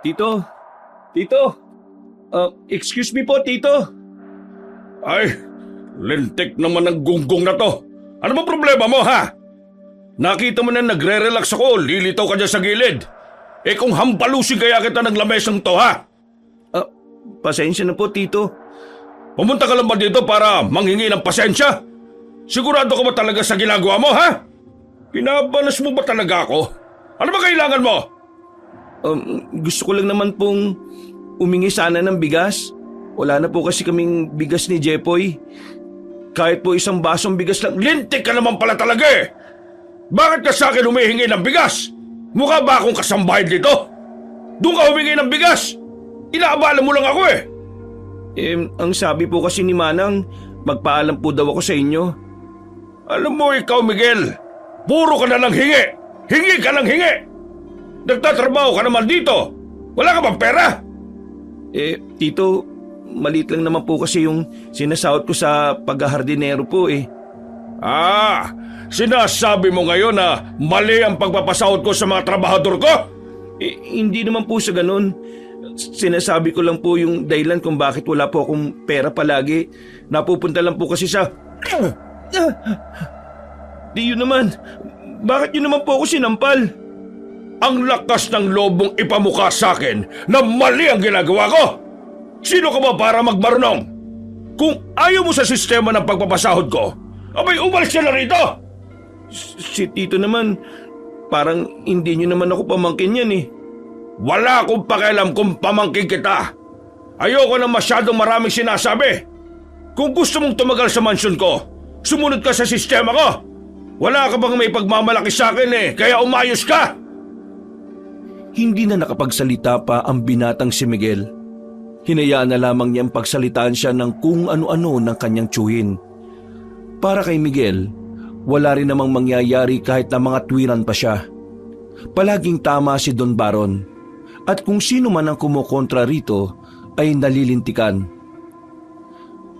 Tito, Tito, excuse me po, Tito. Ay, lintik naman ng gunggong na to. Ano ba problema mo, ha? Nakita mo na nagre-relax ako, lilitaw ka dyan sa gilid. Eh kung hampalusin kaya kita ng lamesang to, ha? Pasensya na po, Tito. Pumunta ka lang ba dito para manghingi ng pasensya? Sigurado ka ba talaga sa ginagawa mo, ha? Pinabalas mo ba talaga ako? Ano ba kailangan mo? Gusto ko lang naman pong umingi sana ng bigas. Wala na po kasi kaming bigas ni Jepoy. Kahit po isang basong bigas lang. Lintik ka naman pala talaga eh! Bakit ka sa akin humihingi ng bigas? Mukha ba akong kasambahay dito? Doon ka humingi ng bigas! Inaabala mo lang ako eh! Ang sabi po kasi ni Manang, magpaalam po daw ako sa inyo. Alam mo ikaw, Miguel, puro ka na lang hingi! Hingi ka lang hingi! Nagtatrabaho ka naman dito! Wala ka bang pera? Tito, maliit lang naman po kasi yung sinasahod ko sa paghahardinero po eh. Sinasabi mo ngayon na mali ang pagpapasahod ko sa mga trabahador ko? Hindi naman po sa ganun. Sinasabi ko lang po yung dahilan kung bakit wala po akong pera palagi. Napupunta lang po kasi sa... Di yun naman. Bakit yun naman po ako sinampal? Ang lakas ng lobong ipamukha sa akin na mali ang ginagawa ko! Sino ka ba para magmarunong? Kung ayaw mo sa sistema ng pagpapasahod ko, abay umalis ka na rito! Si Tito naman, parang hindi nyo naman ako pamangkin yan eh. Wala akong pakialam kung pamangkin kita. Ayoko na masyadong maraming sinasabi. Kung gusto mong tumagal sa mansyon ko, sumunod ka sa sistema ko. Wala ka bang may pagmamalaki sa akin eh, kaya umayos ka? Hindi na nakapagsalita pa ang binatang si Miguel. Hinayaan na lamang niyang pagsalitaan siya ng kung ano-ano ng kanyang tiyuhin. Para kay Miguel, wala rin namang mangyayari kahit na mga tuwiran pa siya. Palaging tama si Don Baron. At kung sino man ang kumukontra rito ay nalilintikan.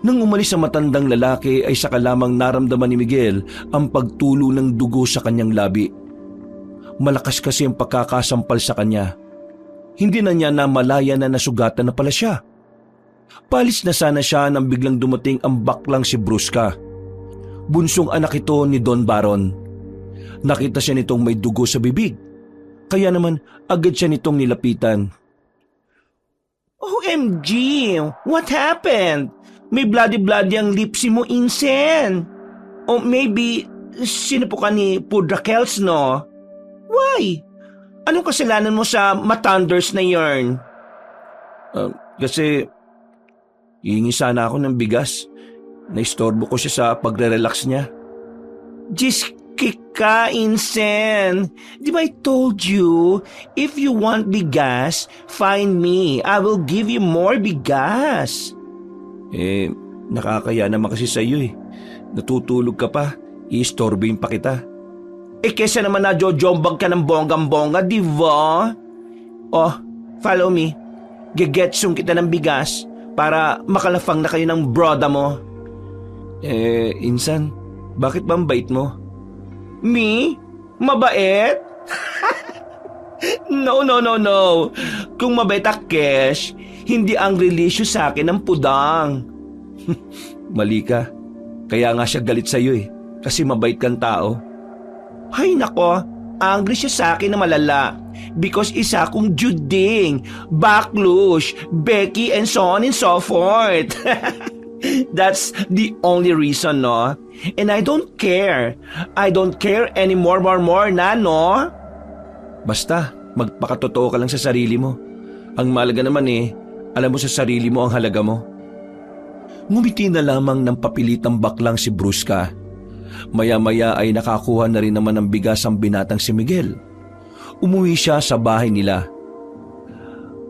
Nang umalis ang matandang lalaki ay saka lamang naramdaman ni Miguel ang pagtulo ng dugo sa kanyang labi. Malakas kasi ang pagkakasampal sa kanya. Hindi na niya namalaya na nasugatan na pala siya. Palis na sana siya nang biglang dumating ang baklang si Brusca. Bunsong anak ito ni Don Baron. Nakita siya nitong may dugo sa bibig. Kaya naman agad siya nitong nilapitan. OMG! What happened? May bloody-bloody ang lipsi mo, Insen. O maybe, sinupukan ni Pudrakels, no? Why? Anong kasalanan mo sa matanders na yarn? Kasi, hihingi sana ako ng bigas. Naistorbo ko siya sa pagre-relax niya. Just kick ka, Insen. Di ba I told you, if you want bigas, find me. I will give you more bigas. Nakakaya naman kasi sa'yo eh. Natutulog ka pa, i-istorbohin pa kita. Kesa naman na jojombag ka ng bonggang-bongga, di ba? Oh, follow me. Gegetsong kita ng bigas para makalafang na kayo ng broda mo. Insan, bakit ba ang bait mo? Me? Mabait? No. Kung mabait ang Kesh, hindi ang relisyo sa akin ang pudang. Mali ka. Kaya nga siya galit sa'yo eh. Kasi mabait kang tao. Hay nako, angry siya sa akin na malala. Because isa akong Juding, Baklush, Becky, and so on and so forth. That's the only reason, no? And I don't care. I don't care anymore, more na, no? Basta, magpakatotoo ka lang sa sarili mo. Ang mahalaga naman eh, alam mo sa sarili mo ang halaga mo. Ngumiti na lamang ng papilitang baklang si Brusca. Maya-maya ay nakakuha na rin naman ng bigas ang binatang si Miguel. Umuwi siya sa bahay nila.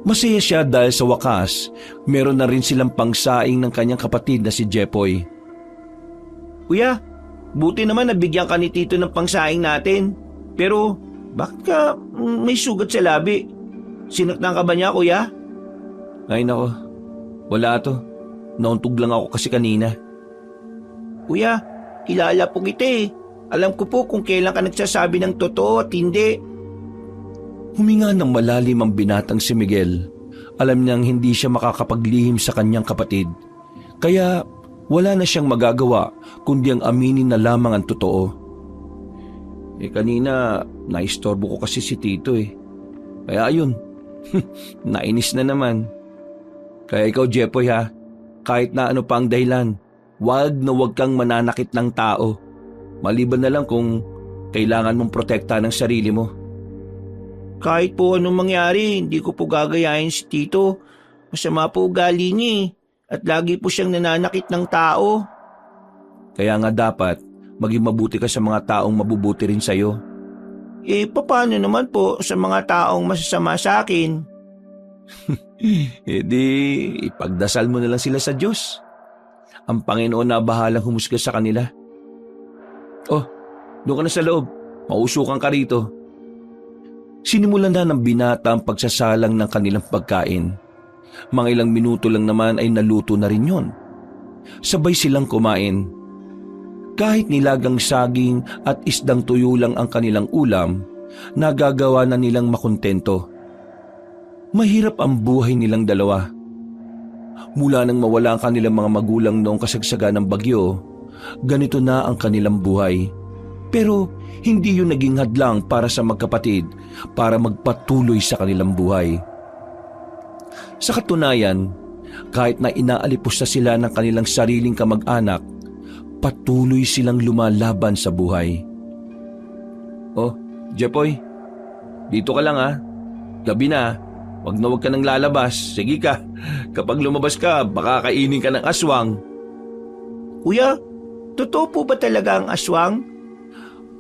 Masaya siya dahil sa wakas, meron na rin silang pangsaing ng kanyang kapatid na si Jepoy. Kuya, buti naman nabigyan ka ni Tito ng pangsaing natin. Pero bakit ka may sugat sa labi? Sinaktan ka ba niya, kuya? Ay nako, wala to. Nauntog lang ako kasi kanina. Kuya, kilala po kita eh. Alam ko po kung kailan ka nagsasabi ng totoo at hindi. Huminga ng malalim ang binatang si Miguel. Alam niyang hindi siya makakapaglihim sa kanyang kapatid. Kaya wala na siyang magagawa kundi ang aminin na lamang ang totoo. Kanina, naistorbo ko kasi si Tito Kaya ayun, nainis na naman. Kaya ikaw, Jepoy ha, kahit na ano pa ang dahilan, wag kang mananakit ng tao. Maliban na lang kung kailangan mong protekta ng sarili mo. Kahit po anong mangyari, hindi ko po gagayahin si Tito. Masama po ugali niya at lagi po siyang nananakit ng tao. Kaya nga dapat maging mabuti ka sa mga taong mabubuti rin sa'yo. Paano naman po sa mga taong masasama sa akin? Di, ipagdasal mo na lang sila sa Diyos. Ang Panginoon na bahalang humusga sa kanila. Oh, doon ka na sa loob. Mausukan ka rito. Sinimulan na ng binata ang pagsasalang ng kanilang pagkain. Mga ilang minuto lang naman ay naluto na rin yon. Sabay silang kumain. Kahit nilagang saging at isdang tuyo lang ang kanilang ulam, nagagawa na nilang makontento. Mahirap ang buhay nilang dalawa. Mula nang mawala ang kanilang mga magulang noong kasagsagan ng bagyo, ganito na ang kanilang buhay. Pero hindi yun naging hadlang para sa magkapatid para magpatuloy sa kanilang buhay. Sa katunayan, kahit na inaalipos na sila ng kanilang sariling kamag-anak, patuloy silang lumalaban sa buhay. Oh, Jepoy, dito ka lang ha. Gabi na, wag ka nang lalabas. Sige ka, kapag lumabas ka, baka kainin ka ng aswang. Kuya, totoo po ba talaga ang aswang?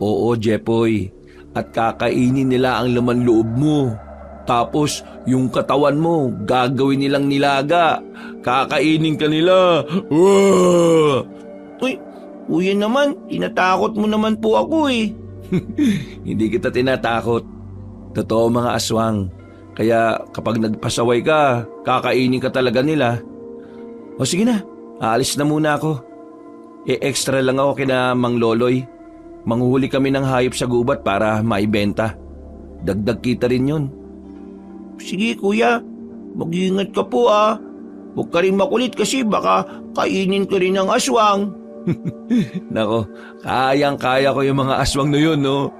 Oo, Jepoy, at kakainin nila ang laman loob mo. Tapos, yung katawan mo, gagawin nilang nilaga. Kakainin ka nila. Uy, kuya naman, tinatakot mo naman po ako Hindi kita tinatakot. Totoo mga aswang. Kaya kapag nagpasaway ka, kakainin ka talaga nila. O sige na, aalis na muna ako. Extra lang ako kina Mang Loloy. Manghuhuli kami ng hayop sa gubat para maibenta. Dagdag kita rin yun. Sige kuya, mag-iingat ka po Huwag ka rin makulit kasi baka kainin ko rin ng aswang. Nako, kayang-kaya ko yung mga aswang na yun, no?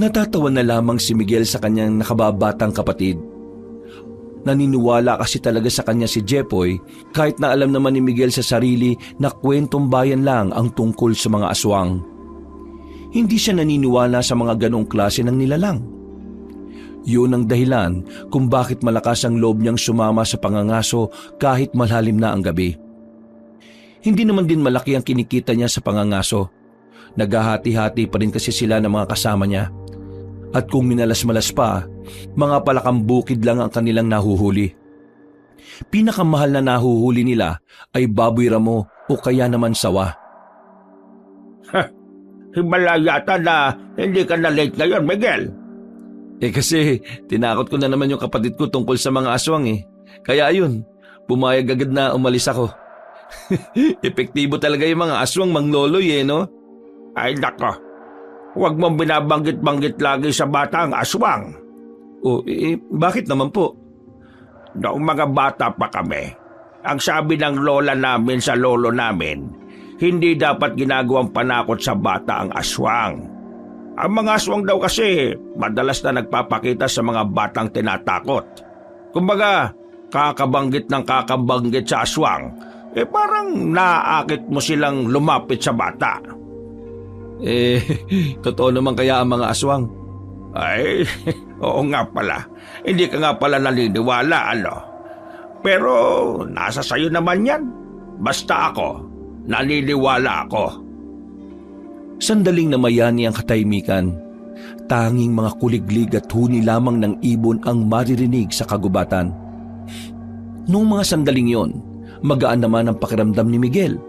Natatawa na lamang si Miguel sa kanyang nakababatang kapatid. Naniniwala kasi talaga sa kanya si Jepoy kahit na alam naman ni Miguel sa sarili na kwentong bayan lang ang tungkol sa mga aswang. Hindi siya naniniwala sa mga ganong klase ng nilalang. Yun ang dahilan kung bakit malakas ang loob niyang sumama sa pangangaso kahit malalim na ang gabi. Hindi naman din malaki ang kinikita niya sa pangangaso. Naghahati-hati pa rin kasi sila ng mga kasama niya. At kung minalas-malas pa, mga palakang bukid lang ang kanilang nahuhuli. Pinakamahal na nahuhuli nila ay baboy ramo o kaya naman sawa. Himala yata na hindi ka na late ngayon, Miguel. Kasi tinakot ko na naman yung kapatid ko tungkol sa mga aswang Kaya ayun, pumayag agad na umalis ako. Epektibo talaga yung mga aswang, Mang Loloy no? Ay nako. Huwag mong binabanggit-banggit lagi sa bata ang aswang. Bakit naman po? Noong mga bata pa kami, ang sabi ng lola namin sa lolo namin, hindi dapat ginagawang panakot sa bata ang aswang. Ang mga aswang daw kasi madalas na nagpapakita sa mga batang tinatakot. Kumbaga, kakabanggit ng kakabanggit sa aswang, parang naaakit mo silang lumapit sa bata. Totoo naman kaya ang mga aswang? Ay, oo nga pala. Hindi ka nga pala naniniwala, Pero nasa sayo naman yan. Basta ako, naniniwala ako. Sandaling namayani ang katahimikan. Tanging mga kuliglig at huni lamang ng ibon ang maririnig sa kagubatan. Noong mga sandaling yon, magaan naman ang pakiramdam ni Miguel.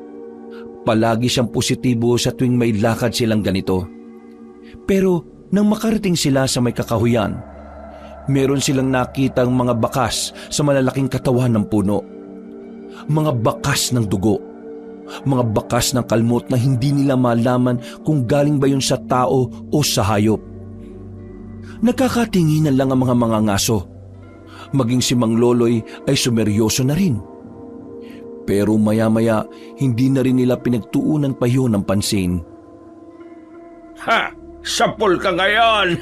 Palagi siyang positibo sa tuwing may lakad silang ganito. Pero nang makarating sila sa may kakahuyan, meron silang nakitang mga bakas sa malalaking katawan ng puno. Mga bakas ng dugo. Mga bakas ng kalmot na hindi nila malaman kung galing ba yun sa tao o sa hayop. Nagkakatinginan lang ang mga ngaso. Maging si Mang Loloy ay sumeryoso na rin. Pero maya-maya hindi na rin nila pinagtuunan pa yun ng pansin. Ha! Sapol ka ngayon!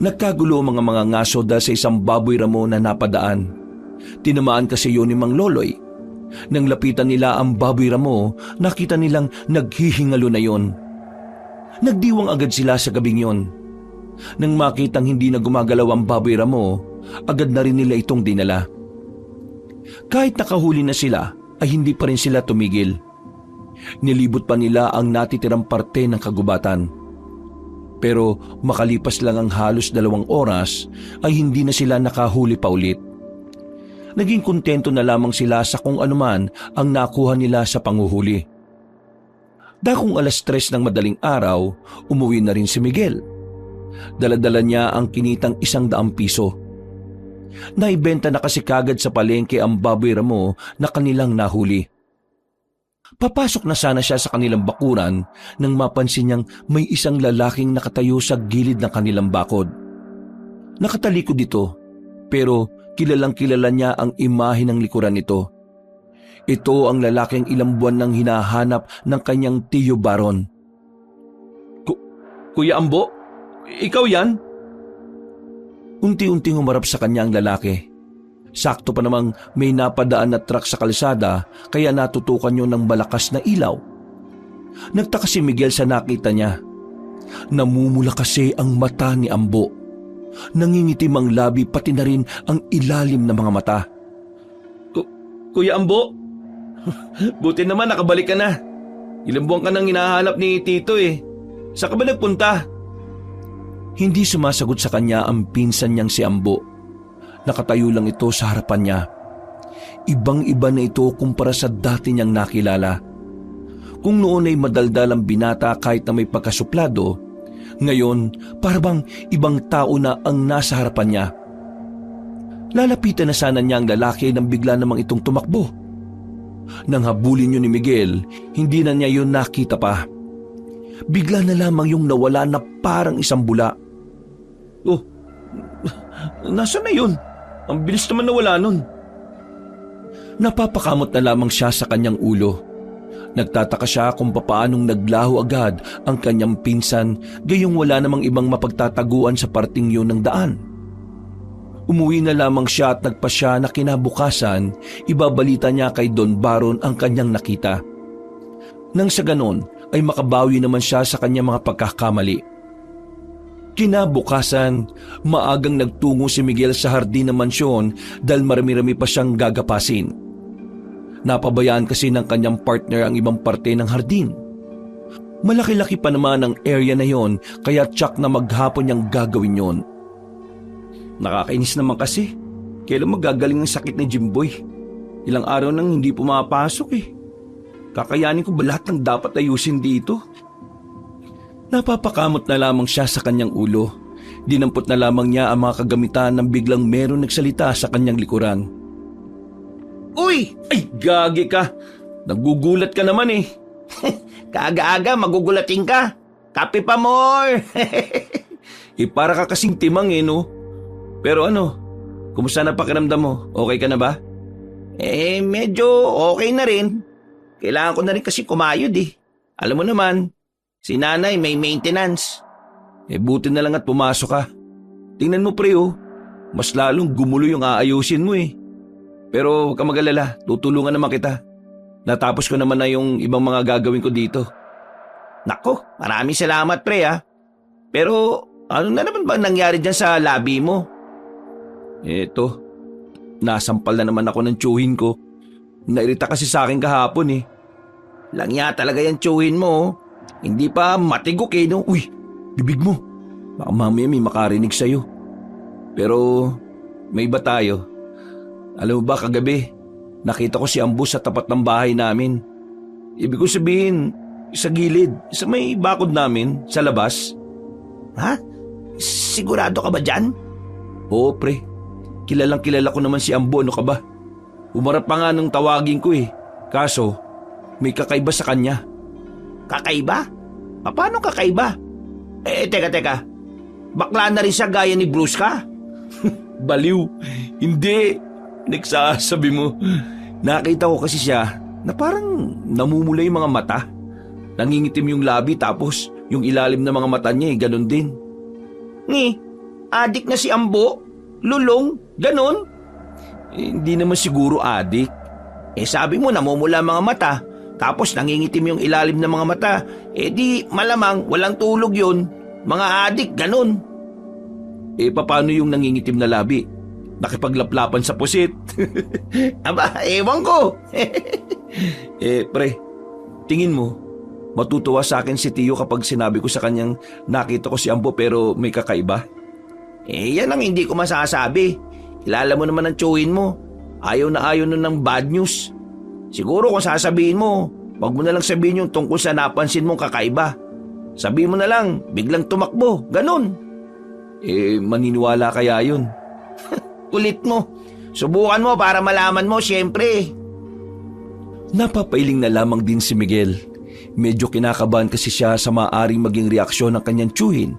Nagkagulo ang mga ngaso dahil sa isang baboy ramo na napadaan. Tinamaan kasi yun ni Mang Loloy. Nang lapitan nila ang baboy ramo, nakita nilang naghihingalo na yon. Nagdiwang agad sila sa gabing yon. Nang makitang hindi na gumagalaw ang baboy ramo, agad na rin nila itong dinala. Kahit nakahuli na sila, ay hindi pa rin sila tumigil. Nilibot pa nila ang natitirang parte ng kagubatan. Pero makalipas lang ang halos 2 oras ay hindi na sila nakahuli pa ulit. Naging kontento na lamang sila sa kung anuman ang nakuha nila sa panguhuli. Dakong 3:00 ng madaling araw, umuwi na rin si Miguel. Dala-dala niya ang kinitang 100 piso. Naibenta na kasi kagad sa palengke ang baboy ramo na kanilang nahuli. Papasok na sana siya sa kanilang bakuran nang mapansin niyang may isang lalaking nakatayo sa gilid ng kanilang bakod. Nakatalikod dito, pero kilalang kilala niya ang imahe ng likuran nito. Ito ang lalaking ilang buwan nang hinahanap ng kanyang tiyo Baron. Kuya Ambo, ikaw yan? Unti-unting humarap sa kanya ang lalaki. Sakto pa namang may napadaan na truck sa kalsada kaya natutukan niyo ng malakas na ilaw. Nagtaka si Miguel sa nakita niya. Namumula kasi ang mata ni Ambo. Nangingitim ang labi pati na rin ang ilalim ng mga mata. Kuya Ambo, buti naman nakabalik ka na. Ilang buwan ka nang hinahanap ni Tito eh. Saan ka ba nagpunta? Hindi sumasagot sa kanya ang pinsan niyang si Ambo. Nakatayo lang ito sa harapan niya. Ibang-iba na ito kumpara sa dati niyang nakilala. Kung noon ay madaldal ang binata kahit na may pagkasuplado, ngayon parang ibang tao na ang nasa harapan niya. Lalapitan na sana niya ang lalaki nang bigla namang itong tumakbo. Nang habulin yun ni Miguel, hindi na niya yun nakita pa. Bigla na lamang yung nawala na parang isang bula. Oh, nasaan na yun? Ang bilis naman nawala nun. Napapakamot na lamang siya sa kanyang ulo. Nagtataka siya kung papaanong naglaho agad ang kanyang pinsan gayong wala namang ibang mapagtataguan sa parting yun ng daan. Umuwi na lamang siya at nagpasya na kinabukasan, ibabalita niya kay Don Baron ang kanyang nakita. Nang sa ganon ay makabawi naman siya sa kanyang mga pagkakamali. Kinabukasan, maagang nagtungo si Miguel sa hardin ng mansyon dahil marami-rami pa siyang gagapasin. Napabayaan kasi ng kanyang partner ang ibang parte ng hardin. Malaki-laki pa naman ang area na yon kaya tsak na maghapon niyang gagawin yon. Nakakainis naman kasi. Kailan magagaling ang sakit ni Jimboy? Ilang araw nang hindi pumapasok eh. Kakayanin ko ba lahat ng dapat ayusin dito? Napapakamot na lamang siya sa kanyang ulo. Dinampot na lamang niya ang mga kagamitan nang biglang meron nagsalita sa kanyang likuran. Uy! Ay, gagi ka! Nagugulat ka naman eh. Kaaga-aga, magugulating ka. Kape pa more. Para ka kasing timang eh, no? Pero ano, kumusta na pakiramdam mo? Okay ka na ba? Medyo okay na rin. Kailangan ko na rin kasi kumayod eh. Alam mo naman, si nanay may maintenance. Buti na lang at pumasok ka. Tingnan mo pre oh, mas lalong gumulo yung aayusin mo eh. Pero huwag ka mag-alala, tutulungan naman kita. Natapos ko naman na yung ibang mga gagawin ko dito. Nako, maraming salamat pre ah. Pero ano na naman ba nangyari dyan sa labi mo? Eto, nasampal na naman ako ng tsuhin ko. Nairita kasi sa akin kahapon eh. Langya talaga yung tsuhin mo oh. Hindi pa matigok eh no. Uy, bibig mo. Baka mamaya may makarinig sa'yo. Pero may iba tayo. Alam mo ba kagabi, nakita ko si Ambo sa tapat ng bahay namin. Ibig ko sabihin, sa gilid, sa may bakod namin, sa labas. Ha? Sigurado ka ba dyan? Oo pre, kilalang kilala ko naman si Ambo, ano ka ba? Umarap pa nga nung tawagin ko eh. Kaso, may kakaiba sa kanya. Kakaiba? Paano kakaiba? Teka. Bakla na rin siya gaya ni Bruce ka? Baliw. Hindi. Nagsasabi mo. Nakita ko kasi siya na parang namumula yung mga mata. Nangingitim yung labi tapos yung ilalim ng mga mata niya ganun din. Adik na si Ambo? Lulong? Ganon? Hindi naman siguro adik. Sabi mo namumula ang mga mata, tapos nangingitim yung ilalim ng mga mata. Di malamang walang tulog yun. Mga adik, ganon. Paano yung nangingitim na labi? Nakipaglaplapan sa pusit. Aba, ewan ko. Pre, tingin mo, matutuwa sa akin si Tio kapag sinabi ko sa kanyang nakita ko si Ambo pero may kakaiba? Yan ang hindi ko masasabi. Kilala mo naman ang tsuhin mo. Ayaw na ayaw nun ng bad news. Siguro kung sasabihin mo, wag mo na lang sabihin yung tungkol sa napansin mong kakaiba. Sabihin mo na lang, biglang tumakbo, ganon. Maniniwala kaya yun? Kulit mo. Subukan mo para malaman mo, syempre. Napapailing na lamang din si Miguel. Medyo kinakabahan kasi siya sa maaaring maging reaksyon ng kanyang tsuhin.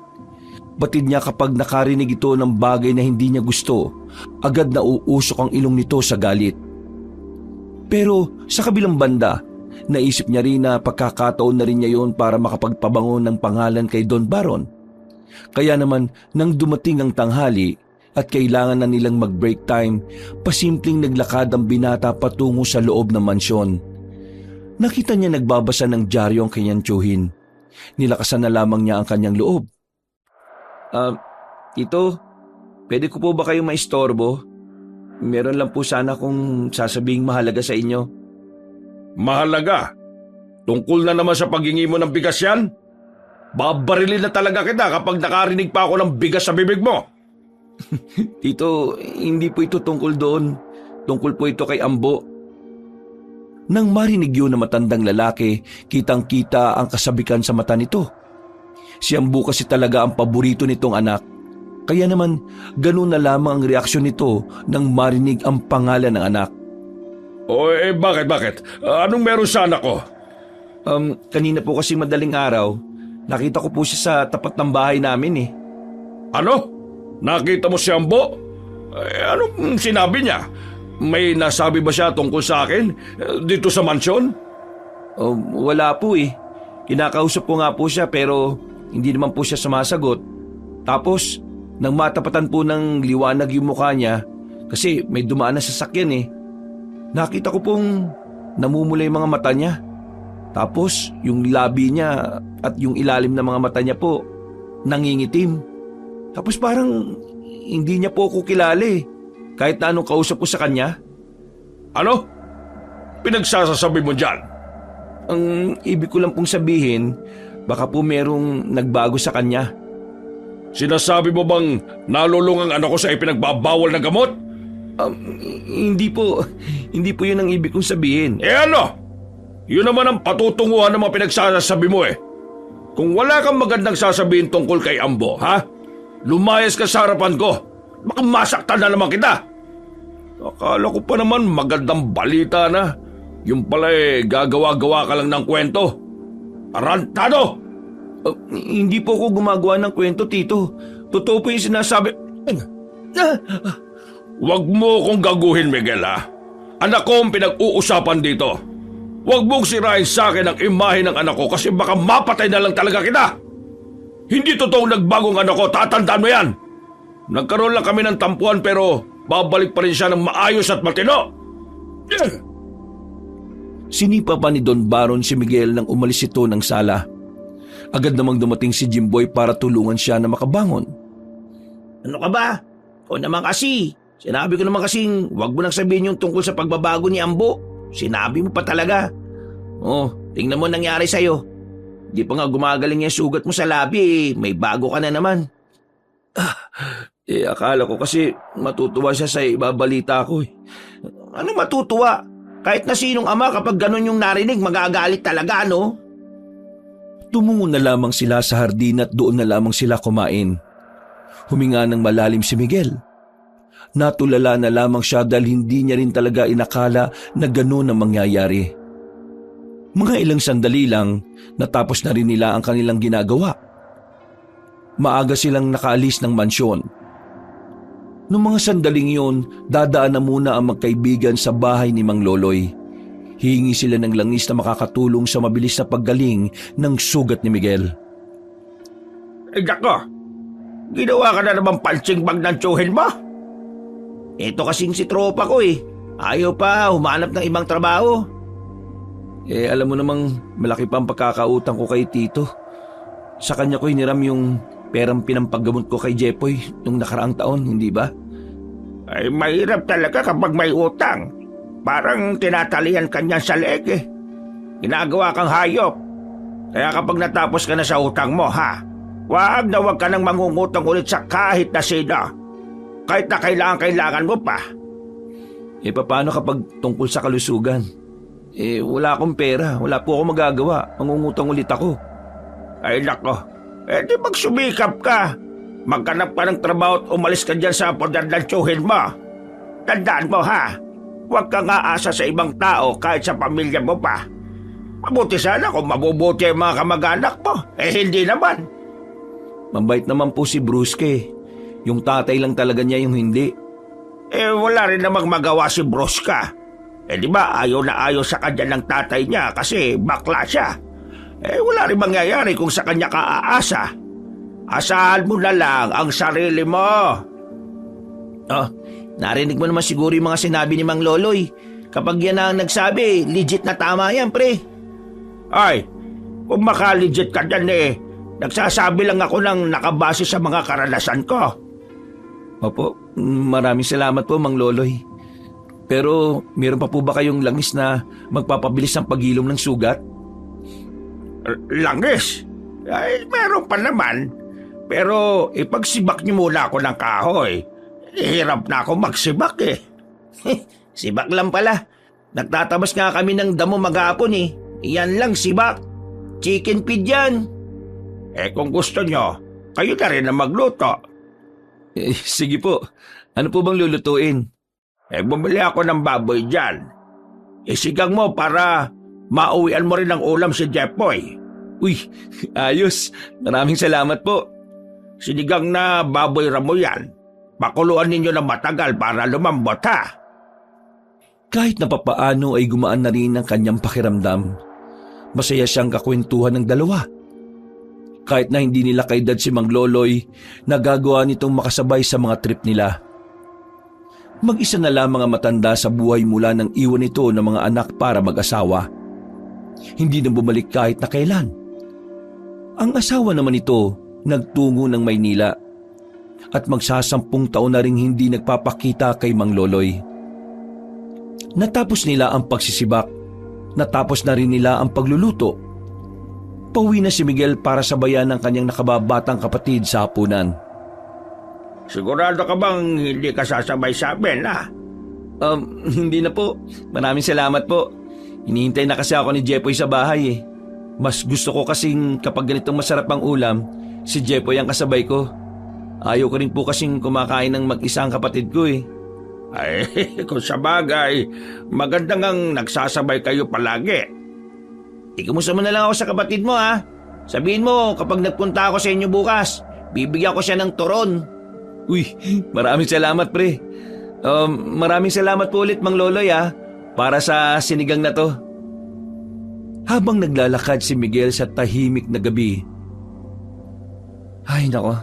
Batid niya kapag nakarinig ito ng bagay na hindi niya gusto, agad na uusok ang ilong nito sa galit. Pero sa kabilang banda, naisip niya rin na pagkakataon na rin niya yon para makapagpabango ng pangalan kay Don Baron. Kaya naman nang dumating ang tanghali at kailangan na nilang mag-break time, pasimpleng naglakad ang binata patungo sa loob ng mansyon. Nakita niya nagbabasa ng dyaryo ang kanyang tsuhin. Nilakasan na lamang niya ang kanyang loob. Tito, pwede ko po ba kayong maistorbo? Meron lang po sana kung sasabing mahalaga sa inyo. Mahalaga? Tungkol na naman sa paghingi mo ng bigas yan? Babarilin na talaga kita kapag nakarinig pa ako ng bigas sa bibig mo. Tito, hindi po ito tungkol doon. Tungkol po ito kay Ambo. Nang marinig yun na matandang lalaki, kitang-kita ang kasabikan sa mata nito. Si Ambo kasi talaga ang paborito nitong anak. Kaya naman, ganun na lamang ang reaksyon nito nang marinig ang pangalan ng anak. Bakit? Anong meron sa anak ko? Kanina po kasi madaling araw, nakita ko po siya sa tapat ng bahay namin . Ano? Nakita mo si Ambo? Anong sinabi niya? May nasabi ba siya tungkol sa akin dito sa mansyon? Wala po . Kinakausap ko nga po siya pero hindi naman po siya sumasagot. Tapos, nang matapatan po ng liwanag yung mukha niya, kasi may dumaan na sasakyan . Nakita ko pong namumula yung mga mata niya. Tapos, yung labi niya at yung ilalim ng mga mata niya po, nangingitim. Tapos parang hindi niya po ako kilala . Kahit na anong kausap ko sa kanya. Ano? Pinagsasasabi mo dyan? Ang ibig ko lang pong sabihin, baka po merong nagbago sa kanya. Sinasabi mo bang nalulung ang anak ko sa ipinagbabawal na gamot? Hindi po yun ang ibig kong sabihin. Ano? Yun naman ang patutunguhan ng mga pinagsasabi mo . Kung wala kang magandang sasabihin tungkol kay Ambo, ha? Lumayas ka sa harapan ko. Baka masaktan na naman kita. Akala ko pa naman magandang balita na. Yung pala gagawa-gawa ka lang ng kwento. Arantado! Hindi po ako gumagawa ng kwento, Tito. Totoo po yung sinasabi. Huwag mo kong gaguhin, Miguel, ha? Anak ko ang pinag-uusapan dito. Huwag mong sirain sa akin ang imahe ng anak ko kasi baka mapatay na lang talaga kita. Hindi totoong nagbagong anak ko, tatandaan mo yan. Nagkaroon lang kami ng tampuan pero babalik pa rin siya ng maayos at matino. Sinipa pa ni Don Baron si Miguel nang umalis ito ng sala. Agad namang dumating si Jimboy para tulungan siya na makabangon. Ano ka ba? O naman kasi. Sinabi ko naman kasing wag mo nang sabihin yung tungkol sa pagbabago ni Ambo. Sinabi mo pa talaga. Tingnan mo nangyari sa'yo. Di pa nga gumagaling yung sugat mo sa labi . May bago ka na naman. Akala ko kasi matutuwa siya sa ibabalita ko . Ano matutuwa? Kahit na sinong ama kapag ganun yung narinig, magagalit talaga, no? Tumungo na lamang sila sa hardin at doon na lamang sila kumain. Huminga ng malalim si Miguel. Natulala na lamang siya dahil hindi niya rin talaga inakala na ganun ang mangyayari. Mga ilang sandali lang, natapos na rin nila ang kanilang ginagawa. maaga silang nakaalis ng mansyon. Noong mga sandaling yun, dadaan na muna ang magkaibigan sa bahay ni Mang Loloy. Hihingi sila ng langis na makakatulong sa mabilis na paggaling ng sugat ni Miguel. Nako, ginawa ka na naman punching bag ng tsuhin mo. Ito kasing si tropa ko eh. Ayaw pa humanap ng ibang trabaho. Alam mo namang malaki pa ang pagkakautang ko kay Tito. Sa kanya ko hiniram yung perang pinampaggamot ko kay Jepoy nung nakaraang taon, hindi ba? Ay, mahirap talaga kapag may utang. Parang tinatalian ka niya sa leeg eh. Ginagawa kang hayop. Kaya kapag natapos ka na sa utang mo, wag ka nang mangungutang ulit sa kahit na sino. Kahit na kailangan mo pa. Paano kapag tungkol sa kalusugan? Wala akong pera. Wala po akong magagawa. Mangungutang ulit ako. Ay nako, di magsumikap ka. Maghanap ka ng trabaho at umalis ka dyan sa poder ng tsuhin mo. Tandaan mo huwag kang aasa sa ibang tao kahit sa pamilya mo pa. Mabuti sana kung mabubuti ang mga kamag-anak mo. Hindi naman. Mabait naman po si Brusque. Yung tatay lang talaga niya yung hindi. Wala rin namang magawa si Brusca. Di ba ayaw na ayaw sa kanya ng tatay niya kasi bakla siya. Wala rin mangyayari kung sa kanya ka aasa. Asahan mo na lang ang sarili mo. Narinig mo naman siguro yung mga sinabi ni Mang Loloy. Kapag yan ang nagsabi, legit na tama yan, pre. Ay, kung makalegit ka dyan nagsasabi lang ako ng nakabase sa mga karanasan ko. Opo, maraming salamat po, Mang Loloy. Pero meron pa po ba kayong langis na magpapabilis ng pagilom ng sugat? Langis? Ay, meron pa naman. Pero ipagsibak niyo muna ako ng kahoy. Hirap na ako magsibak eh. Sibak lang pala. Nagtatabas nga kami ng damo maghapon eh. Iyan lang sibak. Chicken feed yan. Kung gusto nyo, kayo na rin na magluto. Sige po. Ano po bang lulutuin? Bumili ako ng baboy dyan. Isigang mo para mauwian mo rin ng ulam si Jepoy. Uy, ayos. Maraming salamat po. Sinigang na baboy ramo yan. Pakuluan ninyo ng matagal para lumambot Kahit na papaano ay gumaan na rin ang kanyang pakiramdam. Masaya siyang kakwentuhan ng dalawa. Kahit na hindi nila kaedad si Mang Loloy, nagagawa nitong makasabay sa mga trip nila. Mag-isa na lamang ang matanda sa buhay mula nang iwan ito ng mga anak para mag-asawa. Hindi na bumalik kahit na kailan. Ang asawa naman ito nagtungo ng Maynila at magsasampung taon na ring hindi nagpapakita kay Mang Loloy. Natapos nila ang pagsisibak, natapos na rin nila ang pagluluto. Pauwi na si Miguel para sabayan ng kanyang nakababatang kapatid sa hapunan. Sigurado ka bang hindi ka sasabay sa amin Hindi na po. Maraming salamat po. Hinihintay na kasi ako ni Jepoy sa bahay Mas gusto ko kasing kapag ganitong masarap ang ulam, si Jepoy ang kasabay ko. Ayaw ko rin po kasing kumakain ng mag-isa ang kapatid ko Ay, kung sa bagay, maganda ngang nagsasabay kayo palagi. Kumusta mo na lang ako sa kapatid mo Sabihin mo kapag nagpunta ako sa inyo bukas, bibigyan ko siya ng turon. Uy, maraming salamat pre. Maraming salamat po ulit Mang Loloy para sa sinigang na to. Habang naglalakad si Miguel sa tahimik na gabi, ay nako,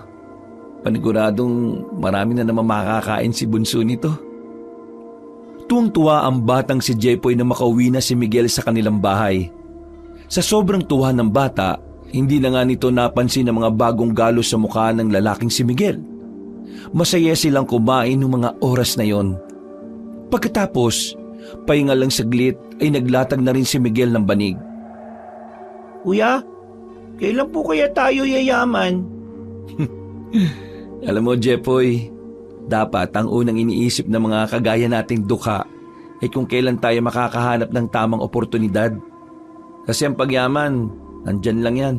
paniguradong marami na naman makakain si bunso nito. Tuwang-tuwa ang batang si Jepoy na makauwi na si Miguel sa kanilang bahay. Sa sobrang tuwa ng bata, hindi na nga nito napansin ang mga bagong galos sa mukha ng lalaking si Miguel. Masaya silang kumain ng mga oras na yon. Pagkatapos, pahinga lang saglit ay naglatag na rin si Miguel ng banig. Kuya, kailan po kaya tayo yayaman? Alam mo, Jepoy, dapat ang unang iniisip ng mga kagaya nating dukha ay kung kailan tayo makakahanap ng tamang oportunidad. Kasi ang pagyaman, nandyan lang yan.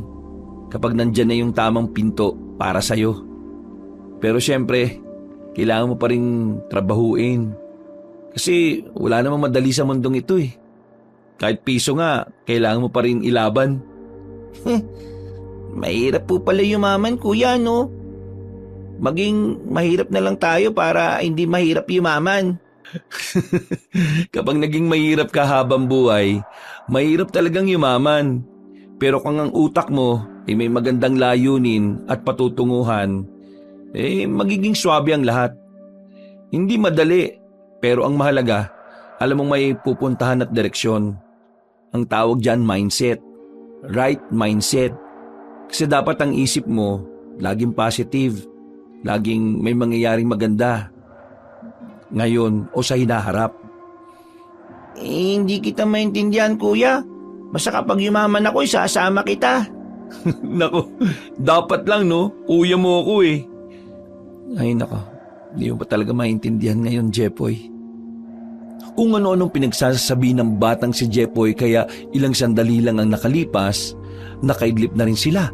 Kapag nandyan na yung tamang pinto para sa'yo. Pero syempre, kailangan mo pa rin trabahuin. Kasi wala namang madali sa mundong ito Kahit piso nga, kailangan mo pa rin ilaban. Mahirap po pala yumaman, kuya, no? Maging mahirap na lang tayo para hindi mahirap yumaman. Kapag naging mahirap ka habang buhay, mahirap talagang yumaman. Pero kung ang utak mo ay may magandang layunin at patutunguhan, magiging swabe ang lahat. Hindi madali, pero ang mahalaga, alam mong may pupuntahan at direksyon. Ang tawag dyan, mindset. Right mindset. Kasi dapat ang isip mo, laging positive. Laging may mangyayaring maganda. Ngayon o sa hinaharap. Hindi kita maintindihan, kuya. Basta kapag yumaman ako, isasama kita. Nako, dapat lang no, kuya mo ako eh. Ay nako, hindi mo pa talaga maintindihan ngayon, Jepoy. Kung ano-anong pinagsasabi ng batang si Jepoy kaya ilang sandali lang ang nakalipas, nakaidlip na rin sila.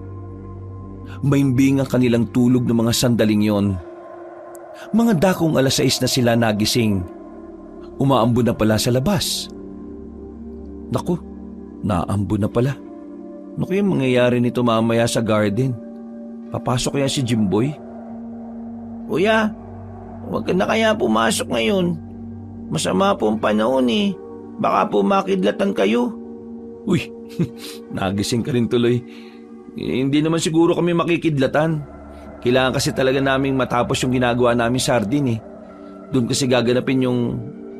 Maimbing ang kanilang tulog ng mga sandaling yon. Mga dakong 6:00 na sila nagising. Umaambon na pala sa labas. Naku, naambon na pala. Ano kayang mangyayari nito mamaya sa garden? Papasok kaya si Jimboy? Kuya, huwag ka na kaya pumasok ngayon. Masama po ang panahon eh. Baka po makidlatan kayo. Uy, nagising ka rin tuloy. Hindi naman siguro kami makikidlatan. Kailangan kasi talaga naming matapos yung ginagawa namin sa Ardin eh. Doon kasi gaganapin yung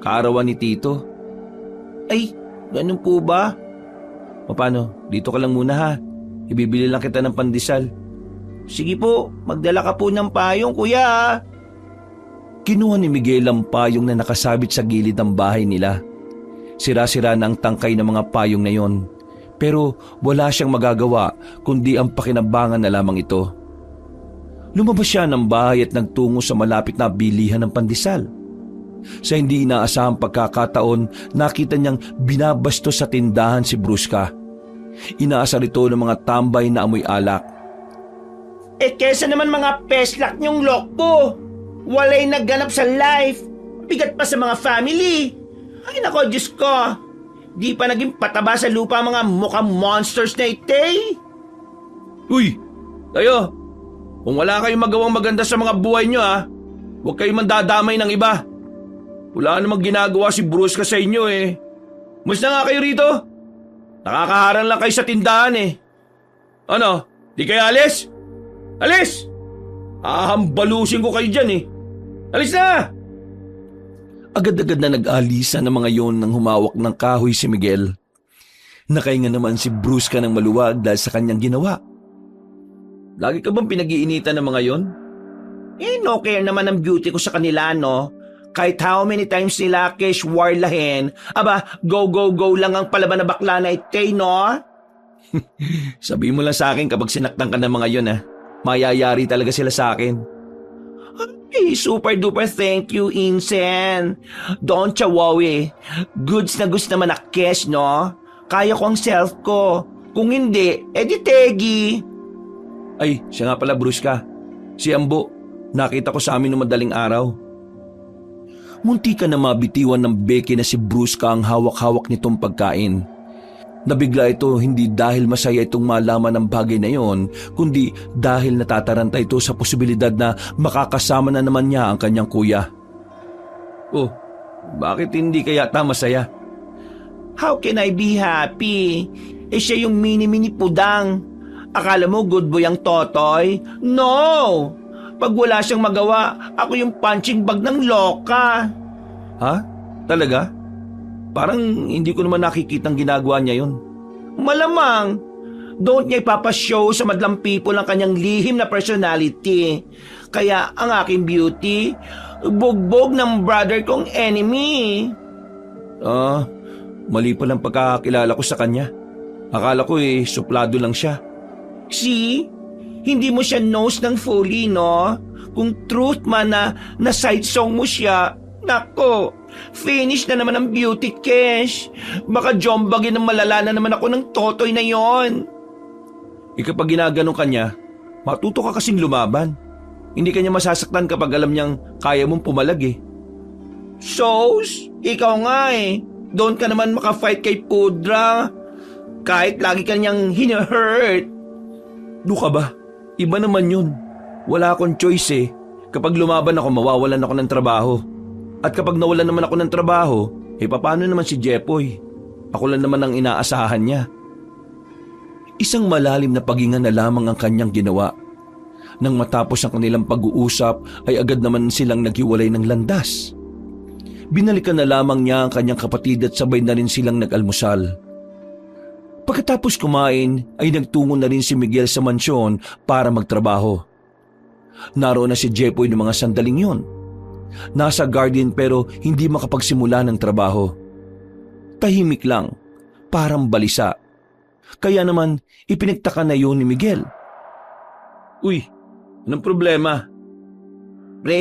kaarawan ni Tito. Ay, ganun po ba? O paano, dito ka lang muna ha. Ibibili lang kita ng pandesal. Sige po, magdala ka po ng payong, kuya. Kinuha ni Miguel ang payong na nakasabit sa gilid ng bahay nila. Sira-sira na ang tangkay ng mga payong na yon. Pero wala siyang magagawa kundi ang pakinabangan na lamang ito. Lumabas siya ng bahay at nagtungo sa malapit na bilihan ng pandesal. Sa hindi inaasahang pagkakataon, nakita niyang binabasto sa tindahan si Bruska. Inaasar ito ng mga tambay na amoy alak. Kesa naman mga peslak niyong lokbo. Walay nagganap sa life. Bigat pa sa mga family. Ay nako, Diyos ko. Di pa naging pataba sa lupa mga mukhang monsters na ite. Uy, kayo! Kung wala kayong magawang maganda sa mga buhay nyo ha, huwag kayong mandadamay ng iba. Wala namang ginagawa si Bruska sa inyo eh. Musta nga kayo rito? Nakakaharang lang kayo sa tindahan eh. Ano, di kayo alis? Alis! Ahambalusin ko kayo dyan eh. Alis na! Agad-agad na nag-alisa ng mga yon nang humawak ng kahoy si Miguel. Nakahinga naman si Bruska ng maluwag dahil sa kanyang ginawa. Lagi ka bang pinag-iinitan ng mga yon? No care naman ang beauty ko sa kanila, no? Kahit how many times nila keshwarlahin, aba, go, go, go lang ang palaban na bakla na ite, no? Sabi mo lang sa akin kapag sinaktan ka ng mga yon ha. Mayayari talaga sila sa akin. Super duper thank you, Insen. Don't chawawi. Goods na goods naman na cash, no? Kaya ko ang self ko. Kung hindi, edi tegi. Ay, siya nga pala Bruska. Si Ambo. Nakita ko sa amin noong madaling araw. Munti ka na mabitiwan ng beke na si Bruska ang hawak-hawak nitong pagkain. Nabigla ito hindi dahil masaya itong malaman ng bagay na yon, kundi dahil natataranta ito sa posibilidad na makakasama na naman niya ang kanyang kuya. Oh, bakit hindi kaya masaya? How can I be happy? Siya yung mini-mini pudang. Akala mo good boy ang Totoy? No! Pag wala siyang magawa, ako yung punching bag ng loka. Ha? Talaga? Parang hindi ko naman nakikitang ginagawa niya yon. Malamang, don't niya ipapashow sa madlang people ang kanyang lihim na personality. Kaya ang aking beauty, bugbog ng brother kong enemy. Mali pa lang pagkakakilala ko sa kanya. Akala ko suplado lang siya. See? Hindi mo siya knows ng fully, no? Kung truth man na side song mo siya, nako, finish na naman ang beauty cash. Baka jombagin ng malala na naman ako ng Totoy na yon. Kapag ginaganon ka niya, matuto ka kasing lumaban. Hindi ka niya masasaktan kapag alam niyang kaya mong pumalag eh. Shows? Ikaw nga eh. Doon ka naman makafight kay Pudra. Kahit lagi ka niyang hina-hurt. Ka ba? Iba naman yun. Wala akong choice eh. Kapag lumaban ako, mawawalan ako ng trabaho. At kapag nawalan naman ako ng trabaho, paano naman si Jepoy? Ako lang naman ang inaasahan niya. Isang malalim na paghinga na lamang ang kanyang ginawa. Nang matapos ang kanilang pag-uusap ay agad naman silang naghiwalay ng landas. Binalikan na lamang niya ang kanyang kapatid at sabay na rin silang nag-almusal. Pagkatapos kumain ay nagtungo na rin si Miguel sa mansyon para magtrabaho. Naroon na si Jepoy ng mga sandaling yon. Nasa garden pero hindi makapagsimula ng trabaho. Tahimik lang, parang balisa. Kaya naman ipinagtaka na yun ni Miguel. Uy, anong problema? Pre,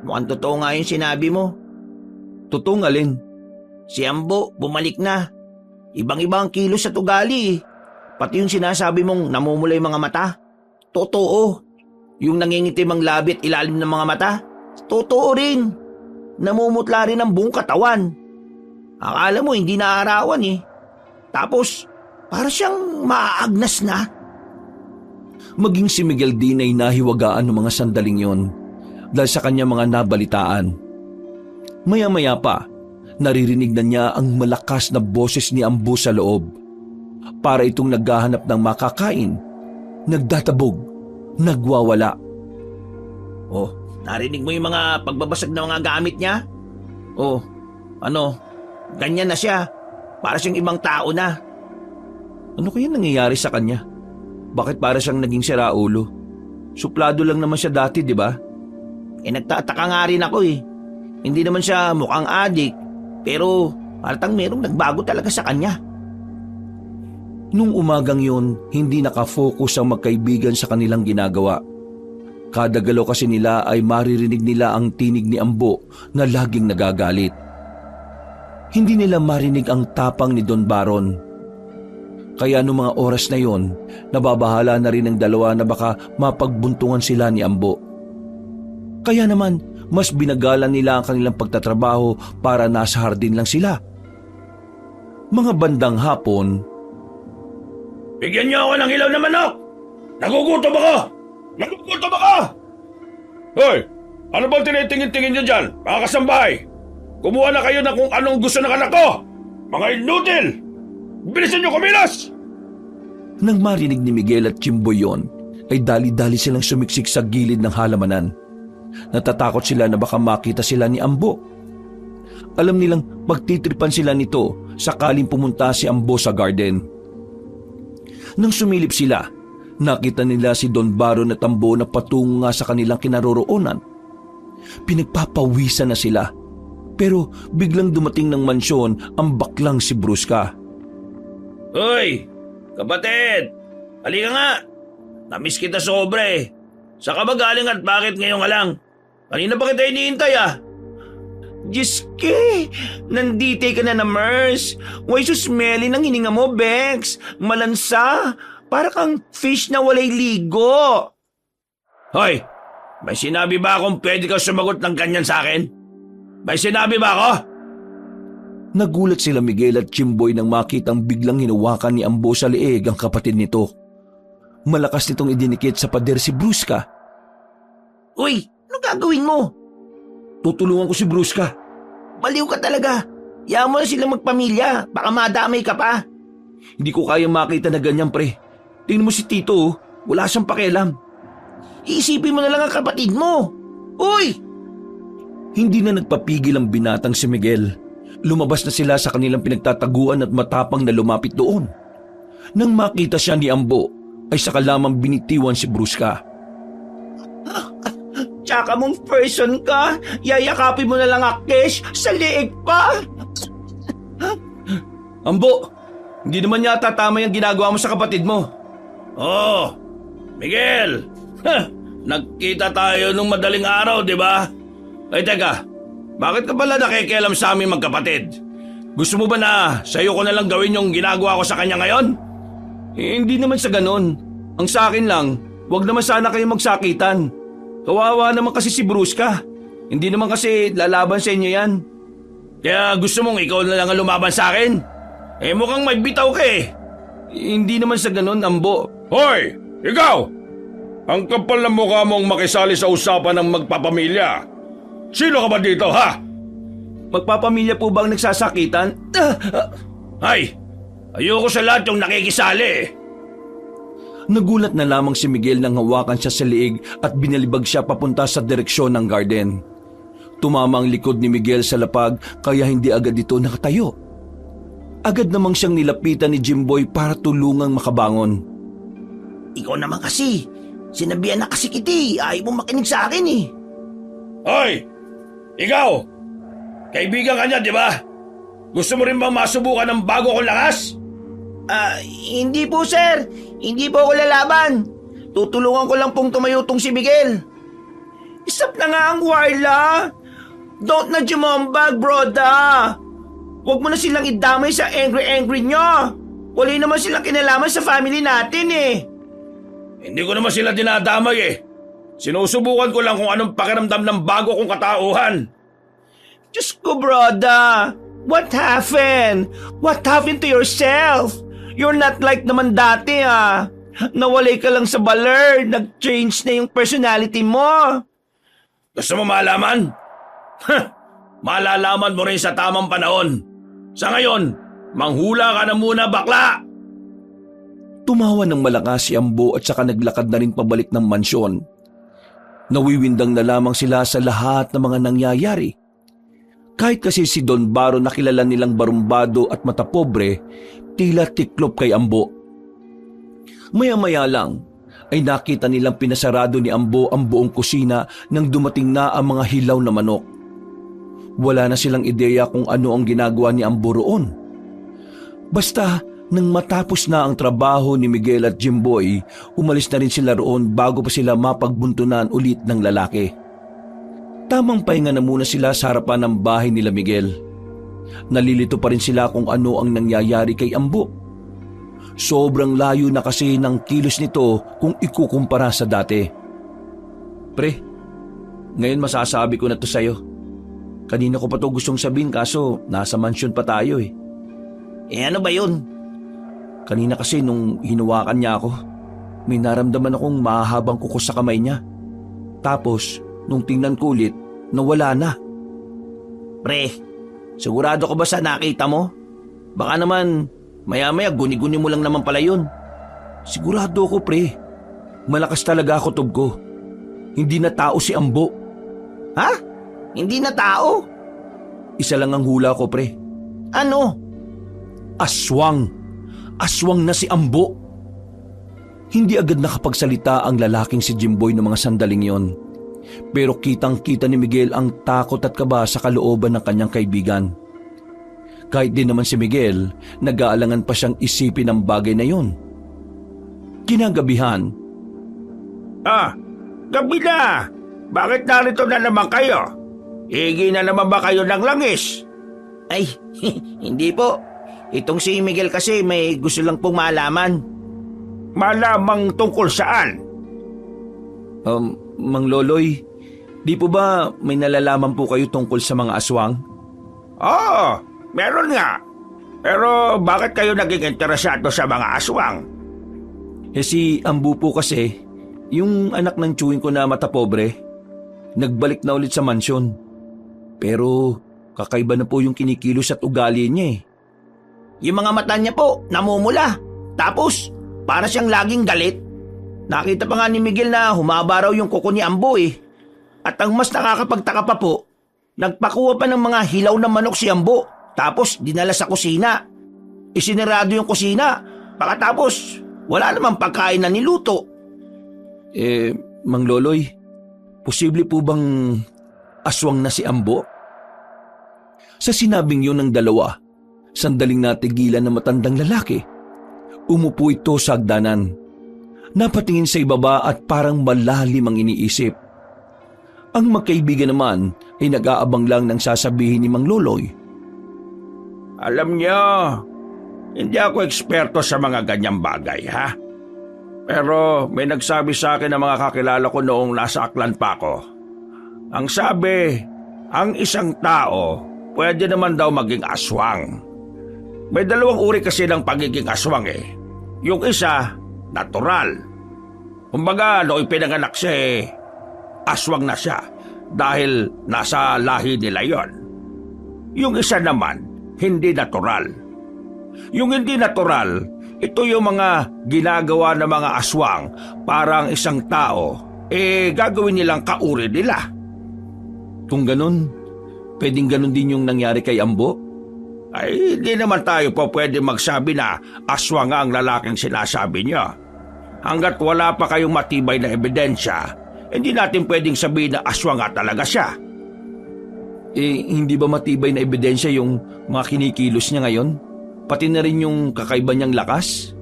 mukhang totoo nga yung sinabi mo. Totoo nga, Len. Si Ambo, bumalik na. Ibang-iba ang kilos at ugali eh. Pati yung sinasabi mong namumula yung mga mata. Totoo. Yung nangingitim ang labi at ilalim ng mga mata. Totoo rin. Namumutla rin ang buong katawan. Akala mo hindi naaarawan eh. Tapos, para siyang maaagnas na. Maging si Miguel din ay nahiwagaan ng mga sandaling yon dahil sa kanya mga nabalitaan. Maya-maya pa, naririnig na niya ang malakas na boses ni Ambo sa loob. Para itong naghahanap ng makakain, nagdatabog, nagwawala. Oh, narinig mo yung mga pagbabasag ng mga gamit niya? Oh, ganyan na siya. Para siyang ibang tao na. Ano kaya nangyayari sa kanya? Bakit para siyang naging siraulo? Suplado lang naman siya dati, di ba? Nagtataka nga rin ako eh. Hindi naman siya mukhang adik, pero halatang merong nagbago talaga sa kanya. Nung umagang yun, hindi nakafocus ang magkaibigan sa kanilang ginagawa. Kada galaw kasi nila ay maririnig nila ang tinig ni Ambo na laging nagagalit. Hindi nila marinig ang tapang ni Don Baron. Kaya noong mga oras na yon, nababahala na rin ang dalawa na baka mapagbuntungan sila ni Ambo. Kaya naman, mas binagalan nila ang kanilang pagtatrabaho para nasa hardin lang sila. Mga bandang hapon, Bigyan niyo ako ng ilaw na manok! Nagugutom ako! Nagugutom ako! Hoy! Ano bang tinitingin-tingin niyo dyan, mga kasambahay? Kumuha na kayo ng kung anong gusto ng anak ko! Mga inutil! Bilisan niyo kumilos! nang marinig ni Miguel at Chimboy yon, ay dali-dali silang sumiksik sa gilid ng halamanan. Natatakot sila na baka makita sila ni Ambo. Alam nilang magtitripan sila nito sakaling pumunta si Ambo sa garden. Nang sumilip sila, nakita nila si Don Baron at Ambo na patungo nga sa kanilang kinaroroonan. Pinagpapawisan na sila, pero biglang dumating ng mansyon ang baklang si Brusca. Hoy, kapatid! Halika nga! Namiss kita sobra eh. Saan ka ba galing at bakit ngayon ka lang? Kanina ba kita iniintay ah? Diyos ke, nandito ka na Mers. Way so smelly ng hininga mo, Bex. Malansa. Para kang fish na walay ligo. Hoy, may sinabi ba akong pwede ka sumagot ng ganyan sa akin? May sinabi ba ako? Nagulat sila Miguel at Chimboy nang makitang biglang hinawakan ni Ambo sa leeg ang kapatid nito. Malakas nitong idinikit sa pader si Brusca. Uy, ano gagawin mo? Tutulungan ko si Brusca. Baliw ka talaga. Hayaan mo na silang magpamilya. Baka madamay ka pa. Hindi ko kayang makita na ganyan, pre. Tingnan mo si Tito, oh. Wala siyang pakialam. Iisipin mo na lang ang kapatid mo. Uy! Hindi na nagpapigil ang binatang si Miguel. Lumabas na sila sa kanilang pinagtataguan at matapang na lumapit doon. Nang makita siya ni Ambo, ay saka lamang binitiwan si Brusca. Tsaka mong person ka, yayakapin mo na lang Kesh sa leeg pa. Ambo, hindi naman yata tama yung ginagawa mo sa kapatid mo. Oh, Miguel! Nagkita tayo nung madaling araw, di ba? Ay teka, bakit ka pala nakikialam sa aming magkapatid? Gusto mo ba na sa'yo ko na lang gawin yung ginagawa ko sa kanya ngayon? Hindi naman sa ganon. Ang sa akin lang, wag naman sana kayo magsakitan. Kawawa naman kasi si Brusca. Hindi naman kasi lalaban sa inyo yan. Kaya gusto mong ikaw na lang ang lumaban sa akin? Mukhang may bitaw ka eh. Hindi naman sa ganon, Ambo. Hoy! Ikaw! Ang kapal ng mukha mong makisali sa usapan ng magpapamilya. Sino ka ba dito, ha? Magpapamilya po bang nagsasakitan? Ay! Ayoko sa lahat yung nakikisali. Nagulat na lamang si Miguel nang hawakan siya sa liig at binalibag siya papunta sa direksyon ng garden. Tumama ang likod ni Miguel sa lapag kaya hindi agad ito nakatayo. Agad namang siyang nilapitan ni Jimboy para tulungang makabangon. Ikaw naman kasi. Sinabihan na kasi kita. Ayaw mo makinig sa akin eh. Hoy! Ikaw! Kaibigan ka niya, di ba? Gusto mo rin bang masubukan ng bago kong lakas? Hindi po sir. Hindi po ako lalaban. Tutulungan ko lang pong tumayo tong si Miguel. Stop na nga ang Warla. Don't na jumombag, broda. Huwag mo na silang idamay sa angry nyo. Wala naman silang kinalaman sa family natin eh. Hindi ko naman sila dinadamay eh. Sinusubukan ko lang kung anong pakiramdam ng bago kong katauhan. Diyos ko, broda. What happened? What happened to yourself? You're not like naman dati ah. Nawalay ka lang sa baler. Nag-change na yung personality mo. Gusto mo malaman? Malalaman mo rin sa tamang panahon. Sa ngayon, manghula ka na muna, bakla! Tumawa ng malakas si Ambo at saka naglakad na rin pabalik ng mansyon. Nawiwindang na lamang sila sa lahat ng mga nangyayari. Kahit kasi si Don Baro na kilala nilang barumbado at matapobre, tila tiklop kay Ambo. Maya-maya lang ay nakita nilang pinasarado ni Ambo ang buong kusina nang dumating na ang mga hilaw na manok. Wala na silang ideya kung ano ang ginagawa ni Ambo roon. Basta nang matapos na ang trabaho ni Miguel at Jimboy, umalis na rin sila roon bago pa sila mapagbuntunan ulit ng lalaki. Tamang pahinga na muna sila sa harapan ng bahay nila Miguel. Nalilito pa rin sila kung ano ang nangyayari kay Ambo. Sobrang layo na kasi ng kilos nito kung ikukumpara sa dati. Pre, ngayon masasabi ko na to sa'yo. Kanina ko pa to gustong sabihin kaso nasa mansyon pa tayo eh. Ano ba yun? Kanina kasi nung hinawakan niya ako, may naramdaman akong mahahabang kuko sa kamay niya. Tapos, nung tingnan ko ulit, nawala na. Pre, sigurado ka ba sa nakita mo? Baka naman, maya-maya guni-guni mo lang naman pala yun. Sigurado ako pre. Malakas talaga ako tub ko. Hindi na tao si Ambo. Ha? Hindi na tao? Isa lang ang hula ko pre. Ano? Aswang. Aswang na si Ambo. Hindi agad nakapagsalita ang lalaking si Jimboy ng mga sandaling yon. Pero kitang-kita ni Miguel ang takot at kaba sa kalooban ng kanyang kaibigan. Kahit din naman si Miguel, nag-aalangan pa siyang isipin ang bagay na yon. Kinagabihan. Gabi na! Bakit narito na naman kayo? Higi na naman ba kayo ng langis? Ay, hindi po. Itong si Miguel kasi may gusto lang pong malaman. Malamang tungkol saan? Mang Loloy, di po ba may nalalaman po kayo tungkol sa mga aswang? Oo, meron nga. Pero bakit kayo naging interesado sa mga aswang? Si Ambu po kasi, yung anak ng tiyuhin ko na matapobre, nagbalik na ulit sa mansyon. Pero kakaiba na po yung kinikilos at ugali niya eh. Yung mga mata niya po, namumula. Tapos, para siyang laging galit. Nakita pa nga ni Miguel na humaba raw yung kuko ni Ambo eh. At ang mas nakakapagtaka pa po, nagpakuha pa ng mga hilaw na manok si Ambo. Tapos, dinala sa kusina. Isinarado yung kusina. Pagkatapos, wala namang pagkain na niluto. Mang Loloy, posible po bang aswang na si Ambo? Sa sinabing yun ng dalawa, sandaling natigilan ng matandang lalaki. Umupo ito sa hagdanan. Napatingin sa ibaba at parang malalim ang iniisip. Ang magkaibigan naman ay nag-aabang lang ng sasabihin ni Mang Loloy. Alam niyo, hindi ako eksperto sa mga ganyang bagay, ha? Pero may nagsabi sa akin ng mga kakilala ko noong nasa Aklan pa ako. Ang sabi, ang isang tao pwede naman daw maging aswang. May dalawang uri kasi ng pagiging aswang eh. Yung isa, natural. Kumbaga, noong ipinanganak siya aswang na siya dahil nasa lahi nila yon. Yung isa naman, hindi natural. Yung hindi natural, ito yung mga ginagawa ng mga aswang parang isang tao, gagawin nilang kauri nila. Kung ganun, pwedeng ganun din yung nangyari kay Ambo? Ay, hindi naman tayo po pwede magsabi na aswang nga ang lalaking sinasabi niya. Hanggat wala pa kayong matibay na ebidensya, hindi natin pwedeng sabihin na aswang nga talaga siya. Hindi ba matibay na ebidensya yung mga kinikilos niya ngayon? Pati na rin yung kakaiba niyang lakas?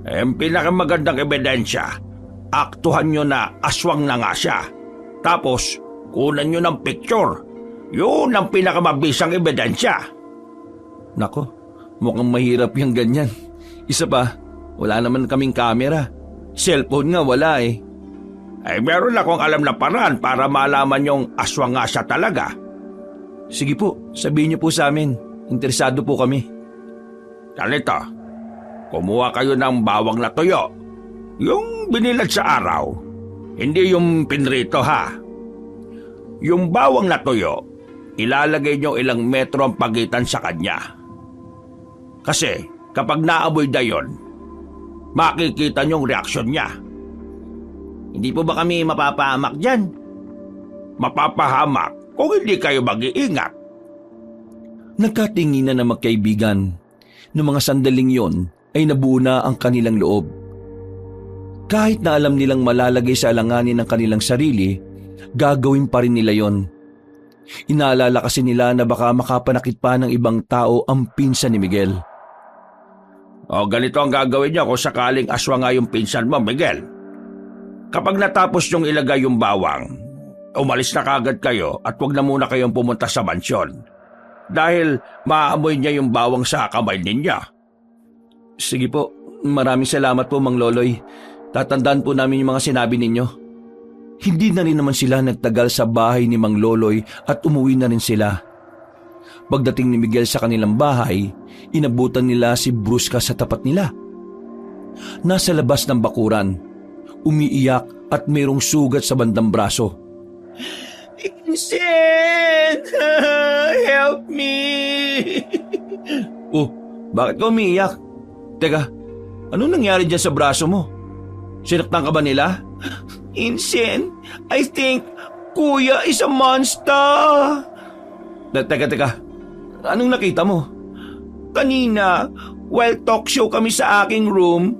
Ang pinakamagandang ebidensya, aktuhan nyo na aswang na nga siya. Tapos, kunan nyo ng picture. Yun ang pinakamabisang ebidensya. Nako, mukhang mahirap yung ganyan. Isa pa, wala naman kaming camera. Cellphone nga wala eh. Ay meron akong alam na paraan para malaman yung aswang nga siya talaga. Sige po, sabihin niyo po sa amin. Interesado po kami. Ganito, kumuha kayo ng bawang na tuyo. Yung binilad sa araw, hindi yung pinrito ha. Yung bawang na tuyo, ilalagay nyo ilang metro ang pagitan sa kanya. Kasi kapag naamoy na yun, makikita nyo yung reaksyon niya. Hindi po ba kami mapapahamak dyan? Mapapahamak kung hindi kayo mag-iingat. Nagkatinginan na magkaibigan. Noong mga sandaling yon ay nabuo na ang kanilang loob. Kahit na alam nilang malalagay sa alanganin ng kanilang sarili, gagawin pa rin nila yon. Inaalala kasi nila na baka makapanakit pa ng ibang tao ang pinsan ni Miguel. O ganito ang gagawin niyo kung sakaling aswang nga yung pinsan mo, Miguel. Kapag natapos yung ilagay yung bawang, umalis na kagad kayo at huwag na muna kayong pumunta sa mansyon. Dahil maaamoy niya yung bawang sa kamay ninyo. Sige po, maraming salamat po Mang Loloy. Tatandaan po namin yung mga sinabi ninyo. Hindi na rin naman sila nagtagal sa bahay ni Mang Loloy at umuwi na rin sila. Pagdating ni Miguel sa kanilang bahay, inabutan nila si Brusca sa tapat nila. Nasa labas ng bakuran, umiiyak at mayroong sugat sa bandang braso. Vincent! Help me! Oh, bakit ka umiiyak? Teka, anong nangyari dyan sa braso mo? Sinaktan ka ba nila? Vincent, I think Kuya is a monster. Teka, anong nakita mo? Kanina, while talk show kami sa aking room,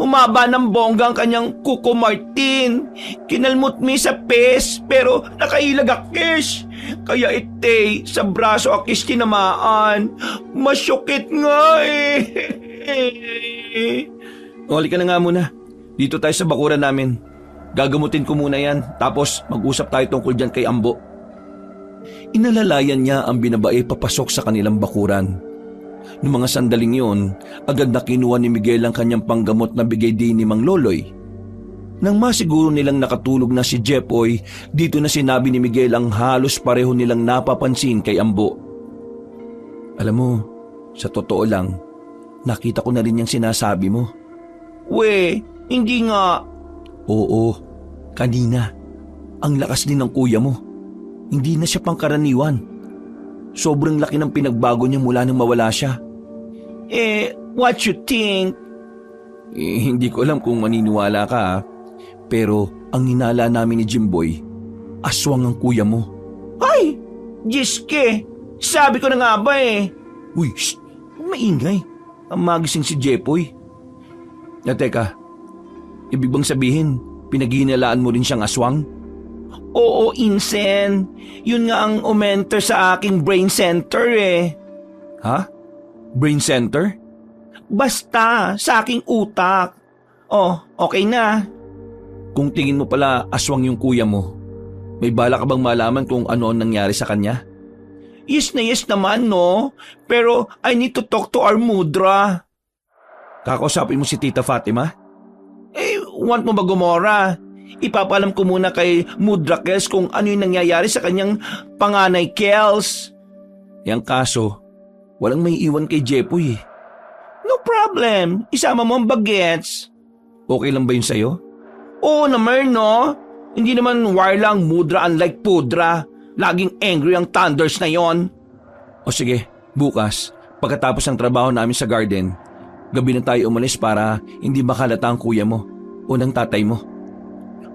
humaba ng bongga ang kanyang Kuko Martin. Kinalmot mi sa pes pero nakailag akis. Kaya ite sa braso akis tinamaan. Masyukit nga eh. Halika na nga muna. Dito tayo sa bakuran namin. Gagamutin ko muna yan. Tapos mag-usap tayo tungkol dyan kay Ambo. Inalalayan niya ang binabae papasok sa kanilang bakuran. Noong mga sandaling yon, agad na kinuha ni Miguel ang kanyang panggamot na bigay din ni Mang Loloy. Nang masiguro nilang nakatulog na si Jepoy, dito na sinabi ni Miguel ang halos pareho nilang napapansin kay Ambo. Alam mo, sa totoo lang, nakita ko na rin yung sinasabi mo. We, hindi nga. Oo, kanina. Ang lakas din ng kuya mo. Hindi na siya pangkaraniwan. Sobrang laki ng pinagbago niya mula nang mawala siya. What you think? Hindi ko alam kung maniniwala ka, pero ang hinala namin ni Jimboy, aswang ang kuya mo. Ay, Jiske, sabi ko na nga ba eh. Uy, shh, maingay. Ang magising si Jepoy. Teka, ibig bang sabihin, pinaghihinalaan mo rin siyang aswang? Oo, Insen. Yun nga ang umenter sa aking brain center eh. Ha? Brain center? Basta, sa aking utak. Oh, okay na. Kung tingin mo pala aswang yung kuya mo, may bala ka bang malaman kung ano ang nangyari sa kanya? Yes na yes naman, no? Pero I need to talk to our mudra. Kakausapin mo si Tita Fatima? Want mo ba Gomora? Ipapalam ko muna kay Mudra Kels kung ano yung nangyayari sa kanyang panganay Kels. Yang kaso, walang may iwan kay Jepoy eh. No problem. Isama mo ang bagets. Okay lang ba yun sa'yo? Oo naman, no? Hindi naman wire lang mudra unlike pudra. Laging angry ang thunders na yon. O sige, bukas, pagkatapos ng trabaho namin sa garden, gabi na tayo umalis para hindi makalata ang kuya mo o ng tatay mo.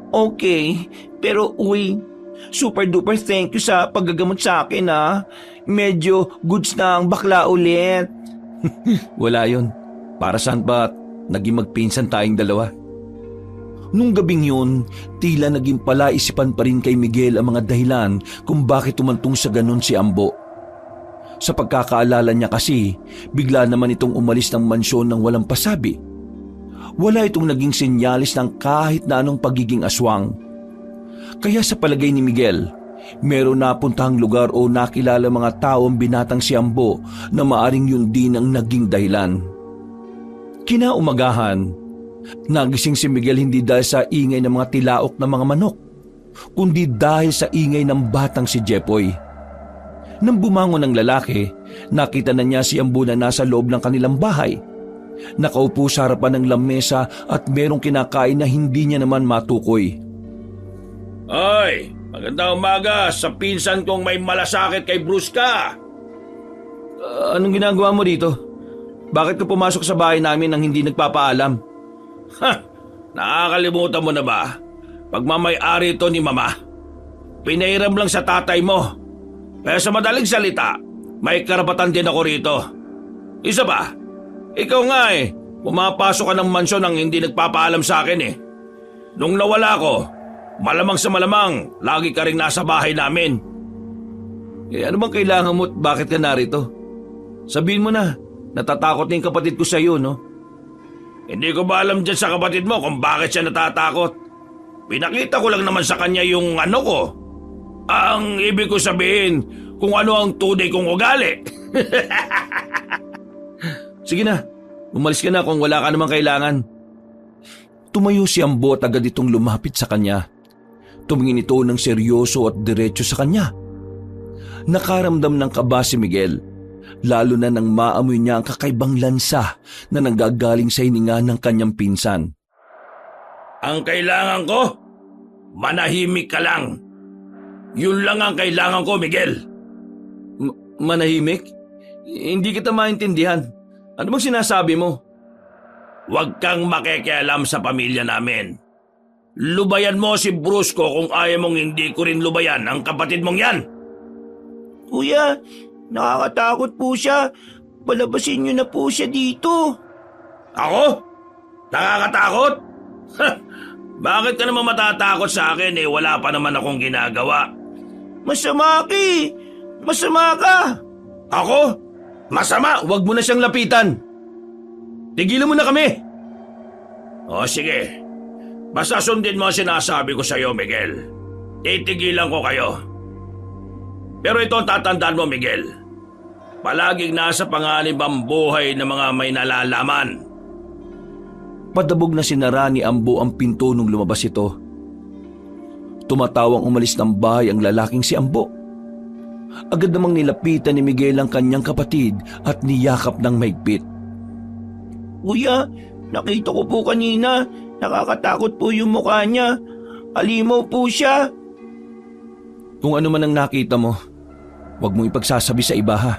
Okay, pero uy, super duper thank you sa paggagamot sa akin ha. Medyo goods na ang bakla ulit. Wala yon. Para saan ba naging magpinsan tayong dalawa? Nung gabing yun, tila naging palaisipan pa rin kay Miguel ang mga dahilan kung bakit tumantong sa ganon si Ambo. Sa pagkakaalala niya kasi, bigla naman itong umalis ng mansyon ng walang pasabi. Wala itong naging senyalis ng kahit na anong pagiging aswang. Kaya sa palagay ni Miguel, meron napuntahang lugar o nakilala mga taong binatang si Ambo na maaring yun din ang naging dahilan. Kinaumagahan, nagising si Miguel hindi dahil sa ingay ng mga tilaok ng mga manok, kundi dahil sa ingay ng batang si Jepoy. Nang bumangon ang lalaki, nakita na niya si Ambo na nasa loob ng kanilang bahay. Nakaupo sa harapan ng lamesa at merong kinakain na hindi niya naman matukoy. Ay, magandang umaga sa pinsan kong may malasakit kay Brusca. Anong ginagawa mo dito? Bakit ka pumasok sa bahay namin nang hindi nagpapaalam? Ha! Nakakalimutan mo na ba? Pagmamay-ari ito ni Mama. Pinairam lang sa tatay mo. Kaya sa madaling salita, may karapatan din ako rito. Isa ba? Ikaw nga pumapasok ka ng mansyon nang hindi nagpapaalam sa akin eh. Nung nawala ko, malamang sa malamang, lagi ka rin nasa bahay namin. Ano bang kailangan mo at bakit ka narito? Sabihin mo na, natatakot na yung kapatid ko sa iyo, no? Hindi ko ba alam dyan sa kapatid mo kung bakit siya natatakot? Pinakita ko lang naman sa kanya yung ano ko. Ang ibig ko sabihin kung ano ang tunay kong ugali. Sige na, umalis ka na kung wala ka namang kailangan. Tumayo si Ambo at agad itong lumapit sa kanya. Tumingin ito ng seryoso at diretso sa kanya. Nakaramdam ng kaba si Miguel, lalo na nang maamoy niya ang kakaibang lansa na nanggagaling sa hininga ng kanyang pinsan. Ang kailangan ko, manahimik ka lang. Yun lang ang kailangan ko, Miguel. Manahimik? Hindi kita maintindihan. Ano bang sinasabi mo? Huwag kang makikialam sa pamilya namin. Lubayan mo si Brusco kung ayaw mong hindi ko rin lubayan ang kapatid mong yan. Kuya, nakakatakot po siya. Palabasin niyo na po siya dito. Ako? Nakakatakot? Bakit ka naman matatakot sa akin wala pa naman akong ginagawa? Masama ka eh. Masama ka. Ako? Masama? Huwag mo na siyang lapitan. Tigilan mo na kami. O sige. Basta sundin mo ang sinasabi ko sa iyo, Miguel. Titigilan ko kayo. Pero ito ang tatandaan mo, Miguel. Palaging nasa panganib ang buhay ng mga may nalalaman. Padabog na sinara ni Ambo ang pinto nung lumabas ito. Tumatawang umalis ng bahay ang lalaking si Ambo. Agad namang nilapitan ni Miguel ang kanyang kapatid at niyakap ng mahigpit. Kuya, nakita ko po kanina. Nakakatakot po yung mukha niya. Alimaw po siya. Kung ano man ang nakita mo, huwag mong ipagsasabi sa iba ha.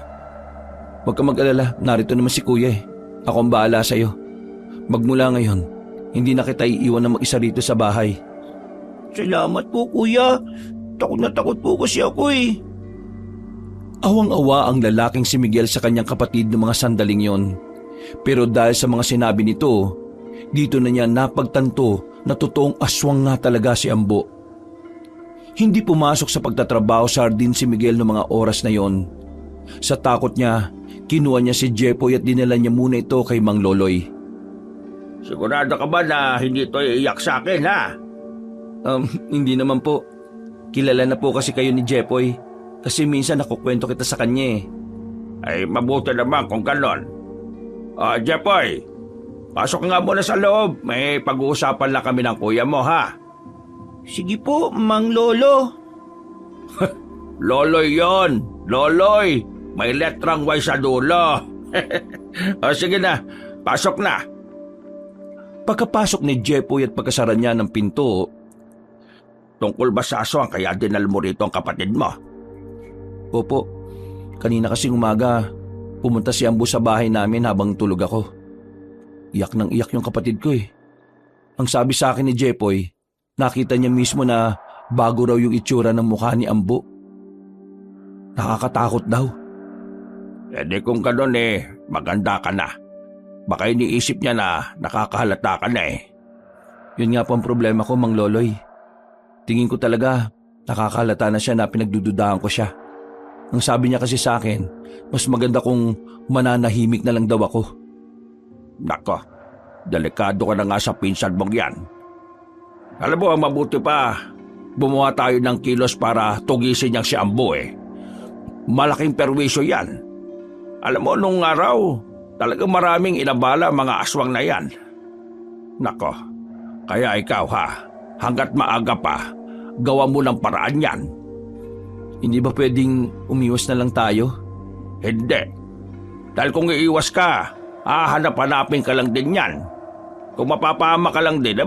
Huwag ka mag-alala, narito naman si kuya eh. Ako ang bahala sa'yo. Magmula ngayon, hindi na kita iiwan na mag-isa rito sa bahay. Salamat po kuya. Takot na takot po kasi ako eh. Awang-awa ang lalaking si Miguel sa kanyang kapatid ng mga sandaling yon. Pero dahil sa mga sinabi nito, dito na niya napagtanto na totoong aswang nga talaga si Ambo. Hindi pumasok sa pagtatrabaho sa hardin si Miguel noong mga oras na yon. Sa takot niya, kinuha niya si Jepoy at dinala niya muna ito kay Mang Loloy. Sigurado ka ba na hindi ito iiyak sa akin, ha? Hindi naman po. Kilala na po kasi kayo ni Jepoy. Kasi minsan nakukwento kita sa kanya eh. Ay, mabuti naman kung ganon. Jepoy, pasok nga muna sa loob. May pag-uusapan lang kami ng kuya mo, ha? Sige po, Mang Lolo. Loloy yon, Loloy. May letrang Y sa dulo. Sige na, pasok na. Pagkapasok ni Jepoy at pagkasara niya ng pinto, Tungkol ba sa aswang kaya dinala mo rito ang kapatid mo? opo, kanina kasing umaga, pumunta si Ambo sa bahay namin habang tulog ako. Iyak nang iyak yung kapatid ko eh. Ang sabi sa akin ni Jepoy, nakita niya mismo na bago raw yung itsura ng mukha ni Ambo. Nakakatakot daw. Kung gano'n maganda ka na. Baka iniisip niya na nakakahalata ka na Yun nga po ang problema ko, Mang Loloy. Tingin ko talaga, nakakalata na siya na pinagdududahan ko siya. Ang sabi niya kasi sa akin, mas maganda kung mananahimik na lang daw ako. Nako, delikado ka na nga sa pinsan mong yan. Alam mo, ang mabuti pa, gumawa tayo ng kilos para tugisin niyang si Ambo Malaking perwisyo yan. Alam mo, nung araw, talagang maraming inabala mga aswang na yan. Nako, kaya ikaw hanggat maaga pa, gawa mo ng paraan yan. Hindi ba pwedeng umiwas na lang tayo? Hindi. Dahil kung iiwas ka, hahanap-hanapin ka lang din yan. Kung mapapahama ka lang din,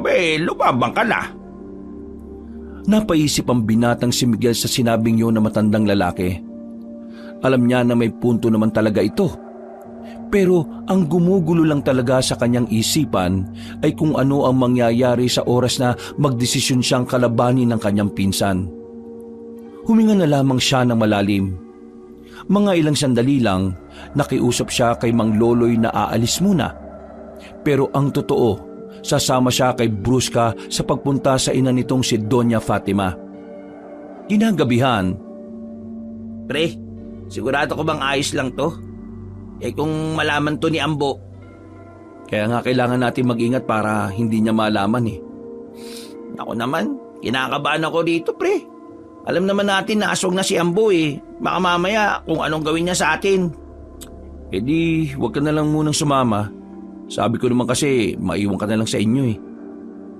lumabang ka na. Napaisip ang binatang si Miguel sa sinabing yun na matandang lalaki. Alam niya na may punto naman talaga ito. Pero ang gumugulo lang talaga sa kanyang isipan ay kung ano ang mangyayari sa oras na magdesisyon siyang kalabanin ng kanyang pinsan. Huminga na lamang siya ng malalim. Mga ilang sandali lang, nakiusap siya kay Mang Loloy na aalis muna. Pero ang totoo, sasama siya kay Brusca sa pagpunta sa ina nitong si Doña Fatima. Kinagabihan, Pre, sigurado ko bang ayos lang to? Kung malaman to ni Ambo. kaya nga kailangan natin mag-ingat para hindi niya malaman Ako naman, kinakabahan ako dito, pre. Alam naman natin na aswang na si Ambo Baka mamaya kung anong gawin niya sa atin. Di, huwag ka na lang munang sumama. Sabi ko naman kasi, maiwan ka na lang sa inyo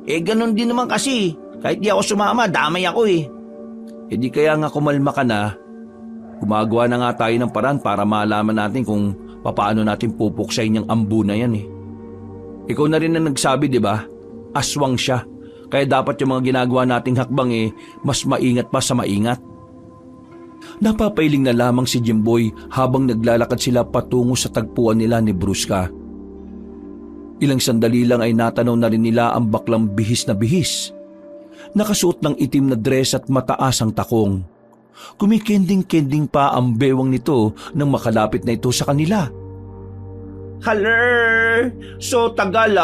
Ganun din naman kasi. Kahit di ako sumama, damay ako Di kaya nga kumalma ka na. Gumagawa na nga tayo ng paraan para malaman natin kung paano natin pupuksain yung Ambo na yan Ikaw na rin na nagsabi, di ba? Aswang siya. Kaya dapat yung mga ginagawa nating hakbang mas maingat pa sa maingat. Napapailing na lamang si Jimboy habang naglalakad sila patungo sa tagpuan nila ni Brusca. Ilang sandali lang ay natanaw na rin nila ang baklang bihis na bihis. Nakasuot ng itim na dress at mataas ang takong. Kumikending-kending pa ang bewang nito nang makalapit na ito sa kanila. Haler! So tagal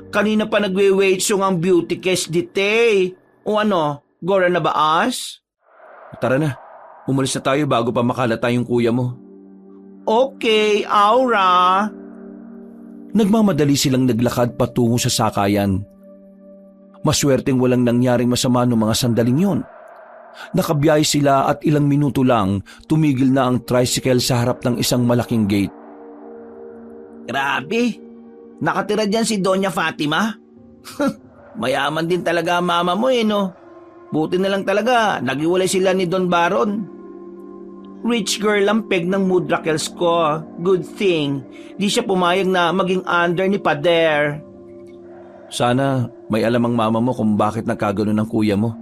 Kanina pa nagwe-wait sung ang beauty case dite. O ano, gora na ba as? Tara na, umalis na tayo bago pa makalata yung kuya mo. Okay, Aura. Nagmamadali silang naglakad patungo sa sakayan. Maswerteng walang nangyaring masama noong mga sandaling yon. Nakabiyahe sila at ilang minuto lang tumigil na ang tricycle sa harap ng isang malaking gate. Grabe, nakatira dyan si Doña Fatima. Mayaman din talaga ang mama mo no? Buti na lang talaga, naghiwalay sila ni Don Baron. Rich girl ang peg ng Mudrakels ko. Good thing, di siya pumayag na maging under ni Pader. Sana may alam ang mama mo kung bakit nagkagano ng kuya mo.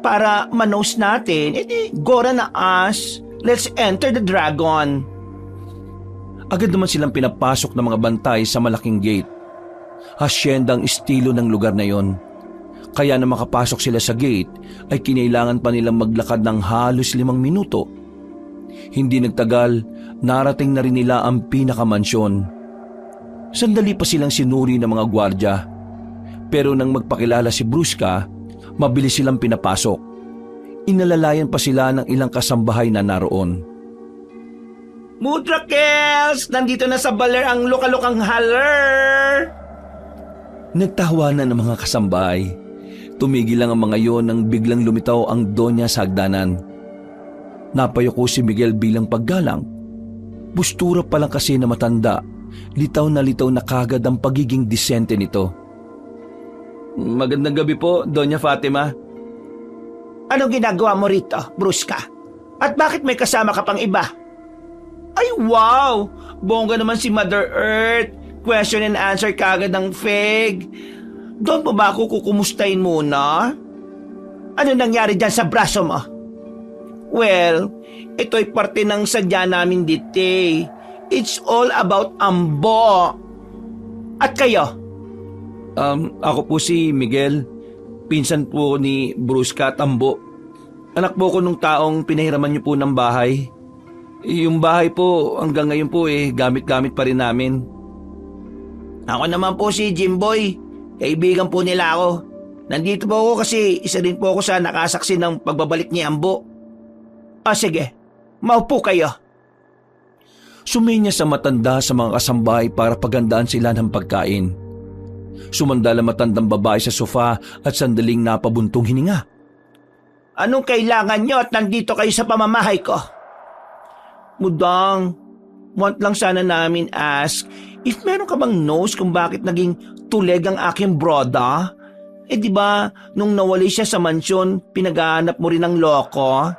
Para manos natin, gora na as. Let's enter the dragon. Agad naman silang pinapasok ng mga bantay sa malaking gate. Hasyenda ang estilo ng lugar na yon. Kaya na makapasok sila sa gate ay kinailangan pa nilang maglakad ng halos 5 minuto. Hindi nagtagal, narating na rin nila ang pinakamansyon. Sandali pa silang sinuri ng mga gwardya. Pero nang magpakilala si Brusca, mabilis silang pinapasok. Inalalayan pa sila ng ilang kasambahay na naroon. Mudrakels! Nandito na sa baler ang lukalukang haler! Nagtawanan ng mga kasambahay. Tumigil lang ang mga yon nang biglang lumitaw ang donya sa hagdanan. Napayuko si Miguel bilang paggalang. Bustura pa lang kasi na matanda, litaw na kagad ang pagiging disente nito. Magandang gabi po, Doña Fatima. Anong ginagawa mo rito, Brusca? At bakit may kasama ka pang iba? Ay wow! Bongga naman si Mother Earth. question and answer kagad ng Feg. Doon mo ba ako kukumustahin muna? Ano nangyari dyan sa braso mo? Well, ito'y parte ng sadya namin dito eh. It's all about Ambo. At kayo? Ako po si Miguel. Pinsan po ni Brusca at Ambo. Anak po ko nung taong pinahiraman niyo po ng bahay. Yung bahay po hanggang ngayon po gamit-gamit pa rin namin. Ako naman po si Jimboy. Kaibigan po nila ako. Nandito po ako kasi isa din po ako sa nakasaksi ng pagbabalik ni Ambo. Sige, maupo kayo. Suminya sa matanda sa mga kasambahay para pagandaan sila ng pagkain. Sumandal ang matandang babae sa sofa at sandaling napabuntong hininga. Anong kailangan nyo at nandito kayo sa pamamahay ko? Mudang, want lang sana namin ask if meron ka bang knows kung bakit naging tuleg ang aking broda? Di ba nung nawali siya sa mansyon, pinaghahanap mo rin ng loko?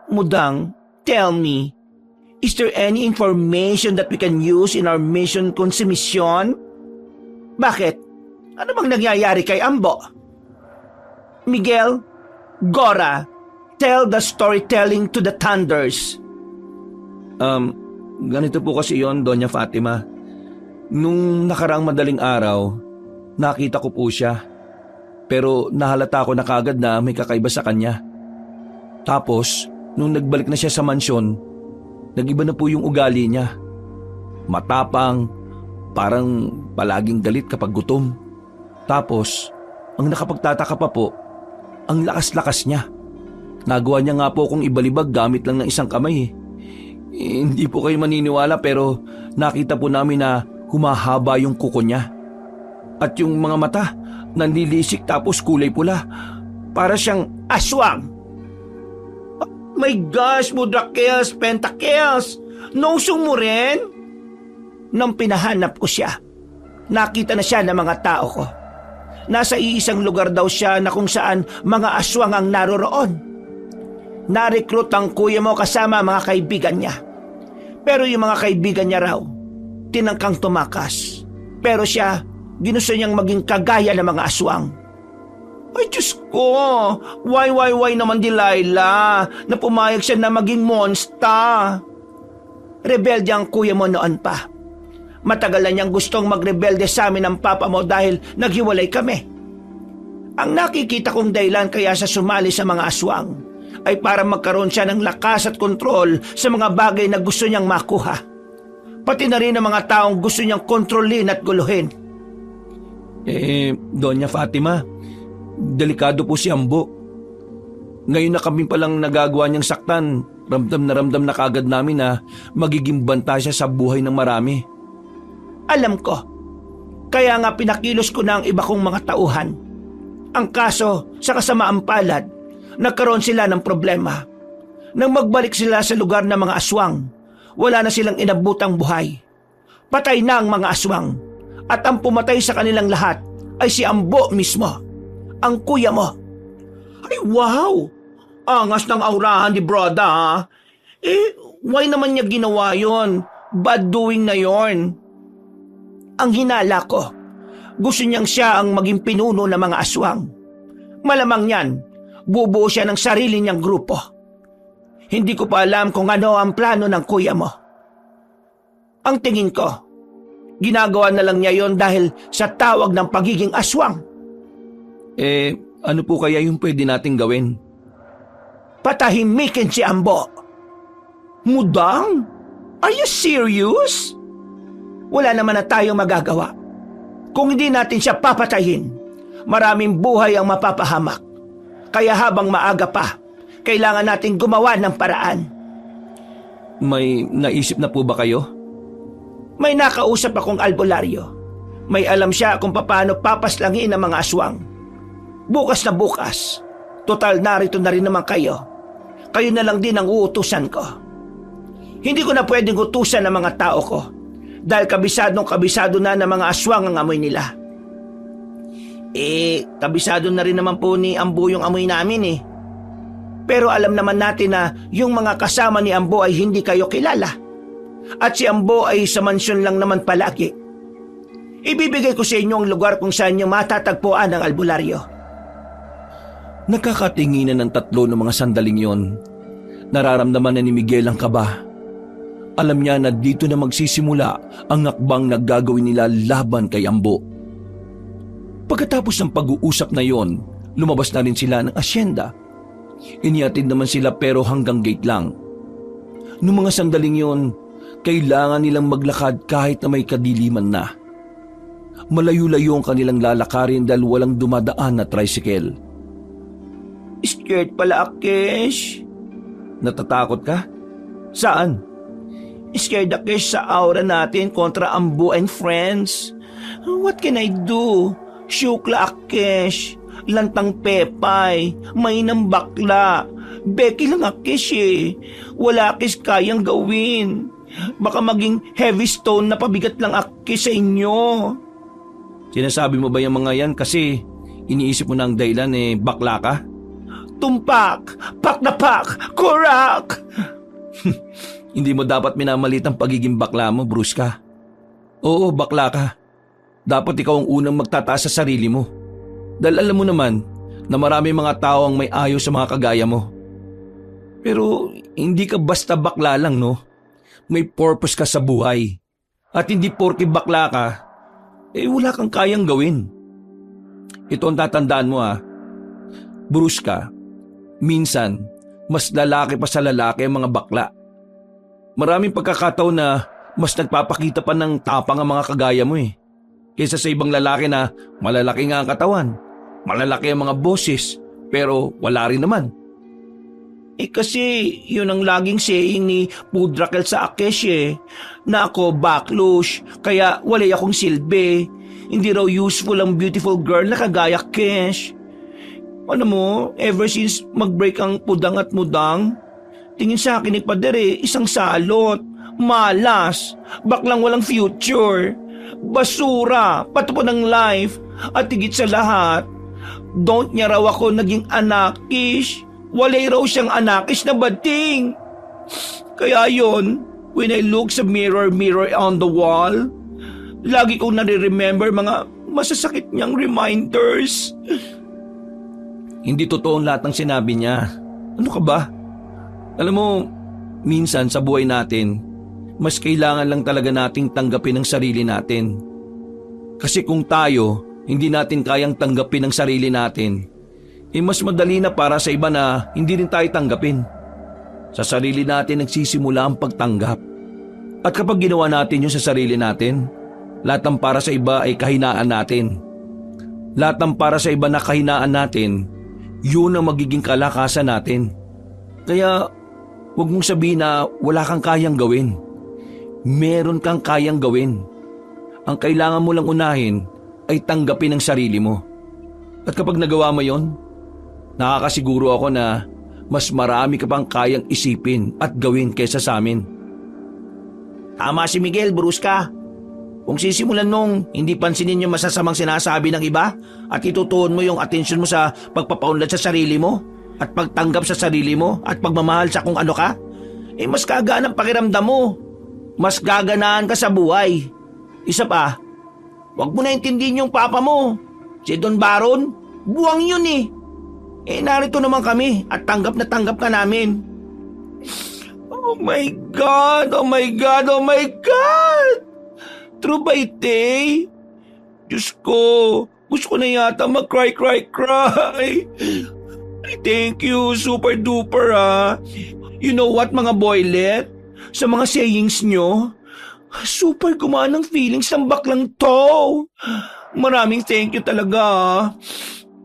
Mudang, tell me, is there any information that we can use in our mission consummation? Bakit? Ano bang nangyayari kay Ambo? Miguel, Gora, tell the storytelling to the thunders. Ganito po kasi yon, Doña Fatima. Nung nakaraang madaling araw, nakita ko po siya. Pero nahalata ko na kagad na may kakaiba sa kanya. Tapos, nung nagbalik na siya sa mansyon, nag-iba na po yung ugali niya. Matapang, parang palaging galit kapag gutom. Tapos, ang nakapagtataka pa po, ang lakas-lakas niya. Nagawa niya nga po kung ibalibag gamit lang ng isang kamay. Hindi po kayo maniniwala pero nakita po namin na humahaba yung kuko niya. At yung mga mata, nanlilisik tapos kulay pula. Para siyang aswang. My gosh, Mudrakels, Pentakels, nosong mo rin? Nang pinahanap ko siya, nakita na siya ng mga tao ko. Nasa iisang lugar daw siya na kung saan mga aswang ang naroroon. Na-recruit ang kuya mo kasama mga kaibigan niya. Pero yung mga kaibigan niya raw, tinangkang tumakas. Pero siya, ginusto niyang maging kagaya ng mga aswang. Ay Diyos ko, why naman Delilah na pumayag siya na maging monster? Rebelde ang kuya mo noon pa. Matagal na niyang gustong magrebelde sa amin ng papa mo dahil naghiwalay kami. Ang nakikita kong dahilan kaya sa sumali sa mga aswang ay para magkaroon siya ng lakas at kontrol sa mga bagay na gusto niyang makuha. Pati na rin ang mga taong gusto niyang kontrolin at guluhin. Doña Fatima, delikado po si Ambo. Ngayon na kami palang nagagawa niyang saktan, ramdam na kagad namin na magiging banta siya sa buhay ng marami. Alam ko, kaya nga pinakilos ko na ang iba kong mga tauhan. Ang kaso, sa kasamaang palad, nagkaroon sila ng problema. Nang magbalik sila sa lugar ng mga aswang, wala na silang inabutang buhay. Patay na ang mga aswang, at ang pumatay sa kanilang lahat ay si Ambo mismo, ang kuya mo. Ay wow! Angas ng aurahan ni Broda ha? Why naman niya ginawa yon? Bad doing na yon. Ang hinala ko, gusto niyang siya ang maging pinuno ng mga aswang. Malamang yan, bubuo siya ng sarili niyang grupo. Hindi ko pa alam kung ano ang plano ng kuya mo. Ang tingin ko, ginagawa na lang niya yon dahil sa tawag ng pagiging aswang. Ano po kaya yung pwede nating gawin? Patahimikin si Ambo. Mudang? Are you serious? Wala naman na tayong magagawa. Kung hindi natin siya papatayin, maraming buhay ang mapapahamak. Kaya habang maaga pa, kailangan nating gumawa ng paraan. May naisip na po ba kayo? May nakausap akong albularyo. May alam siya kung paano papaslangin ang mga aswang. Bukas na bukas, total narito na rin naman kayo. Kayo na lang din ang uutusan ko. Hindi ko na pwedeng utusan ng mga tao ko dahil kabisado na ng mga aswang ang amoy nila. Kabisado na rin naman po ni Ambo yung amoy namin Pero alam naman natin na yung mga kasama ni Ambo ay hindi kayo kilala. At si Ambo ay sa mansyon lang naman palagi. Ibibigay ko sa inyo ang lugar kung saan niyo matatagpuan ang albularyo. Nakakatinginan ng tatlo ng mga sandaling yon. Nararamdaman na ni Miguel ang kaba. Alam niya na dito na magsisimula ang hakbang na gagawin nila laban kay Ambo. Pagkatapos ng pag-uusap na yon, lumabas na rin sila ng asyenda. Iniatid naman sila pero hanggang gate lang. Noong mga sandaling yon, kailangan nilang maglakad kahit na may kadiliman na. Malayo-layo ang kanilang lalakarin dahil walang dumadaan na tricycle. Scared pala, Kesh. Natatakot ka? Saan? Scared ako sa aura natin kontra Ambo and friends. What can I do? Syukla Akesh, lantang pepay, mainang bakla. Becky lang Akesh eh. Wala Akesh kayang gawin. Baka maging heavy stone na pabigat lang Akesh sa inyo. Sinasabi mo ba yung mga yan kasi iniisip mo na ang dahilan bakla ka? Tumpak! Pak na pak! Kurak! Hindi mo dapat minamalit ang pagiging bakla mo, Bruska. Oo, bakla ka. Dapat ikaw ang unang magtataas sa sarili mo. Dahil alam mo naman na marami mga tao ang may ayaw sa mga kagaya mo. Pero hindi ka basta bakla lang, no? May purpose ka sa buhay. At hindi porke bakla ka, wala kang kayang gawin. Ito ang tatandaan mo Bruska, minsan mas lalaki pa sa lalaki ang mga bakla. Maraming pagkakataon na mas nagpapakita pa ng tapang ang mga kagaya mo kaysa sa ibang lalaki na malalaki nga ang katawan, malalaki ang mga boses, pero wala rin naman. Kasi yun ang laging saying ni Pudrakel sa Akesh na ako backlush, kaya walay akong silbi. Hindi raw useful ang beautiful girl na kagaya Kesh. Ano mo, ever since mag-break ang pudang at mudang, tingin sa akin ni Pader isang salot, malas, baklang walang future, basura, patupon ng life, at higit sa lahat, don't niya raw ako naging anakish. Walay raw siyang anakis na bading. Kaya yon, when I look sa mirror on the wall, lagi kong nare-remember mga masasakit niyang reminders. Hindi totoo lahat ng sinabi niya. Ano ka ba? Alam mo, minsan sa buhay natin, mas kailangan lang talaga nating tanggapin ang sarili natin. Kasi kung tayo, hindi natin kayang tanggapin ang sarili natin, mas madali na para sa iba na hindi rin tayo tanggapin. Sa sarili natin nagsisimula ang pagtanggap. At kapag ginawa natin yun sa sarili natin, lahat ng para sa iba ay kahinaan natin. Lahat ng para sa iba na kahinaan natin, yun ang magiging kalakasan natin. Kaya huwag mong sabihin na wala kang kayang gawin. Meron kang kayang gawin. Ang kailangan mo lang unahin ay tanggapin ang sarili mo. At kapag nagawa mo yon, nakakasiguro ako na mas marami ka pang kayang isipin at gawin kaysa sa amin. Tama si Miguel, Bruska. Kung sisimulan mong hindi pansinin yung masasamang sinasabi ng iba at itutuon mo yung atensyon mo sa pagpapaunlad sa sarili mo at pagtanggap sa sarili mo at pagmamahal sa kung ano ka, mas kagaan ang pakiramdam mo. Mas gaganaan ka sa buhay. Isa pa, huwag mo na intindihin yung papa mo. Si Don Baron, buwang yun narito naman kami at tanggap na tanggap ka namin. Oh my God! Oh my God! Oh my God! True ba ite? Diyos ko, gusto ko na yata mag-cry. Thank you, super duper You know what mga boylet? Sa mga sayings nyo, super gumaan ang feelings ng baklang to. Maraming thank you talaga.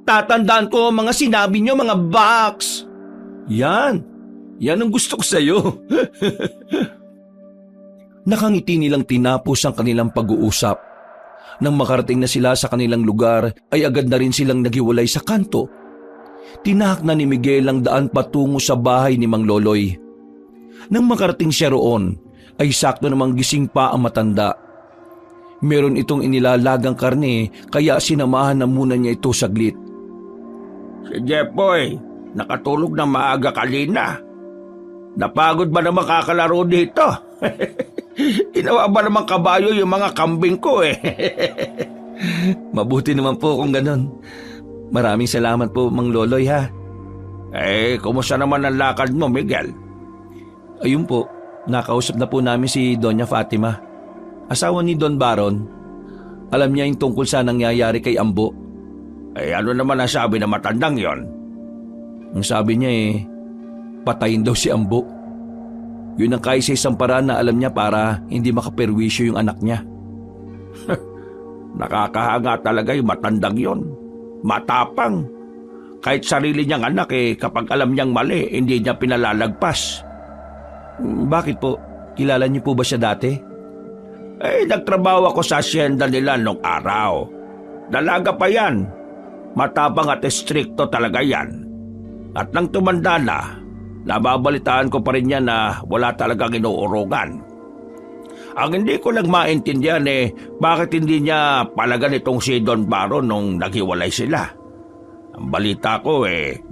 Tatandaan ko mga sinabi nyo mga box. Yan ang gusto ko sa'yo. Nakangiti nilang tinapos ang kanilang pag-uusap. Nang makarating na sila sa kanilang lugar ay agad na rin silang naghiwalay sa kanto. Tinahak na ni Miguel ang daan patungo sa bahay ni Mang Loloy. Nang makarating siya roon ay sakto namang gising pa ang matanda. Meron itong inilalagang karne kaya sinamahan na muna niya ito saglit. Si Jepoy, nakatulog na maaga kanina. Napagod ba na makakalaro dito? ginawa ba namang kabayo yung mga kambing ko eh? Mabuti naman po kung ganon. Maraming salamat po, Mang Loloy ha. Kumusta naman ang lakad mo, Miguel? Ayun po, nakausap na po namin si Doña Fatima. Asawa ni Don Baron. Alam niya yung tungkol sa nangyayari kay Ambo. Ano naman ang sabi ng matandang yon? Ang sabi niya patayin daw si Ambo. Yun ang kaisa-isang paraan na alam niya para hindi makaperwisyo yung anak niya. Nakakahanga talaga yung matandang yon. Matapang. Kahit sarili niyang anak kapag alam niyang mali, hindi niya pinalalagpas. Bakit po? Kilala niyo po ba siya dati? Nagtrabaho ako sa asyenda nila nung araw. Dalaga pa yan. Matapang at estrikto talaga yan. At nang tumanda na, nababalitaan ko pa rin niya na wala talagang inuurugan. Ang hindi ko lang maintindihan bakit hindi niya palagan itong si Don Baron nung naghiwalay sila. Ang balita ko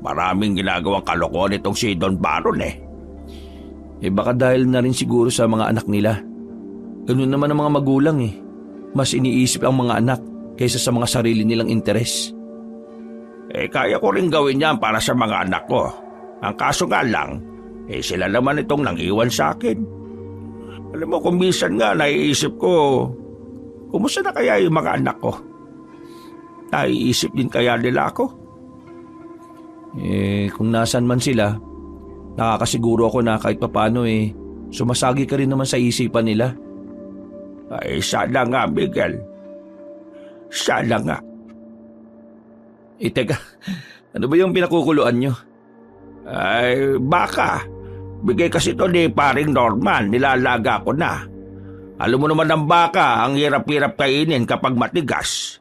maraming ginagawang kalokohan itong si Don Baron Baka dahil na rin siguro sa mga anak nila. Ganun naman ang mga magulang Mas iniisip ang mga anak kaysa sa mga sarili nilang interes. Kaya ko rin gawin yan para sa mga anak ko. Ang kaso nga lang, sila naman itong nangiwan sa akin. Alam mo, kung minsan nga naiisip ko, kumusta na kaya yung mga anak ko? Naiisip din kaya nila ako? Kung nasan man sila, nakakasiguro ako na kahit papano sumasagi ka rin naman sa isipan nila. Sana nga, Miguel. Sana nga. Teka, ano ba yung pinakukuluan nyo? Baka. Bigay kasi ito ni paring Norman, nilalaga ko na. Alam mo naman ng baka, ang hirap-hirap kainin kapag matigas.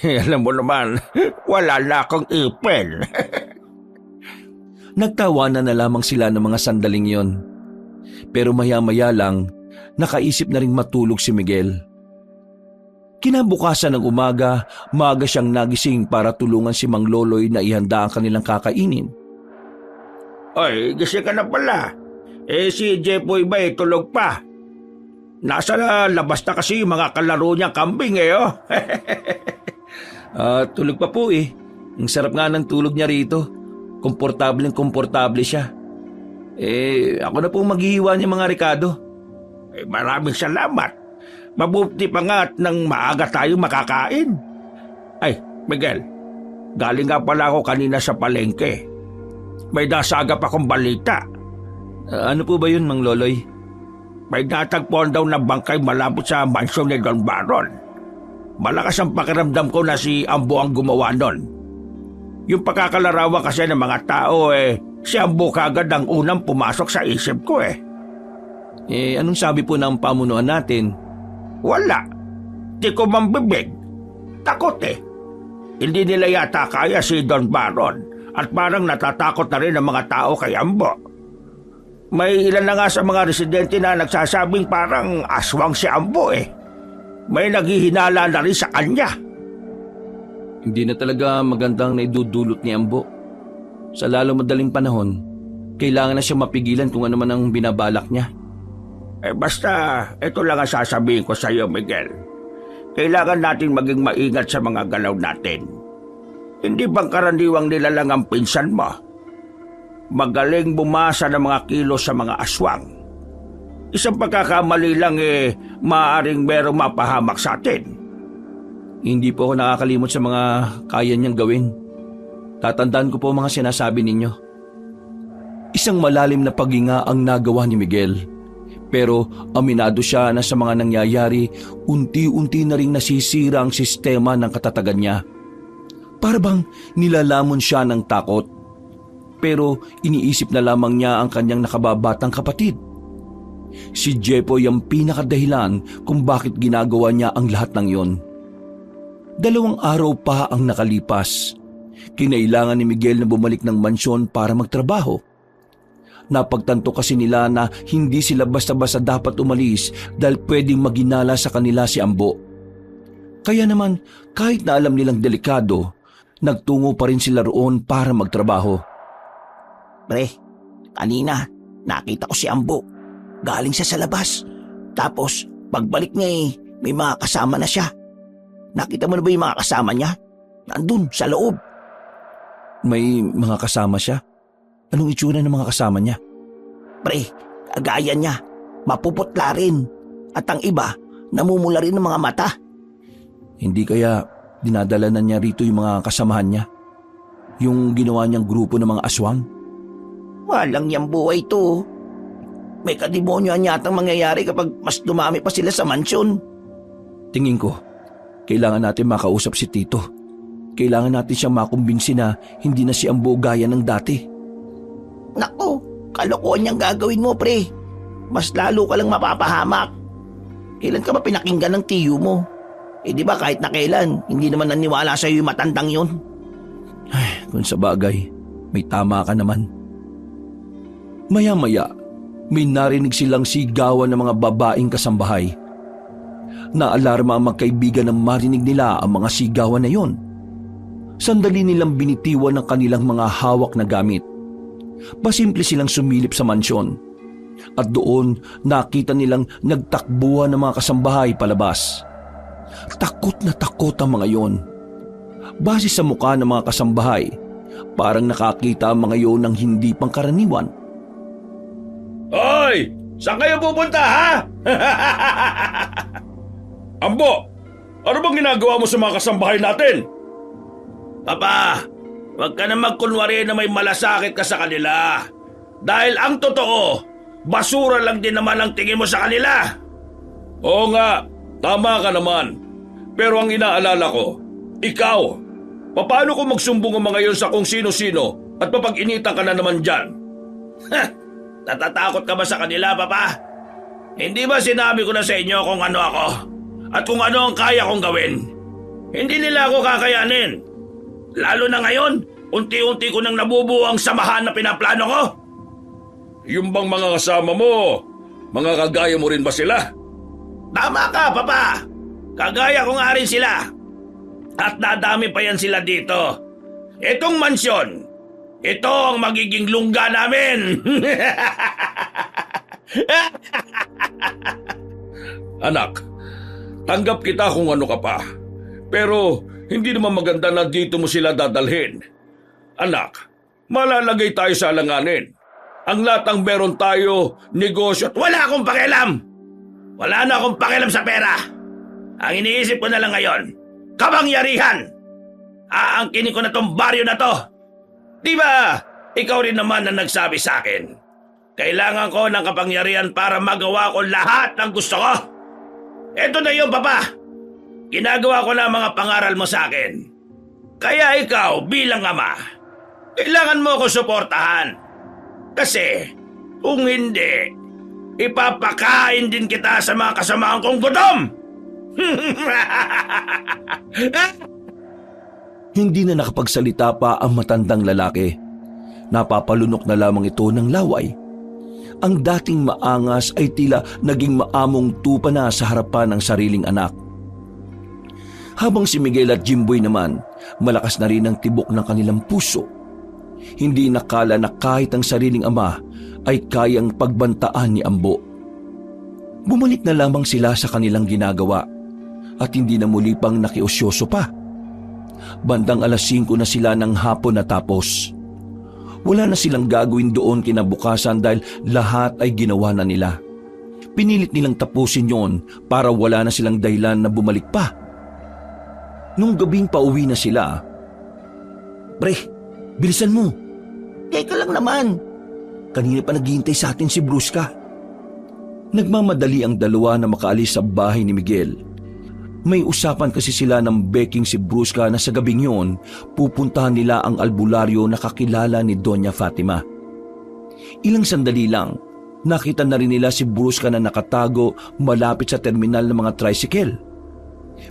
Alam mo naman, wala na akong ipin. Nagtawanan na lamang sila ng mga sandaling yon. Pero maya-maya lang, nakaisip na ring matulog si Miguel. Kinabukasan ng umaga, maaga siyang nagising para tulungan si Mang Loloy na ihanda ang kanilang kakainin. Oy, gising ka na pala. Si Jepoy ba tulog pa? Nasa labas na kasi yung mga kalaro niyang kambing Tulog pa po Ang sarap nga ng tulog niya rito. Komportable siya. Ako na po maghihiwa niya mga Ricardo. Maraming salamat. Mabuti pa nga at nang maaga tayo makakain. Miguel, galing nga pala ako kanina sa palengke. May nasagap akong balita. Ano po ba yun, Mang Loloy? May natagpuan daw na bangkay malapit sa mansyon ni Don Baron. Malakas ang pakiramdam ko na si Ambo ang gumawa nun. Yung pagkakalarawan kasi ng mga tao si Ambo kagad ang unang pumasok sa isip ko Anong sabi po ng pamunuan natin? Wala. Di ko mambibig. Takot Hindi nila yata kaya si Don Baron. At parang natatakot na rin ang mga tao kay Ambo. May ilan na nga sa mga residente na nagsasabing parang aswang si Ambo May naghihinala na rin sa kanya. Hindi na talaga magandang naidudulot ni Ambo. Sa lalo madaling panahon, kailangan na siya mapigilan kung ano man ang binabalak niya. Basta, ito lang ang sasabihin ko sa iyo, Miguel. Kailangan natin maging maingat sa mga galaw natin. Hindi bang karaniwang nilalang ang pinsan mo? Magaling bumasa ng mga kilos sa mga aswang. Isang pagkakamali lang maaaring merong mapahamak sa atin. Hindi po ako nakakalimot sa mga kaya niyang gawin. Tatandaan ko po mga sinasabi ninyo. Isang malalim na paghinga ang nagawa ni Miguel. Pero aminado siya na sa mga nangyayari, unti-unti na ring nasisira ang sistema ng katatagan niya. Para bang nilalamon siya ng takot. Pero iniisip na lamang niya ang kanyang nakababatang kapatid. Si Jepoy ang pinakadahilan kung bakit ginagawa niya ang lahat ng yon. 2 araw pa ang nakalipas. Kinailangan ni Miguel na bumalik ng mansyon para magtrabaho. Napagtanto kasi nila na hindi sila basta-basta dapat umalis dahil pwedeng maginala sa kanila si Ambo. Kaya naman, kahit na alam nilang delikado, nagtungo pa rin sila roon para magtrabaho. Pre, kanina nakita ko si Ambo. Galing siya sa labas. Tapos, pagbalik niya may mga kasama na siya. Nakita mo na ba yung mga kasama niya? Nandun, sa loob. May mga kasama siya? Anong itsura ng mga kasama niya? Pre, kagaya niya. Mapuputla rin. At ang iba, namumula rin ng mga mata. Hindi kaya dinadala na niya rito yung mga kasamahan niya? Yung ginawa niyang grupo ng mga aswang? Walang yang buhay to. May kademonyoan yatang mangyayari kapag mas dumami pa sila sa mansyon. Tingin ko, kailangan natin makausap si Tito. Kailangan natin siyang makumbinsi na hindi na si Ambo gaya ng dati. Nako, kalokohan niyang gagawin mo, pre. Mas lalo ka lang mapapahamak. Kailan ka ba pinakinggan ng tiyo mo? Di ba kahit na kailan, hindi naman naniwala sa'yo yung matandang yun? Ay, kung sa bagay, may tama ka naman. Maya-maya, may narinig silang sigawan ng mga babaeng kasambahay. Naalarma ang magkaibigan na marinig nila ang mga sigawan na yon. Sandali nilang binitiwan ng kanilang mga hawak na gamit. Pasimple silang sumilip sa mansyon. At doon nakita nilang nagtakbuhan ng mga kasambahay palabas. Takot na takot ang mga yon. Base sa mukha ng mga kasambahay, parang nakakita ang mga yon ng hindi pangkaraniwan. Hoy! Saan kayo pupunta, ha? Ambo, ano bang ginagawa mo sa mga kasambahay natin? Papa, huwag ka na magkunwari na may malasakit ka sa kanila. Dahil ang totoo, basura lang din naman ang tingin mo sa kanila. Oo nga, tama ka naman. Pero ang inaalala ko, ikaw, paano ko magsumbong ang mga yon sa kung sino-sino at papag-initan ka na naman dyan? Natatakot ka ba sa kanila, Papa? Hindi ba sinabi ko na sa inyo kung ano ako? At kung ano ang kaya kong gawin? Hindi nila ako kakayanin. Lalo na ngayon, unti-unti ko nang nabubuo ang samahan na pinaplano ko. Yung bang mga kasama mo, mga kagaya mo rin ba sila? Tama ka, Papa. Kagaya ko nga rin sila. At dadami pa yan sila dito. Itong mansyon, ito ang magiging lungga namin. Anak, tanggap kita kung ano ka pa. Pero hindi naman maganda na dito mo sila dadalhin. Anak, malalagay tayo sa alanganin. Ang latang meron tayo, negosyo at Wala akong pakialam. Wala na akong pakialam sa pera. Ang iniisip ko na lang ngayon, kapangyarihan. Aangkinin ko na tong baryo na to. Di ba, ikaw rin naman ang nagsabi sa akin. Kailangan ko ng kapangyarihan para magawa ko lahat ng gusto ko. Eto na yun, Papa. Ginagawa ko na ang mga pangaral mo sa akin. Kaya ikaw bilang ama, kailangan mo ako suportahan. Kasi kung hindi, ipapakain din kita sa mga kasamahan kong gutom. Hindi na nakapagsalita pa ang matandang lalaki. Napapalunok na lamang ito ng laway. Ang dating maangas ay tila naging maamong tupa na sa harapan ng sariling anak. Habang si Miguel at Jimboy naman, malakas na rin ang tibok ng kanilang puso. Hindi nakala na kahit ang sariling ama ay kayang pagbantaan ni Ambo. Bumalik na lamang sila sa kanilang ginagawa at hindi na muli pang nakiusyoso pa. Bandang 5:00 na sila ng hapon natapos. Wala na silang gagawin doon kinabukasan dahil lahat ay ginawa na nila. Pinilit nilang tapusin yon para wala na silang dahilan na bumalik pa. Nung gabing pauwi na sila, "Pre, bilisan mo." Teka lang naman. Kanina pa naghihintay sa atin si Brusca. Nagmamadali ang dalawa na makaalis sa bahay ni Miguel. May usapan kasi sila ng beking si Brusca na sa gabing yon, pupuntahan nila ang albularyo na kakilala ni Doña Fatima. Ilang sandali lang, nakita na rin nila si Brusca na nakatago malapit sa terminal ng mga tricycle.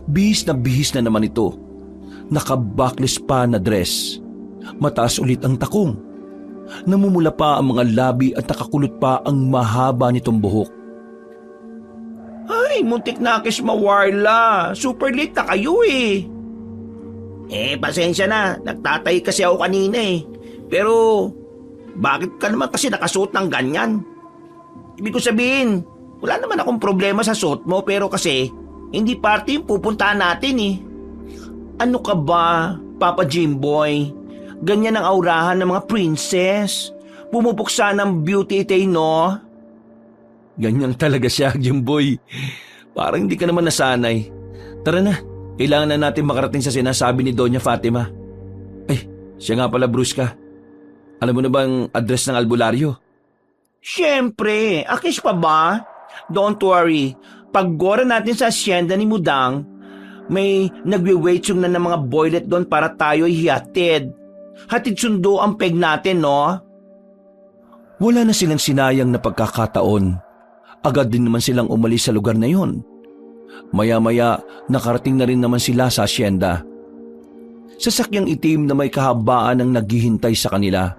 Bihis na naman ito. Naka-backless pa na dress. Mataas ulit ang takong. Namumula pa ang mga labi at nakakulot pa ang mahaba nitong buhok. Ay, muntik na kis mawarla. Super late na kayo eh. Pasensya na. Nagtatay kasi ako kanina eh. Pero, bakit ka naman kasi nakasuot ng ganyan? Ibig ko sabihin, Wala naman akong problema sa suot mo pero kasi hindi party yung pupuntahan natin eh. Ano ka ba, Papa Jimboy? Ganyan ang aurahan ng mga princess. Pumupuksa ng beauty ite, no? Ganyan talaga siya, Jimboy. Parang hindi ka naman nasanay. Tara na, kailangan na natin makarating sa sinasabi ni Doña Fatima. Ay, siya nga pala, Brusca. Alam mo na ba ang address ng albularyo? Siyempre, akis pa ba? Don't worry, paggora natin sa asyenda ni Mudang, may nagwe-waiting na ng mga boylet doon para tayo hihatid. Hatid sundo ang peg natin, no? Wala na silang sinayang na pagkakataon. Agad din naman silang umalis sa lugar na yon. Maya-maya, nakarating na rin naman sila sa asyenda. Sasakyang itim na may kahabaan ang naghihintay sa kanila.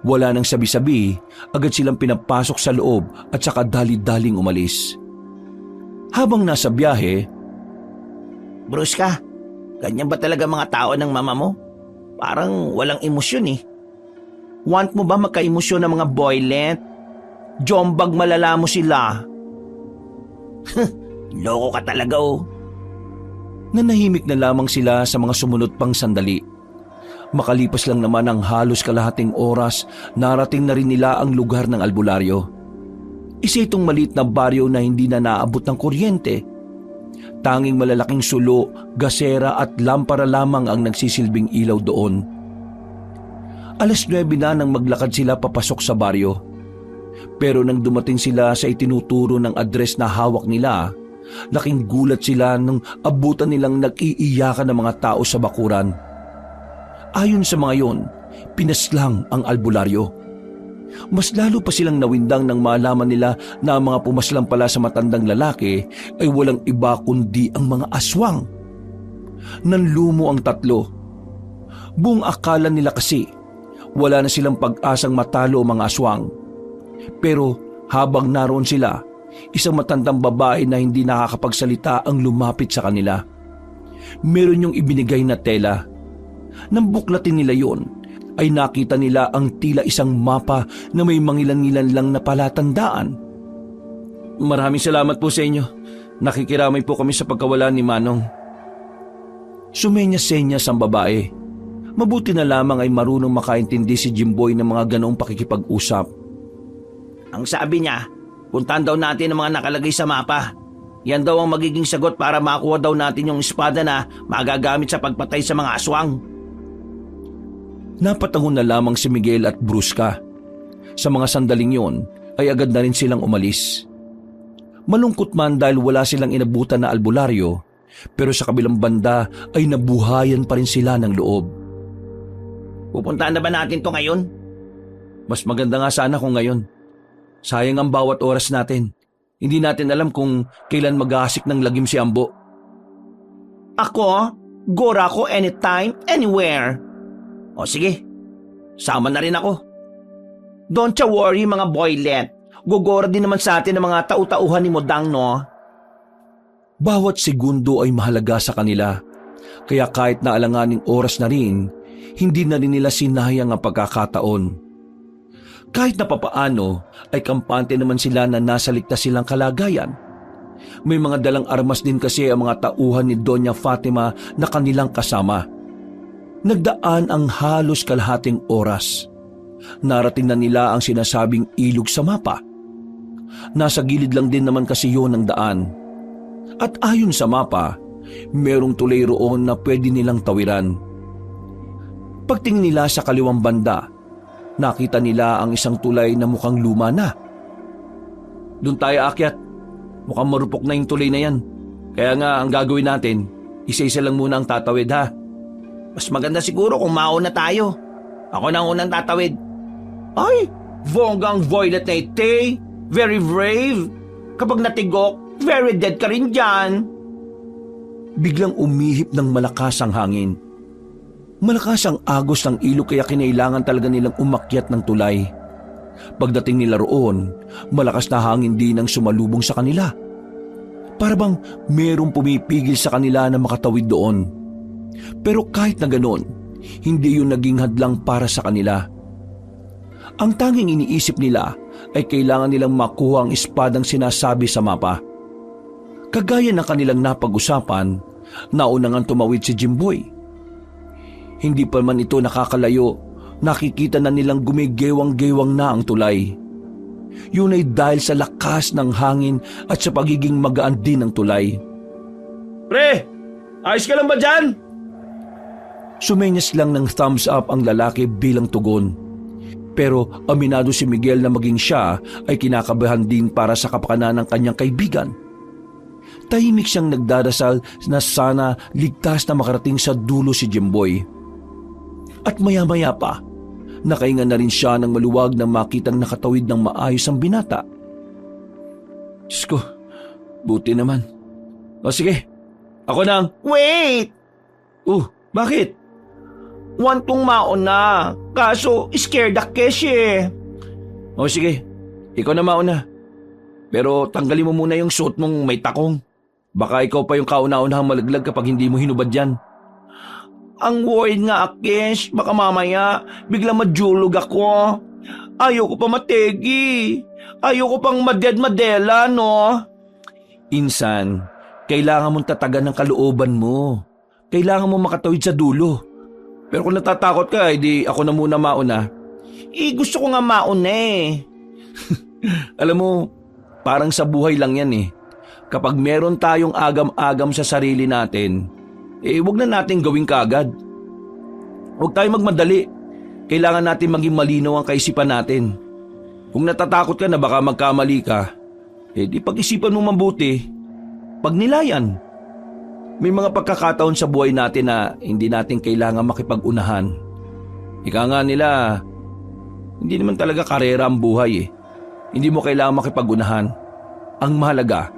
Wala nang sabi-sabi, agad silang pinapasok sa loob at saka dali-daling umalis. Habang nasa biyahe, Brusca, ganyan ba talaga mga tao ng mama mo? Parang walang emosyon eh. Want mo ba magka-emosyon ng mga boylet? Jombag malala mo sila. Loko ka talaga oh. nanahimik na lamang sila sa mga sumunod pang sandali. Makalipas lang naman ang halos kalahating oras, narating na rin nila ang lugar ng albularyo. Isa itong maliit na baryo na hindi na naabot ng kuryente. Tanging malalaking sulo, gasera at lampara lamang ang nagsisilbing ilaw doon. 9:00 na nang maglakad sila papasok sa baryo. Pero nang dumating sila sa itinuturo ng address na hawak nila, laking gulat sila nang abutan nilang nag-iiyakan ng mga tao sa bakuran. Ayon sa mga yon, pinaslang ang albularyo. Mas lalo pa silang nawindang nang malaman nila na ang mga pumaslang pala sa matandang lalaki ay walang iba kundi ang mga aswang. Nanlumo ang tatlo. Buong akala nila kasi wala na silang pag-asang matalo ang mga aswang. Pero habang naroon sila, isang matandang babae na hindi nakakapagsalita ang lumapit sa kanila. Meron yung ibinigay na tela. Nang buklatin nila yon, ay nakita nila ang tila isang mapa na may mangilan-ngilan lang na palatandaan. Maraming salamat po sa inyo. Nakikiramay po kami sa pagkawala ni Manong. Sumenya-senyas ang babae. Mabuti na lamang ay marunong makaintindi si Jimboy ng mga ganoong pakikipag-usap. Ang sabi niya, puntahan daw natin ang mga nakalagay sa mapa. Yan daw ang magiging sagot para makuha daw natin yung espada na magagamit sa pagpatay sa mga aswang. Napatango na lamang si Miguel at Brusca. Sa mga sandaling yon ay agad na rin silang umalis. Malungkot man dahil wala silang inabutan na albularyo, pero sa kabilang banda ay nabuhayan pa rin sila ng loob. Pupuntahan na ba natin to ngayon? Mas maganda nga sana kung ngayon. Sayang ang bawat oras natin. Hindi natin alam kung kailan mag-aasik ng lagim si Ambo. Ako, gora ko anytime, anywhere. O sige, sama na rin ako. Don't you worry mga boylet. Gugora din naman sa atin ang mga tau-tauhan ni Modang, no? Bawat segundo ay mahalaga sa kanila. Kaya kahit na alanganing oras na rin, hindi na rin nila sinayang ang pagkakataon. Kahit na papaano ay kampante naman sila na nasa ligtas silang kalagayan. May mga dalang armas din kasi ang mga tauhan ni Doña Fatima na kanilang kasama. Nagdaan ang halos kalahating oras. Narating na nila ang sinasabing ilog sa mapa. Nasa gilid lang din naman kasi yun ang daan. At ayon sa mapa, merong tulay roon na pwede nilang tawiran. Pagtingin nila sa kaliwang banda, nakita nila ang isang tulay na mukhang luma na. Doon tayo aakyat. Mukhang marupok na yung tulay na yan. Kaya nga ang gagawin natin, isa-isa lang muna ang tatawid ha. Mas maganda siguro kung mauna tayo. Ako na ang unang tatawid. Ay, bonggang Violet na ite. Very brave. Kapag natigok, very dead ka rin dyan. Biglang umihip ng malakas ang hangin. Malakas ang agos ng ilog kaya kinailangan talaga nilang umakyat ng tulay. Pagdating nila roon, malakas na hangin din ang sumalubong sa kanila. Para bang merong pumipigil sa kanila na makatawid doon. Pero kahit na ganon, hindi yun naging hadlang para sa kanila. Ang tanging iniisip nila ay kailangan nilang makuha ang espadang sinasabi sa mapa. Kagaya ng kanilang napag-usapan, nauna ngang tumawid si Jimboy. Hindi pa man ito nakakalayo, nakikita na nilang gumigewang-gewang na ang tulay. Yun ay dahil sa lakas ng hangin at sa pagiging magaan din ng tulay. Pre, ayos ka lang ba dyan? Sumenyas lang ng thumbs up ang lalaki bilang tugon. Pero aminado si Miguel na maging siya ay kinakabahan din para sa kapakanan ng kanyang kaibigan. Tahimik siyang nagdadasal na sana ligtas na makarating sa dulo si Jimboy. At maya-maya pa, nakahinga na rin siya ng maluwag na makitang nakatawid ng maayos ang binata. Diyos ko, buti naman. O sige, ako na ang... Wait! Bakit? Want kong mauna, kaso scared ako Kesh eh. O sige, ikaw na mauna. Pero tanggalin mo muna yung suot mong may takong. Baka ikaw pa yung kauna-unahang malaglag kapag hindi mo hinubad yan. Ang worried nga Kesh, baka mamaya biglang madjulog ako. Ayoko pa mategi. Ayoko pang madela, no? Insan, kailangan mong tatagan ng kalooban mo. Kailangan mo makatawid sa dulo. Pero kung natatakot ka, edi ako na muna mauna. Gusto ko nga mauna eh. Alam mo, parang sa buhay lang yan eh. Kapag meron tayong agam-agam sa sarili natin, wag na natin gawin kaagad. Huwag tayong magmadali. Kailangan natin maging malinaw ang kaisipan natin. Kung natatakot ka na baka magkamali ka, di pag-isipan mo mabuti. Pagnilayan. May mga pagkakataon sa buhay natin na hindi natin kailangan makipag-unahan. Ika nga nila, hindi naman talaga karera ang buhay eh. Hindi mo kailangan makipag-unahan. Ang mahalaga,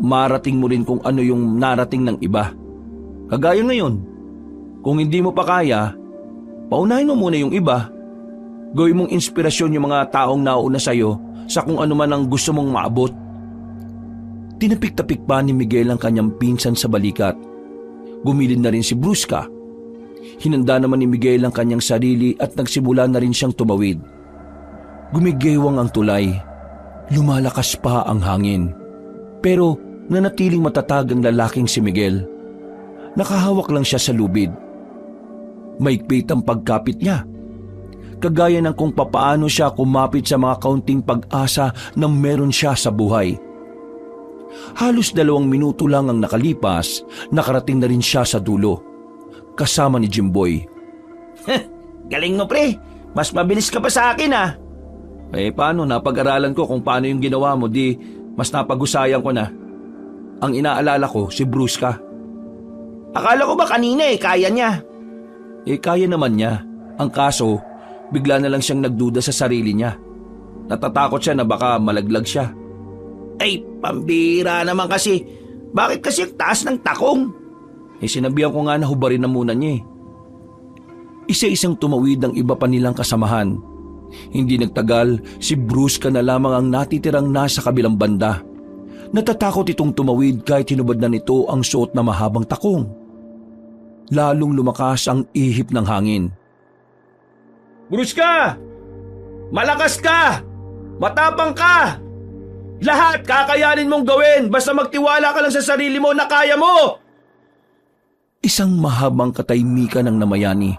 marating mo rin kung ano yung narating ng iba. Kagaya ngayon, kung hindi mo pa kaya, paunahin mo muna yung iba. Gawin mong inspirasyon yung mga taong nauna sa'yo sa kung ano man ang gusto mong maabot. Tinapik-tapik pa ni Miguel ang kanyang pinsan sa balikat. Gumilid na rin si Brusca. Hinanda naman ni Miguel ang kanyang sarili at nagsimula na rin siyang tumawid. Gumigewang ang tulay. Lumalakas pa ang hangin. Pero nanatiling matatag ang lalaking si Miguel. Nakahawak lang siya sa lubid. Maigpit ang pagkapit niya. Kagaya ng kung papaano siya kumapit sa mga kaunting pag-asa na meron siya sa buhay. Halos 2 minuto lang ang nakalipas, nakarating na rin siya sa dulo. Kasama ni Jimboy. Galing mo pre, mas mabilis ka pa sa akin ah. Paano? Napag-aralan ko kung paano yung ginawa mo, di mas napag-usayan ko na. Ang inaalala ko, si Brusca. Akala ko ba kanina kaya niya. Kaya naman niya. Ang kaso, bigla na lang siyang nagduda sa sarili niya. Natatakot siya na baka malaglag siya. Pambira naman kasi. Bakit kasi ang taas ng takong? Sinabihan ko nga na hubarin na muna niya. Isa-isang tumawid ang iba pa nilang kasamahan. Hindi nagtagal, si Brusca na lamang ang natitirang nasa kabilang banda. Natatakot itong tumawid kahit hinubad na nito ang suot na mahabang takong. Lalong lumakas ang ihip ng hangin. Brusca! Malakas ka! Matapang ka! Lahat kakayanin mong gawin basta magtiwala ka lang sa sarili mo na kaya mo! Isang mahabang katahimikan ang namayani.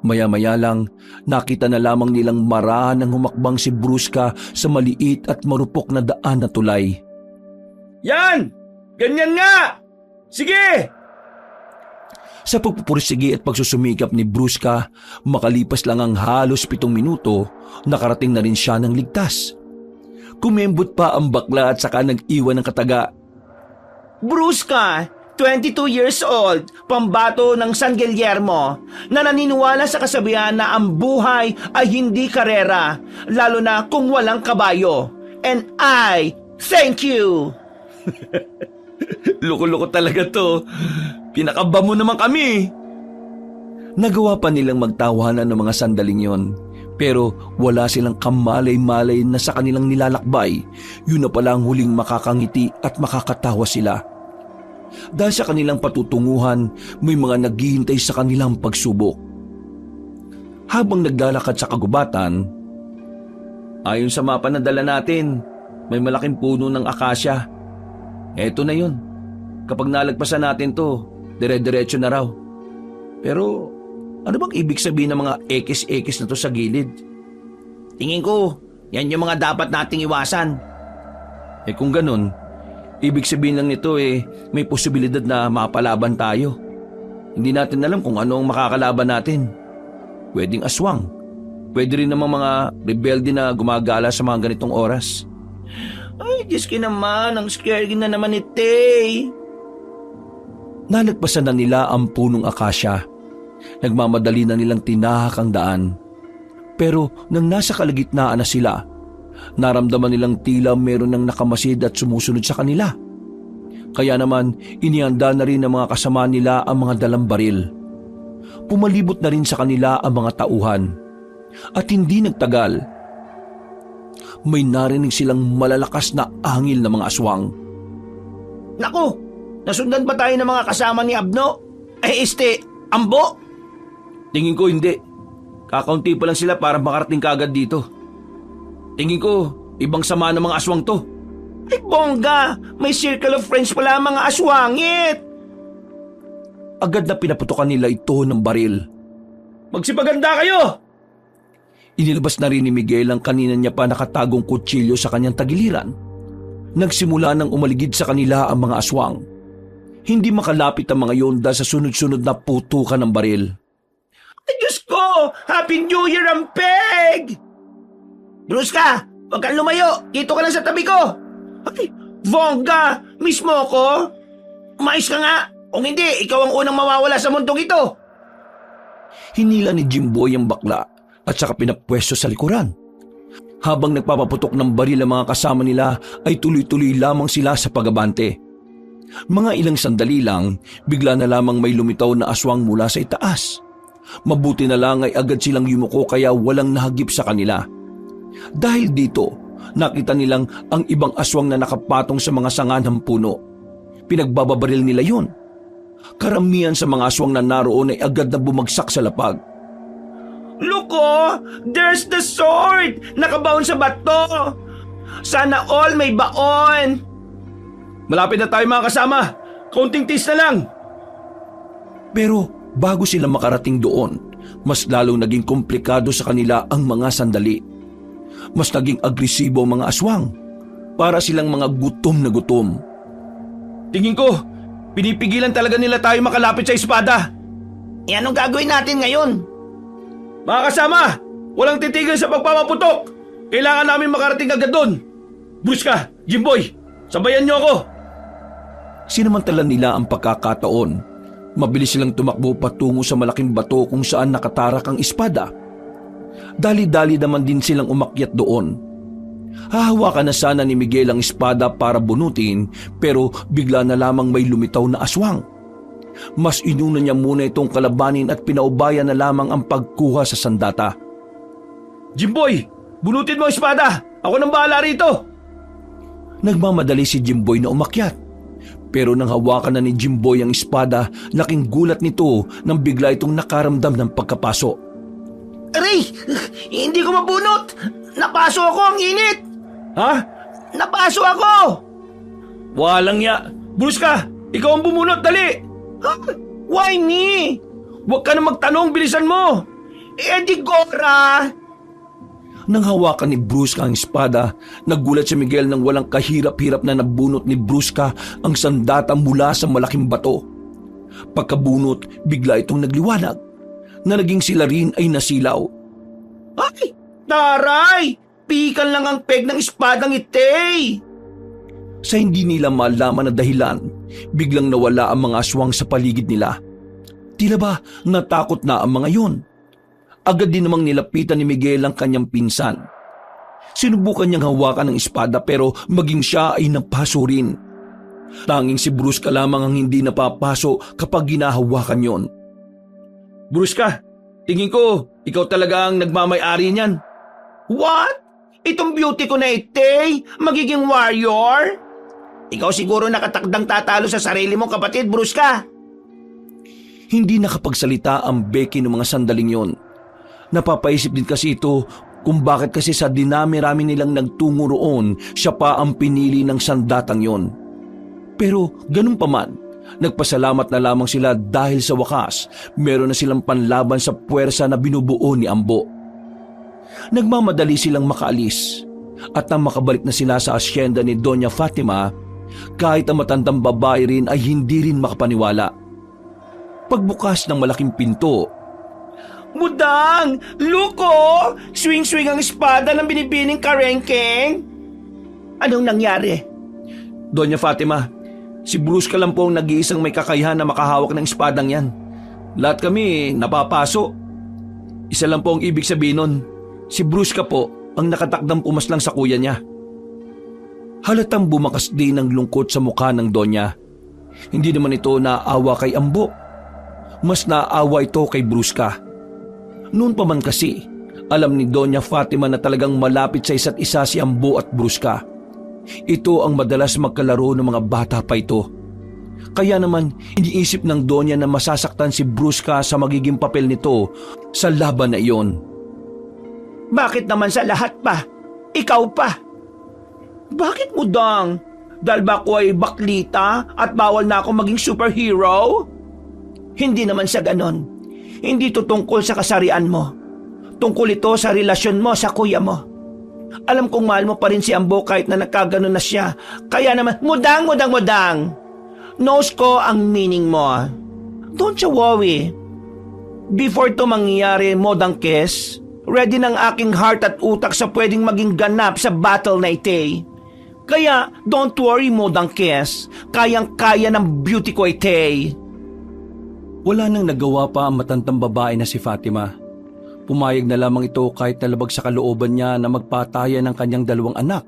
Maya-maya lang, nakita na lamang nilang marahan ng humakbang si Brusca sa maliit at marupok na daan na tulay. Yan! Ganyan nga! Sige! Sa pagpupursige at pagsusumikap ni Brusca, makalipas lang ang halos 7 minuto, nakarating na rin siya ng ligtas. Kumembot pa ang bakla at saka nag-iwan ng kataga. Brusca, 22 years old, pambato ng San Guillermo, na naniniwala sa kasabihan na ang buhay ay hindi karera, lalo na kung walang kabayo. And I thank you! Loko-loko talaga to. Pinakaba mo naman kami. Nagawa pa nilang magtawanan ng mga sandaling yon. Pero wala silang kamalay-malay na sa kanilang nilalakbay, yun na pala ang huling makakangiti at makakatawa sila. Dahil sa kanilang patutunguhan, may mga naghihintay sa kanilang pagsubok. Habang naglalakad sa kagubatan, Ayon sa mapa na dala natin, may malaking puno ng akasya. Eto na yun. Kapag nalagpasan natin to, dire-diretso na raw. Pero ano bang ibig sabihin ng mga ekis-ekis na to sa gilid? Tingin ko, yan yung mga dapat nating iwasan. Kung ganun, ibig sabihin lang nito may posibilidad na mapalaban tayo. Hindi natin alam kung ano ang makakalaban natin. Pwedeng aswang. Pwede rin namang mga rebelde na gumagala sa mga ganitong oras. Ay, Diyos ko naman, ang scary na naman ni Tay. Nalagpasan na nila ang punong akasya. Nagmamadali na nilang tinahak ang daan. Pero nang nasa kalagitnaan na sila, naramdaman nilang tila meron ng nakamasid at sumusunod sa kanila. Kaya naman, inihanda na rin ng mga kasama nila ang mga dalang baril. Pumalibot na rin sa kanila ang mga tauhan. At hindi nagtagal, may narinig silang malalakas na angil ng mga aswang. Naku, nasundan ba tayo ng mga kasama ni Abno? Ambo? Tingin ko hindi. Kakaunti pa lang sila para makarating kagad dito. Tingin ko, ibang sama ng mga aswang to. Ay bongga, may circle of friends pala ang mga aswangit. Agad na pinaputokan nila ito ng baril. Magsipaganda kayo! Inilabas na rin ni Miguel ang kanina niya pa nakatagong kutsilyo sa kanyang tagiliran. Nagsimula nang umaligid sa kanila ang mga aswang. Hindi makalapit ang mga yon dahil sa sunod-sunod na putukan ng baril. Ay Diyos ko, Happy New Year ang peg! Bruska, huwag kang lumayo, dito ka lang sa tabi ko. Ay, bongga, mismo ko? Umayos ka nga, kung hindi, ikaw ang unang mawawala sa mundong ito. Hinila ni Jimboy ang bakla at saka pinapwesto sa likuran. Habang nagpapaputok ng baril ang mga kasama nila ay tuloy-tuloy lamang sila sa pagabante. Mga ilang sandali lang, bigla na lamang may lumitaw na aswang mula sa itaas. Mabuti na lang ay agad silang yumuko kaya walang nahagip sa kanila. Dahil dito, nakita nilang ang ibang aswang na nakapatong sa mga sanga ng puno. Pinagbababaril nila yun. Karamihan sa mga aswang na naroon ay agad na bumagsak sa lapag. Luko, there's the sword! Nakabaon sa bato! Sana all may baon! Malapit na tayo mga kasama. Kaunting tis na lang. Pero bago sila makarating doon, mas lalong naging komplikado sa kanila ang mga sandali. Mas naging agresibo ang mga aswang. Para silang mga gutom na gutom. Tingin ko, pinipigilan talaga nila tayo makalapit sa espada. E anong gagawin natin ngayon? Mga kasama, walang titigil sa pagpapaputok. Kailangan namin makarating agad doon. Bruska, Jimboy, sabayan niyo ako. Sinamantala nila ang pagkakataon. Mabilis silang tumakbo patungo sa malaking bato kung saan nakatarak ang espada. Dali-dali naman din silang umakyat doon. Hahawakan na sana ni Miguel ang espada para bunutin pero bigla na lamang may lumitaw na aswang. Mas inuna niya muna itong kalabanin at pinaubayan na lamang ang pagkuha sa sandata. Jimboy, bunutin mo ang espada. Ako nang bahala rito. Nagmamadali si Jimboy na umakyat. Pero nang hawakan na ni Jimboy ang espada, laking gulat nito nang bigla itong nakaramdam ng pagkapaso. Aray! Hindi ko mabunot! Napaso ako, ang init! Ha? Napaso ako! Walang ya. Bruska, ikaw ang bumunot, dali. Huh? Why me? Huwag ka na magtanong, bilisan mo. Di Gora! Nang hawakan ni Brusca ang espada, nagulat si Miguel nang walang kahirap-hirap na nabunot ni Brusca ang sandata mula sa malaking bato. Pagkabunot, bigla itong nagliwanag na naging sila rin ay nasilaw. Ay! Taray! Pikan lang ang peg ng espadang itay! Sa hindi nila malaman na dahilan, biglang nawala ang mga aswang sa paligid nila. Tila ba natakot na ang mga yon? Agad din namang nilapitan ni Miguel ang kanyang pinsan. Sinubukan niyang hawakan ng espada pero maging siya ay napaso rin. Tanging si Brusca lamang ang hindi napapaso kapag ginahawakan yon. Bruska, tingin ko, ikaw talaga ang nagmamay-ari niyan. What? Itong beauty ko na itay? Magiging warrior? Ikaw siguro nakatakdang tatalo sa sarili mo, kapatid, Brusca. Hindi nakapagsalita ang Becky ng mga sandaling yon. Napapaisip din kasi ito kung bakit kasi sa dinami-rami nilang nagtungo roon, siya pa ang pinili ng sandatang yon. Pero ganun pa man, nagpasalamat na lamang sila dahil sa wakas, meron na silang panlaban sa puwersa na binubuo ni Ambo. Nagmamadali silang makaalis at nang makabalik na sila sa asyenda ni Doña Fatima, kahit ang matandang babae rin ay hindi rin makapaniwala. Pagbukas ng malaking pinto, Mudang! Luko! Swing-swing ang espada ng binibining karengkeng! Anong nangyari? Doña Fatima, si Bruce ka lang po ang nag-iisang may kakayahan na makahawak ng espadang yan. Lahat kami napapaso. Isa lang po ang ibig sabihin nun, si Bruce ka po ang nakatakdang pumaslang sa kuya niya. Halatang bumakas din ang lungkot sa mukha ng Donya. Hindi naman ito naawa kay Ambo. Mas naawa ito kay Bruce ka. Noon pa man kasi, alam ni Doña Fatima na talagang malapit sa isa't isa si Ambo at Bruska. Ito ang madalas magkalaro ng mga bata pa ito. Kaya naman, iniisip ng Doña na masasaktan si Bruska sa magiging papel nito sa laban na iyon. Bakit naman sa lahat pa? Ikaw pa? Bakit Mudang? Dahil ba ako ay baklita at bawal na ako maging superhero? Hindi naman sa ganon. Hindi ito tungkol sa kasarian mo. Tungkol ito sa relasyon mo sa kuya mo. Alam kong mahal mo pa rin si Ambo kahit na nagkaganon na siya. Kaya naman, Mudang! Knows ko ang meaning mo. Don't you worry. Before ito mangyayari, Modang Kes, ready ng aking heart at utak sa pwedeng maging ganap sa battle na ite. Kaya, don't worry, Modang Kes. Kayang-kaya ng beauty ko ite. Wala nang nagawa pa ang matandang babae na si Fatima. Pumayag na lamang ito kahit nalabag sa kalooban niya na magpataya ng kanyang dalawang anak.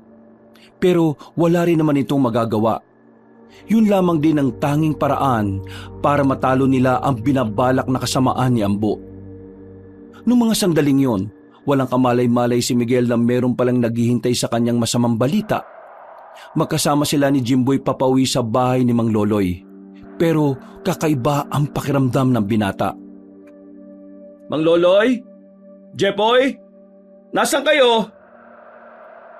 Pero wala rin naman itong magagawa. Yun lamang din ang tanging paraan para matalo nila ang binabalak na kasamaan ni Ambo. Noong mga sandaling yon, walang kamalay-malay si Miguel na meron palang naghihintay sa kanyang masamang balita. Magkasama sila ni Jimboy papauwi sa bahay ni Mang Loloy. Pero kakaiba ang pakiramdam ng binata. Mang Loloy? Jepoy? Nasaan kayo?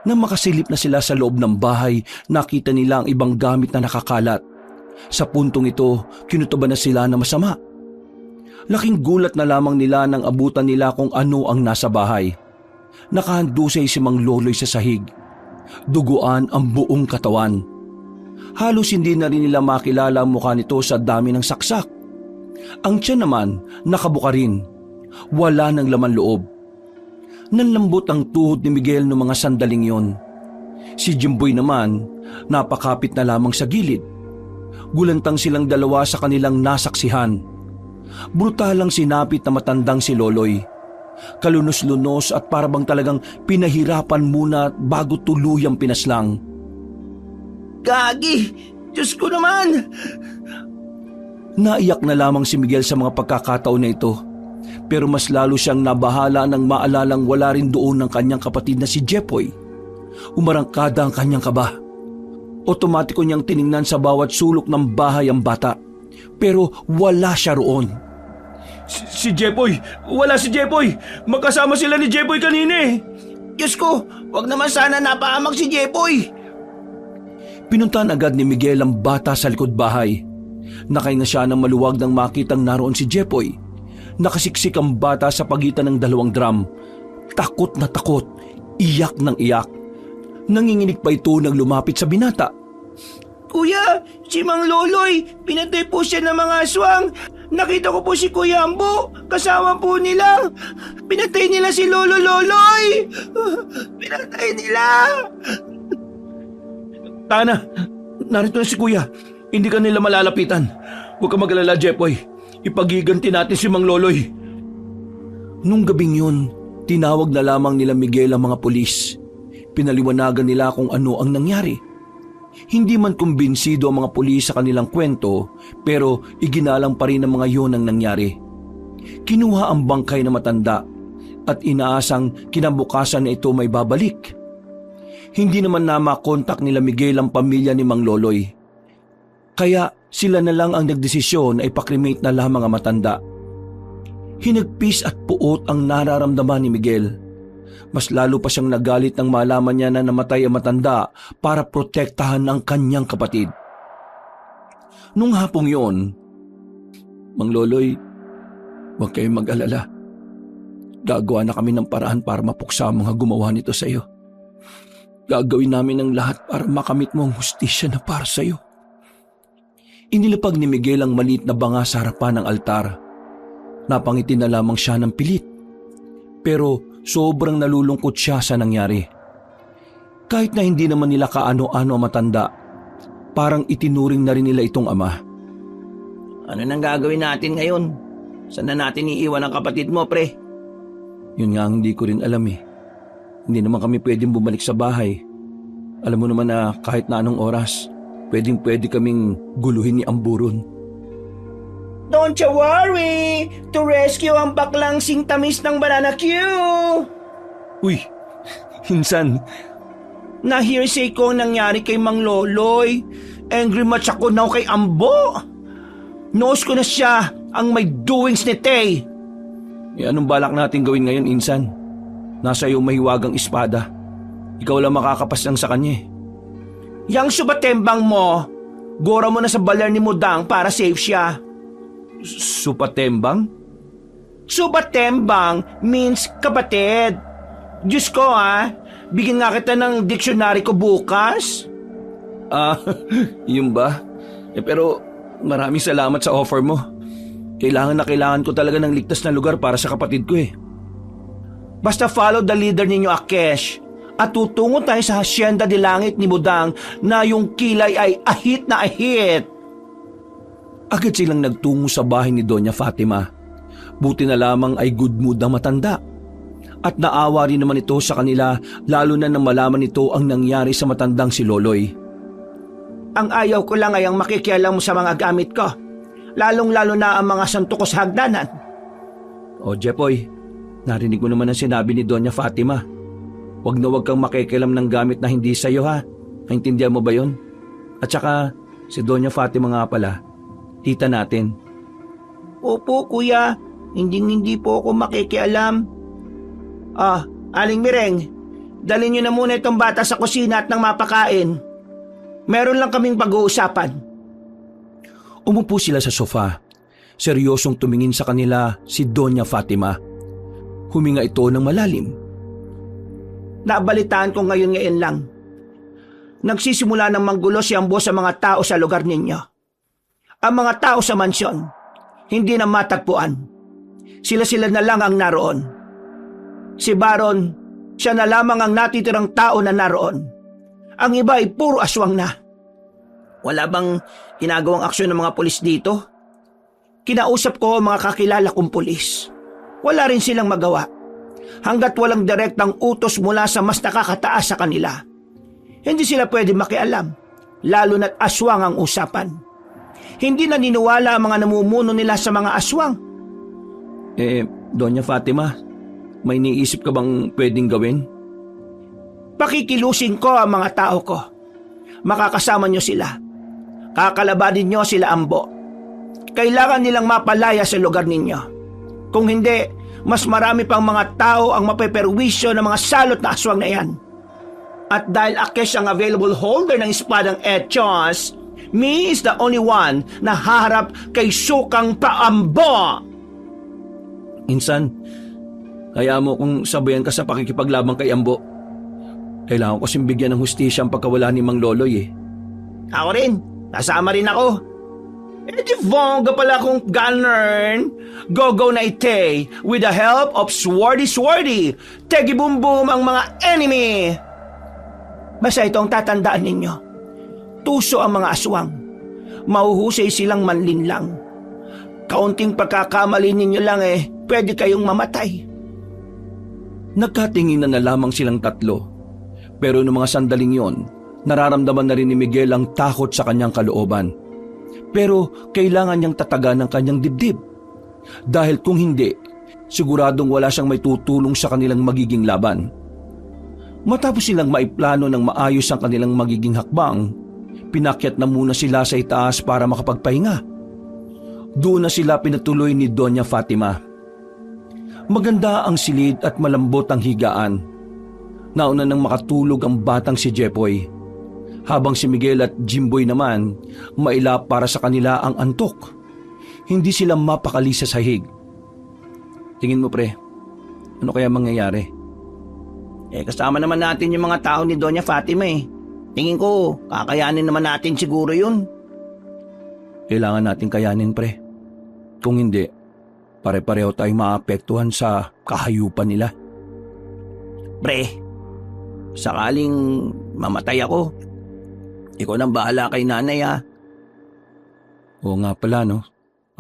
Nang makasilip na sila sa loob ng bahay, nakita nila ang ibang gamit na nakakalat. Sa puntong ito, kinutuban na sila na masama. Laking gulat na lamang nila nang abutan nila kung ano ang nasa bahay. Nakahandusay si Mang Loloy sa sahig. Duguan ang buong katawan. Halos hindi na rin nila makilala ang mukha nito sa dami ng saksak. Ang tiyan naman, nakabuka rin. Wala ng laman loob. Nanlambot ang tuhod ni Miguel noong mga sandaling yon. Si Jimboy naman, napakapit na lamang sa gilid. Gulantang silang dalawa sa kanilang nasaksihan. Brutalang sinapit na matandang si Loloy. Kalunos-lunos at parabang talagang pinahirapan muna bago tuluyang pinaslang. Gagi! Diyos ko naman! Naiyak na lamang si Miguel sa mga pagkakataon na ito. Pero mas lalo siyang nabahala nang maalalang wala rin doon ng kanyang kapatid na si Jepoy. Umarangkada ang kanyang kaba. Otomatiko niyang tiningnan sa bawat sulok ng bahay ang bata. Pero wala siya roon. Si Jepoy! Wala si Jepoy! Magkasama sila ni Jepoy kanina eh! Diyos ko! Wag naman sana napahamak si Jepoy! Pinuntahan agad ni Miguel ang bata sa likod bahay. Nakahinga siya ng maluwag nang makitang naroon si Jepoy. Nakasiksik ang bata sa pagitan ng dalawang drum. Takot na takot, iyak ng iyak. Nanginginig pa ito nang lumapit sa binata. Kuya, si Mang Loloy, pinatay po siya ng mga aswang. Nakita ko po si Kuya Ambo, kasama po nila. Pinatay nila si Lolo Loloy. Pinatay nila. Tana, narito na si Kuya. Hindi ka nila malalapitan. Huwag ka mag-alala, Jepoy. Ipagiganti natin si Mang Loloy. Nung gabing yun, tinawag na lamang nila Miguel ang mga pulis. Pinaliwanagan nila kung ano ang nangyari. Hindi man kumbinsido ang mga pulis sa kanilang kwento, pero iginalang pa rin ang mga yon ang nangyari. Kinuha ang bangkay na matanda at inaasang kinabukasan na ito may babalik. Hindi naman na makontak nila Miguel ang pamilya ni Mang Loloy. Kaya sila na lang ang nagdesisyon na ipakremate na lamang ang matanda. Hinagpis at puot ang nararamdaman ni Miguel. mas lalo pa siyang nagalit nang malaman niya na namatay ang matanda para protektahan ang kanyang kapatid. Nung hapong yon, Mang Loloy, huwag kayong mag-alala. Gagawa na kami ng paraan para mapuksa ang mga gumawa nito sa iyo. Gagawin namin ang lahat para makamit mo ang hustisya na para sa iyo. Inilapag ni Miguel ang maliit na banga sa harapan ng altar. Napangiti na lamang siya ng pilit. Pero sobrang nalulungkot siya sa nangyari. Kahit na hindi naman nila kaano-ano ang matanda, parang itinuring na rin nila itong ama. Ano nang gagawin natin ngayon? Saan na natin iiwan ang kapatid mo, pre? Yun nga ang hindi ko rin alam eh. Hindi naman kami pwedeng bumalik sa bahay. Alam mo naman na kahit na anong oras, pwede kaming guluhin ni Amburon. Don't you worry! To rescue ang baklang singtamis ng Banana Q! Uy, Insan, Na-hearsay ko ang nangyari kay Mang Loloy. Angry match ako now kay Ambo. Knows ko na siya ang may doings ni Tay. anong balak natin gawin ngayon, Insan? Nasa iyo mahiwagang espada. Ikaw lang makakapas lang sa kanya eh. Yang subatembang mo, gora mo na sa baler ni Mudang para safe siya. Supatembang? Subatembang means kapatid. Diyos ko bigyan nga kita ng dictionary ko bukas. Yun ba? Pero maraming salamat sa offer mo. Kailangan ko talaga ng ligtas na lugar para sa kapatid ko eh. Basta follow the leader ninyo, Akesh. At tutungo tayo sa Hacienda de Langit ni Mudang na yung kilay ay ahit na ahit. Agad silang nagtungo sa bahay ni Doña Fatima. Buti na lamang ay good mood ang matanda. At naawa rin naman ito sa kanila lalo na nang malaman nito ang nangyari sa matandang si Loloy. Ang ayaw ko lang ay ang makikialam mo sa mga gamit ko. Lalong-lalo na ang mga santo ko sa hagdanan. O Jepoy, narinig mo naman ang sinabi ni Doña Fatima. Huwag kang makikialam ng gamit na hindi sa'yo ha. Naintindihan mo ba yun? At saka si Doña Fatima nga pala, tita natin. Opo, kuya. Hindi po ako makikialam. Aling Mireng, dalhin niyo na muna itong bata sa kusina at nang mapakain. Meron lang kaming pag-uusapan. Umupo sila sa sofa. Seryosong tumingin sa kanila si Doña Fatima. Huminga ito ng malalim. Nabalitaan ko ngayon lang. Nagsisimula ng manggulo si Ambo sa mga tao sa lugar ninyo. Ang mga tao sa mansyon, hindi na matagpuan. Sila na lang ang naroon. Si Baron, siya na lamang ang natitirang tao na naroon. Ang iba ay puro aswang na. Wala bang ginagawang aksyon ng mga pulis dito? Kinausap ko ang mga kakilala kong pulis. Wala rin silang magawa. Hanggat walang direktang utos mula sa mas nakakataas sa kanila. Hindi sila pwede makialam, lalo na't aswang ang usapan. Hindi naniniwala ang mga namumuno nila sa mga aswang. Doña Fatima, may iniisip ka bang pwedeng gawin? Pakikilusin ko ang mga tao ko. Makakasama nyo sila. Kakalabanin nyo sila Ambo. Kailangan nilang mapalaya sa lugar ninyo. Kung hindi, mas marami pang mga tao ang mapeperwisyo ng mga salot na aswang na yan. At dahil Akesh ang available holder ng espadang Echos, me is the only one na haharap kay Sukang Paambo. Insan, kaya mo kung sabayan ka sa pakikipaglabang kay Ambo. Kailangan ko kasing bigyan ng hustisya ang pagkawala ni Mang Loloy eh. Ako rin, nasama rin ako. Di bongga pala akong gunner. Go na ite with the help of Swordy. Tegi boom boom ang mga enemy. Basta itong tatandaan ninyo. Tuso ang mga aswang. Mahuhusay silang manlinlang. Kaunting pagkakamali ninyo lang pwede kayong mamatay. Nagkatinginan na lamang silang tatlo. Pero noong mga sandaling yon, nararamdaman na rin ni Miguel ang takot sa kanyang kalooban. Pero kailangan niyang tatagan ang kanyang dibdib. Dahil kung hindi, siguradong wala siyang may tutulong sa kanilang magiging laban. Matapos silang maiplano ng maayos ang kanilang magiging hakbang, pinakyat na muna sila sa itaas para makapagpahinga. Doon na sila pinatuloy ni Doña Fatima. Maganda ang silid at malambot ang higaan. Nauna nang makatulog ang batang si Jepoy, habang si Miguel at Jimboy naman mailap para sa kanila ang antok. Hindi sila mapakali sa sahig. Tingin mo pre, ano kaya mangyayari? Kasama naman natin yung mga tao ni Doña Fatima eh. Tingin ko, kakayanin naman natin siguro yun. Kailangan natin kayanin pre. Kung hindi, pare-pareho tayong maapektuhan sa kahayupan nila. Pre, sakaling mamatay ako, ikaw nang bahala kay nanay ha. Oo nga pala no,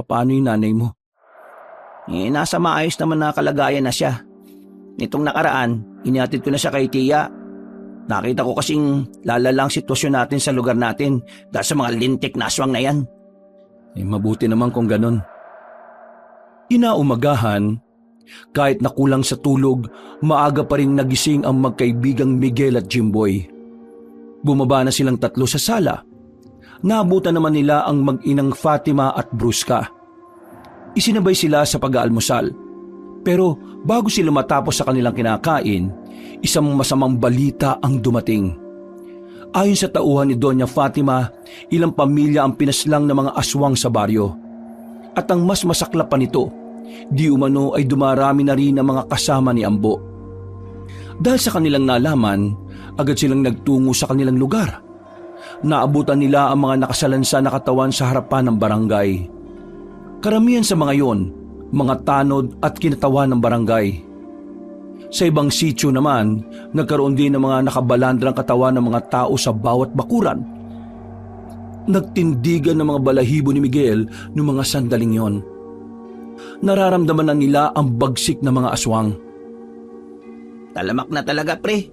paano yung nanay mo? Nasa maayos naman na kalagayan na siya. Nitong nakaraan, inihatid ko na siya kay Tia. Nakita ko kasing lalalang sitwasyon natin sa lugar natin dahil sa mga lintik na aswang na yan. Mabuti naman kung ganun. Inaumagahan, kahit nakulang sa tulog, maaga pa rin nagising ang magkaibigang Miguel at Jimboy. Bumaba na silang tatlo sa sala. Naabutan naman nila ang mag-inang Fatima at Brusca. Isinabay sila sa pag-aalmusal. Pero bago sila matapos sa kanilang kinakain, isang masamang balita ang dumating. Ayon sa tauhan ni Doña Fatima, ilang pamilya ang pinaslang ng mga aswang sa baryo. At ang mas masaklap pa nito, di umano ay dumarami na rin ang mga kasama ni Ambo. Dahil sa kanilang nalaman, agad silang nagtungo sa kanilang lugar. Naabutan nila ang mga nakasalansa na katawan sa harapan ng barangay. Karamihan sa mga yon, mga tanod at kinatawan ng barangay. Sa ibang sityo naman, nagkaroon din ng mga nakabalandrang katawan ng mga tao sa bawat bakuran. Nagtindigan ng mga balahibo ni Miguel noong mga sandaling yon. Nararamdaman na nila ang bagsik ng mga aswang. Talamak na talaga pre.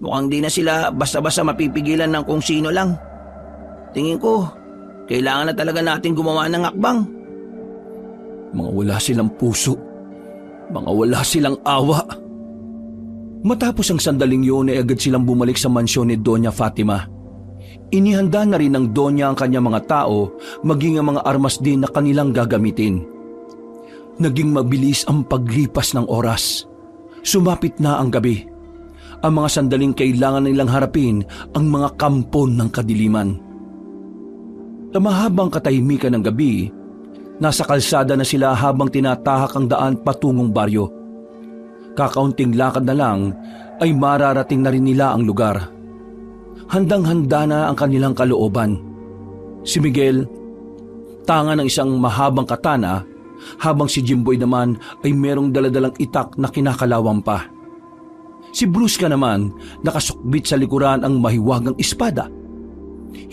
Mukhang di na sila basta-basta mapipigilan ng kung sino lang. Tingin ko, kailangan na talaga natin gumawa ng akbang. Mga wala silang puso. Mga wala silang awa. Matapos ang sandaling yun ay agad silang bumalik sa mansyon ni Doña Fatima. Inihanda na rin ng Doña ang kanyang mga tao, maging ang mga armas din na kanilang gagamitin. Naging mabilis ang paglipas ng oras. Sumapit na ang gabi. Ang mga sandaling kailangan nilang harapin ang mga kampon ng kadiliman. Sa mahabang katahimikan ng gabi, nasa kalsada na sila habang tinatahak ang daan patungong baryo. Kakaunting lakad na lang ay mararating na rin nila ang lugar. Handang-handa na ang kanilang kalooban. Si Miguel, tanga ng isang mahabang katana, habang si Jimboy naman ay merong daladalang itak na kinakalawang pa. Si Brusca naman, nakasukbit sa likuran ang mahiwagang espada.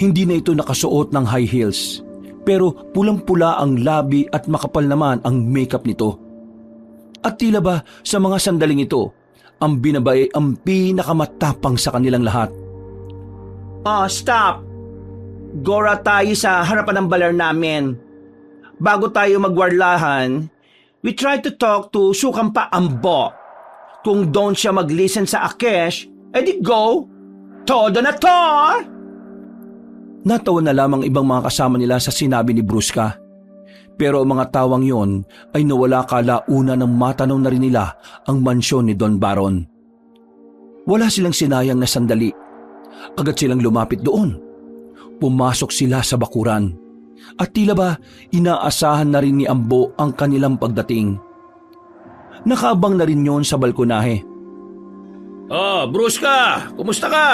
Hindi na ito nakasuot ng high heels, pero pulang-pula ang labi at makapal naman ang makeup nito. At tila ba sa mga sandaling ito, ang binabae ang pinakamatapang sa kanilang lahat. Stop! Gora tayo sa harapan ng baler namin. Bago tayo magwarlahan, we try to talk to Sukampa Ambo. Kung doon siya mag-listen sa Akesh, edi go! Todo na to! Natawa na lamang ibang mga kasama nila sa sinabi ni Brusca. Pero ang mga tawang yon ay nawala kalauna nang matanaw na rin nila ang mansyon ni Don Baron. Wala silang sinayang na sandali. Agad silang lumapit doon. Pumasok sila sa bakuran. At tila ba inaasahan na rin ni Ambo ang kanilang pagdating. Nakaabang na rin yon sa balkonahe. Oh, Brusca, kumusta ka?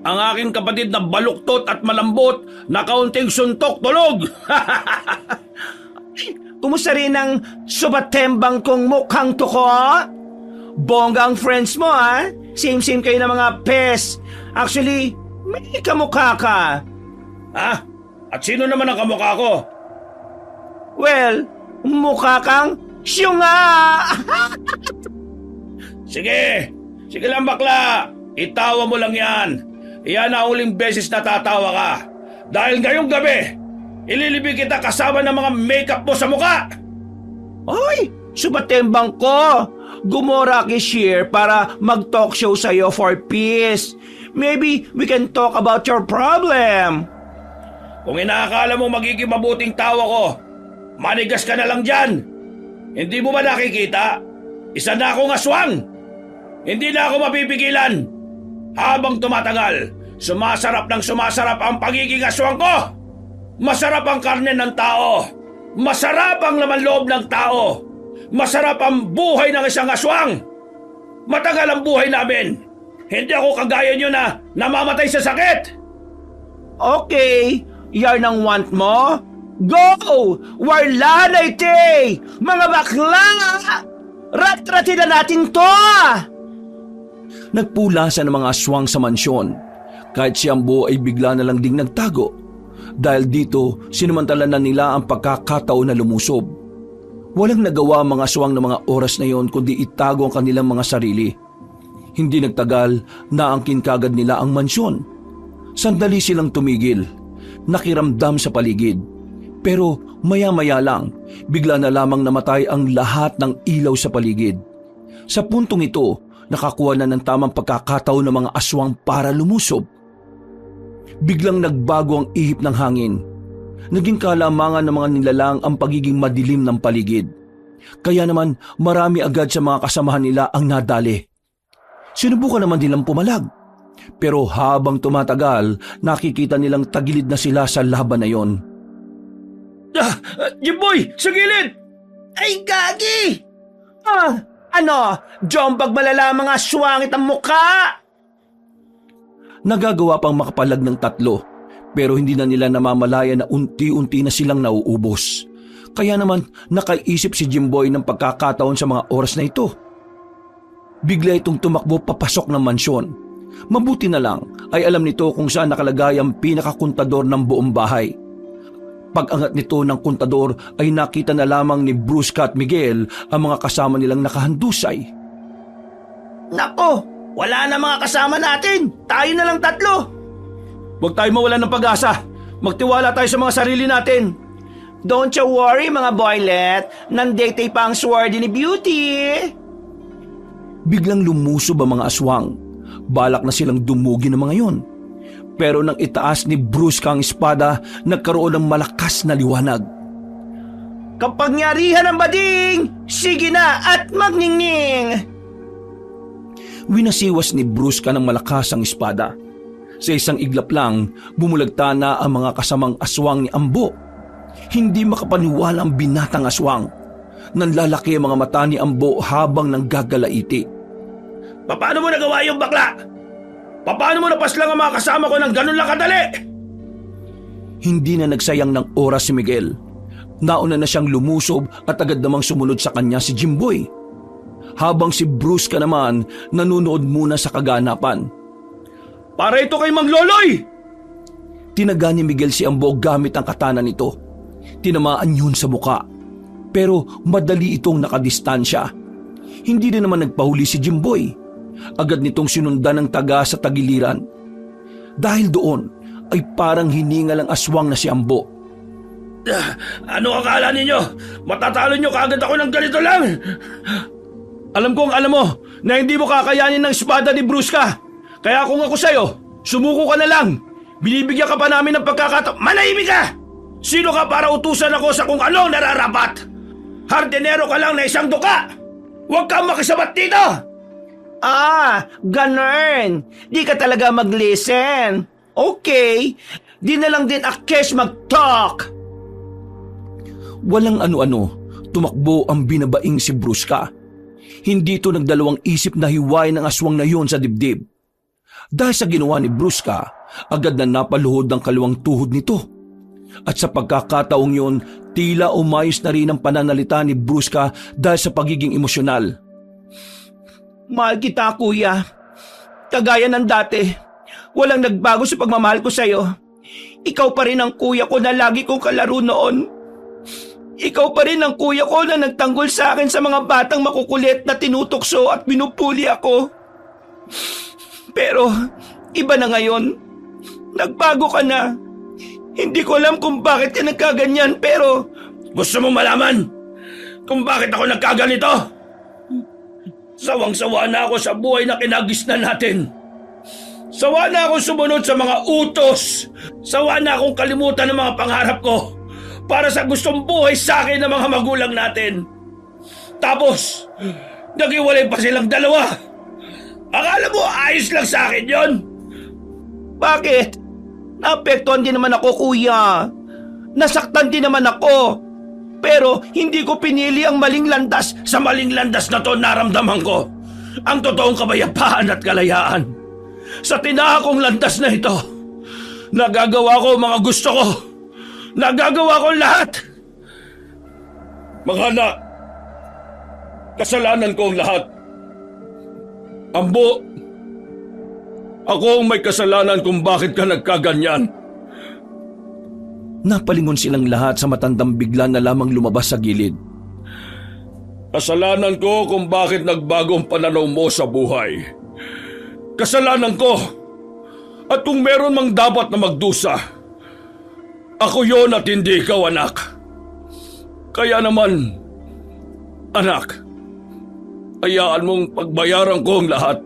Ang aking kapatid na baluktot at malambot na kaunting suntok tulog. Kumusta rin ang subatembang kong mukhang tuko? Bongga ang friends mo ha? Same-same kayo ng mga pes. Actually, may kamukha ka. Ha? At sino naman ang kamukha ko? Well, mukha kang syunga! Sige, sige lang bakla. Itawa mo lang yan. Iyan ang uling beses na tatawa ka. Dahil ngayong gabi, ililibig kita kasama ng mga makeup mo sa muka. Hoy, subatembang ko. Gumora ki Sheer para mag-talk show sa'yo for peace. Maybe we can talk about your problem. Kung inaakala mo magiging mabuting tao ko, manigas ka na lang dyan. Hindi mo ba nakikita? Isa na akong aswang! Hindi na ako mapipigilan! Habang tumatagal, sumasarap ang pagiging aswang ko! Masarap ang karne ng tao! Masarap ang laman loob ng tao! Masarap ang buhay ng isang aswang! Matagal ang buhay namin! Hindi ako kagaya nyo na namamatay sa sakit! Okay, yarn ang want mo? Go! Warla na ite! Mga bakla! Rat-ratin na natin to! Nagpulasan ng mga aswang sa mansyon. Kahit si Ambo ay bigla na lang ding nagtago. Dahil dito, sinumantala na nila ang pagkakataon na lumusob. Walang nagawa ang mga aswang ng mga oras na yon kundi itago ang kanilang mga sarili. Hindi nagtagal, naangkin kagad nila ang mansyon. Sandali silang tumigil, nakiramdam sa paligid. Pero maya-maya lang, bigla na lamang namatay ang lahat ng ilaw sa paligid. Sa puntong ito, nakakuha na ng tamang pagkakataon ng mga aswang para lumusob. Biglang nagbago ang ihip ng hangin. Naging kalamangan ng mga nilalang ang pagiging madilim ng paligid. Kaya naman marami agad sa mga kasamahan nila ang nadali. Sinubukan naman nilang pumalag. Pero habang tumatagal, nakikita nilang tagilid na sila sa laban na yon. Jimboy! Sa gilid! Ay, gagi! Ano? Jombag malala mga aswangit ang muka! Nagagawa pang makapalag ng tatlo, pero hindi na nila namamalaya na unti-unti na silang nauubos. Kaya naman nakaisip si Jimboy ng pagkakataon sa mga oras na ito. Bigla itong tumakbo papasok ng mansyon. Mabuti na lang ay alam nito kung saan nakalagay ang pinakakontador ng buong bahay. Pag-angat nito ng kontador ay nakita na lamang ni Brusca at Miguel ang mga kasama nilang nakahandusay. Nako, wala na mga kasama natin. Tayo na lang tatlo. Huwag tayo mawalan ng pag-asa. Magtiwala tayo sa mga sarili natin. Don't you worry mga boylet. Nandete pa ang sword ni Beauty. Biglang lumusob ang mga aswang. Balak na silang dumugi ng mga yon. Pero nang itaas ni Brusca ang espada, nagkaroon ng malakas na liwanag. Kapangyarihan ng bading! Sige na at magningning! Winasiwas ni Brusca ng malakas ang espada. Sa isang iglap lang, bumulagta na ang mga kasamang aswang ni Ambo. Hindi makapaniwala ang binatang aswang. Nanlalaki ang mga mata ni Ambo habang nanggagalaiti. Paano mo nagawa yung bakla? Paano mo napaslang ang mga kasama ko ng ganun lang kadali? Hindi na nagsayang ng oras si Miguel. Nauna na siyang lumusob at agad namang sumunod sa kanya si Jimboy. Habang si Brusca naman nanonood muna sa kaganapan. Para ito kay Mang Loloy! Tinaga ni Miguel si Ambo gamit ang katana nito. Tinamaan yun sa muka. Pero madali itong nakadistansya. Hindi din naman nagpahuli si Jimboy. Agad nitong sinundan ng taga sa tagiliran. Dahil doon ay parang hiningal ang aswang na si Ambo. Ano akala ninyo? Matatalo nyo kaagad ako ng ganito lang? Alam mo na hindi mo kakayanin ng espada ni Brusca. Kaya kung ako sa'yo, sumuko ka na lang. Binibigyan ka pa namin ng pagkakataon. Manahimik ka! Sino ka para utusan ako sa kung ano nararapat? Hardinero ka lang na isang duka! Huwag kang makisabat dito! Ganun. Di ka talaga mag-listen. Okay, di na lang din Akesh mag-talk. Walang ano-ano, tumakbo ang binabaing si Brusca. Hindi ito nagdalawang isip na hiwain ang aswang na yon sa dibdib. Dahil sa ginawa ni Brusca, agad na napaluhod ang kaliwang tuhod nito. At sa pagkakataong yon, tila umayos na rin ang pananalita ni Brusca dahil sa pagiging emosyonal. Mahal kita, kuya. Kagaya ng dati, walang nagbago sa pagmamahal ko sa'yo. Ikaw pa rin ang kuya ko na lagi kong kalaro noon. Ikaw pa rin ang kuya ko na nagtanggol sa akin sa mga batang makukulit na tinutokso at pinupuli ako. Pero iba na ngayon. Nagbago ka na. Hindi ko alam kung bakit ka nagkaganyan pero... Gusto mo malaman kung bakit ako nagkaganito? Sawang-sawa na ako sa buhay na kinagisnan natin. Sawa na akong sumunod sa mga utos. Sawa na akong kalimutan ng mga pangarap ko para sa gustong buhay sa akin ng mga magulang natin. Tapos, Naghiwalay pa silang dalawa. Akala mo ayos lang sa akin yon? Bakit? Naapektuhan din naman ako, kuya. Nasaktan din naman ako. Pero hindi ko pinili ang maling landas. Sa maling landas na to naramdaman ko ang totoong kapayapaan at kalayaan. Sa tinahakong landas na ito, nagagawa ko ang mga gusto ko. Nagagawa ko lahat. Mga anak, kasalanan ko ang lahat. Ambo, ako ang may kasalanan kung bakit ka nagkaganyan. Napalingon silang lahat sa matandang bigla na lamang lumabas sa gilid. Kasalanan ko kung bakit nagbago ang pananaw mo sa buhay. Kasalanan ko. At kung meron mang dapat na magdusa, ako yon at hindi ikaw, anak. Kaya naman, anak, hayaan mong pagbayaran ko ang lahat.